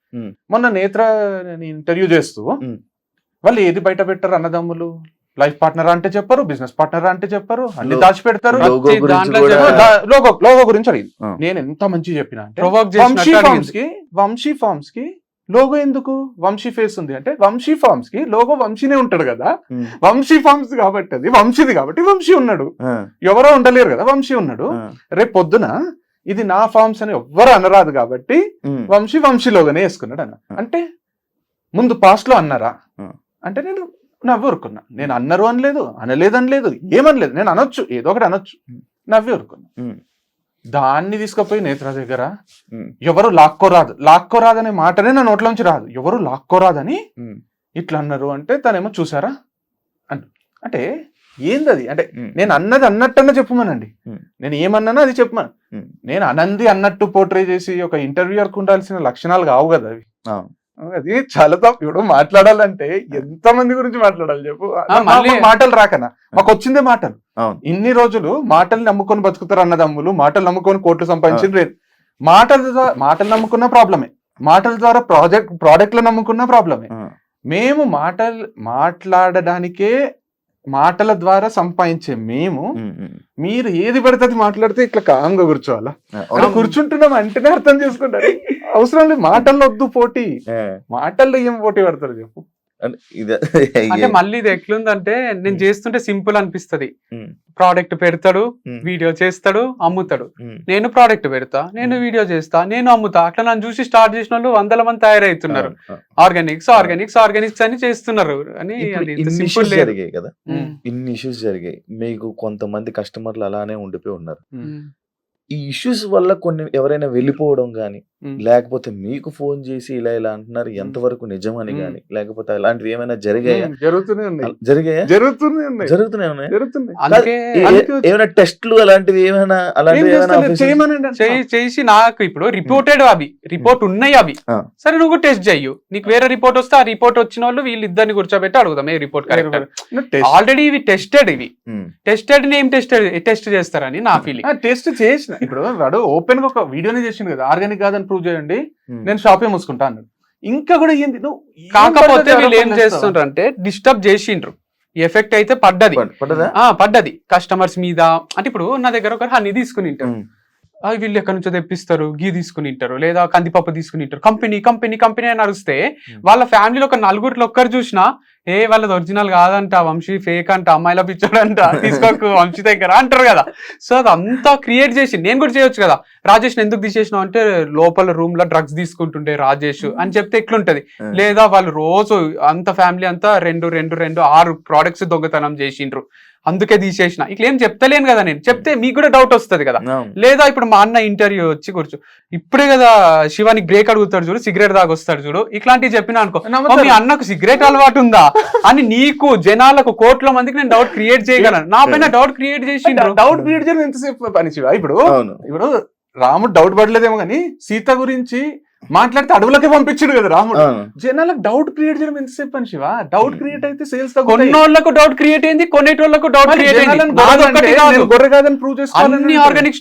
మొన్న నేత్ర ఇంటర్వ్యూ చేస్తూ వాళ్ళు ఏది బయట పెట్టారు అన్నదమ్ములు, లైఫ్ పార్ట్నర్ అంటే చెప్పరు, బిజినెస్ పార్ట్నర్ అంటే చెప్పరు, అన్ని దాచిపెడతారు. లోగో గురించి అడిగింది, నేను ఎంత మంచి చెప్పిన అంటే వంశీ ఫార్మ్స్ కి లోగో ఎందుకు, వంశీ ఫేస్ ఉంది అంటే వంశీ ఫార్మ్స్ కి లోగో వంశీనే ఉంటాడు కదా, వంశీ ఫార్మ్స్ కాబట్టి అది వంశీది కాబట్టి వంశీ ఉన్నాడు, ఎవరో ఉండలేరు కదా వంశీ ఉన్నాడు. రేపు పొద్దున ఇది నా ఫార్మ్స్ అని ఎవ్వరు అనరాదు కాబట్టి వంశీ లోగోనే వేసుకున్నాడు అన్న. అంటే ముందు పాస్ట్ లో అన్నారా అంటే నేను నవ్వి ఊరుకున్నా, నేను అన్నారు అనలేదు, అనలేదు ఏమనలేదు, నేను అనొచ్చు ఏదో ఒకటి అనొచ్చు, నవ్వి ఊరుకున్నా. దాన్ని తీసుకుపోయి నేత్ర దగ్గర ఎవరు లాక్కోరాదనే మాటనే నా నోట్లోంచి రాదు, ఎవరు లాక్కోరాదని ఇట్లా అన్నారు అంటే తనేమో చూసారా అంటే ఏందది అంటే నేను అన్నది అన్నట్టన్నా చెప్పమనండి, నేను ఏమన్నానో అది చెప్పమను. నేను అనంది అన్నట్టు పోర్ట్రే చేసి ఒక ఇంటర్వ్యూయర్కు ఉండాల్సిన లక్షణాలు కావు కదా అవి. అది చాలా తప్పు. ఇప్పుడు మాట్లాడాలంటే ఎంత మంది గురించి మాట్లాడాలి చెప్పు, మాటలు రాకనా మాకు వచ్చిందే మాటలు. ఇన్ని రోజులు మాటలు నమ్ముకొని బతుకుతారు అన్నదమ్ములు, మాటలు నమ్ముకొని కోట్లు సంపాదించిన మాటలు నమ్ముకున్న ప్రాబ్లమే, మాటల ద్వారా ప్రాడక్ట్లు నమ్ముకున్న ప్రాబ్లమే. మేము మాట్లాడడానికే మాటల ద్వారా సంపాదించే మేము, మీరు ఏది పడితే అది మాట్లాడితే ఇట్లా కామ్గా కూర్చోవాలా, కూర్చుంటున్నాం అంటేనే అర్థం చేసుకుంటారు. అవసరం లేదు మాటల్లో వద్దు పోటీ, మాటల్లో ఏం పోటీ పడతారు చెప్పు. అంటే మళ్ళీ ఇది ఎట్లుందంటే నేను చేస్తుంటే సింపుల్ అనిపిస్తది, ప్రోడక్ట్ పెడతాడు, వీడియో చేస్తాడు, అమ్ముతాడు. నేను ప్రోడక్ట్ పెడతా, నేను వీడియో చేస్తా, నేను అమ్ముతా. అట్లా నన్ను చూసి స్టార్ట్ చేసిన వాళ్ళు 100 మంది తయారవుతున్నారు. ఆర్గానిక్స్ అని చేస్తున్నారు అని ఇన్ని ఇష్యూస్ జరిగాయి, మీకు కొంతమంది కస్టమర్లు అలానే ఉండిపోయి ఉన్నారు. ఈ ఇష్యూస్ వల్ల కొన్ని ఎవరైనా వెళ్ళిపోవడం గానీ, లేకపోతే మీకు ఫోన్ చేసి ఇలా అంటున్నారు ఎంతవరకు నిజమని గానీ, లేకపోతే అలాంటివి ఏమైనా జరిగాయా? ఏమైనా టెస్ట్లు అలాంటివి ఏమైనా చేసి నాకు ఇప్పుడు రిపోర్ట్ ఉన్నాయి అవి సరే నువ్వు టెస్ట్ చెయ్యు, నీకు వేరే రిపోర్ట్ వస్తే ఆ రిపోర్ట్ వచ్చిన వాళ్ళు వీళ్ళిద్దరిని కూర్చోబెట్టి అడుగుదాం ఏ రిపోర్ట్ కరెక్ట్. ఆల్రెడీ ఇవి టెస్టెడ్ నేమ్ టెస్ట్ చేస్తారని నా ఫీలింగ్. టెస్ట్ చేసిన ఇప్పుడు వాడు ఓపెన్ గా ఒక వీడియోనే చేసిండు కదా, ఆర్గానిక్ కాదని ప్రూవ్ చేయండి, నేను షాపే మూసుకుంటా అన్నాడు. ఇంకా కూడా ఏంది నువ్వు, కాకపోతే వీళ్ళు ఏం చేస్తుండ్రు అంటే డిస్టర్బ్ చేసిండ్రు, ఎఫెక్ట్ అయితే పడ్డది కస్టమర్స్ మీద. అంటే ఇప్పుడు నా దగ్గర ఒక హనీ తీసుకుని ఉంటారు, వీళ్ళు ఎక్కడి నుంచో తెప్పిస్తారు, గీ తీసుకుని ఉంటారు, లేదా కందిపప్పు తీసుకుని ఉంటారు, కంపెనీ అని అరిస్తే వాళ్ళ ఫ్యామిలీలో ఒక 4 ఒక్కరు చూసినా వాళ్ళది ఒరిజినల్ కాదంట, వంశీ ఫేక్ అంట, అమ్మాయిల పిచ్చాడంట, తీసుకోకు వంశీ దగ్గర అంటారు కదా. సో అదంతా క్రియేట్ చేసి నేను కూడా చేయొచ్చు కదా. రాజేష్ ఎందుకు తీసేసినావు అంటే లోపల రూమ్ లో డ్రగ్స్ తీసుకుంటుంటే రాజేష్ అని చెప్తే ఎట్లుంటది. లేదా వాళ్ళు రోజు అంత ఫ్యామిలీ అంతా 2 6 ప్రోడక్ట్స్ దొంగతనం చేసిండ్రు అందుకే తీసేసిన ఇట్లా ఏం చెప్తలేను కదా, నేను చెప్తే మీకు కూడా డౌట్ వస్తుంది కదా. లేదా ఇప్పుడు మా అన్న ఇంటర్వ్యూ వచ్చి కూర్చో, ఇప్పుడే కదా శివానికి బ్రేక్ అడుగుతాడు చూడు, సిగరెట్ దాగొస్తాడు చూడు, ఇట్లాంటివి చెప్పినా అనుకో, మీ అన్నకు సిగరెట్ అలవాటు ఉందా అని నీకు జనాలకు కోట్ల మందికి నేను డౌట్ క్రియేట్ చేయగలను. నా పైన డౌట్ క్రియేట్ చేసి డౌట్ క్రియేట్ చేయడం ఎంతసేపు పని శివ? ఇప్పుడు రాముడు డౌట్ పడలేదేమో కానీ సీత గురించి మాట్లాడితే అడవులకే పంపించాడు కదా రాముడు. జనాలకు డౌట్ క్రియేట్ చేయడం ఎంతసేపు పని శివ? డౌట్ క్రియేట్ అయితే సేల్స్ కొన్నోళ్ళకు డౌట్ క్రియేట్ అయింది, కొనేటోళ్ళకు డౌట్ క్రియేట్ అయింది. గొర్రె కాదని ప్రూవ్ చేసుకోవాలి. ఆర్గానిక్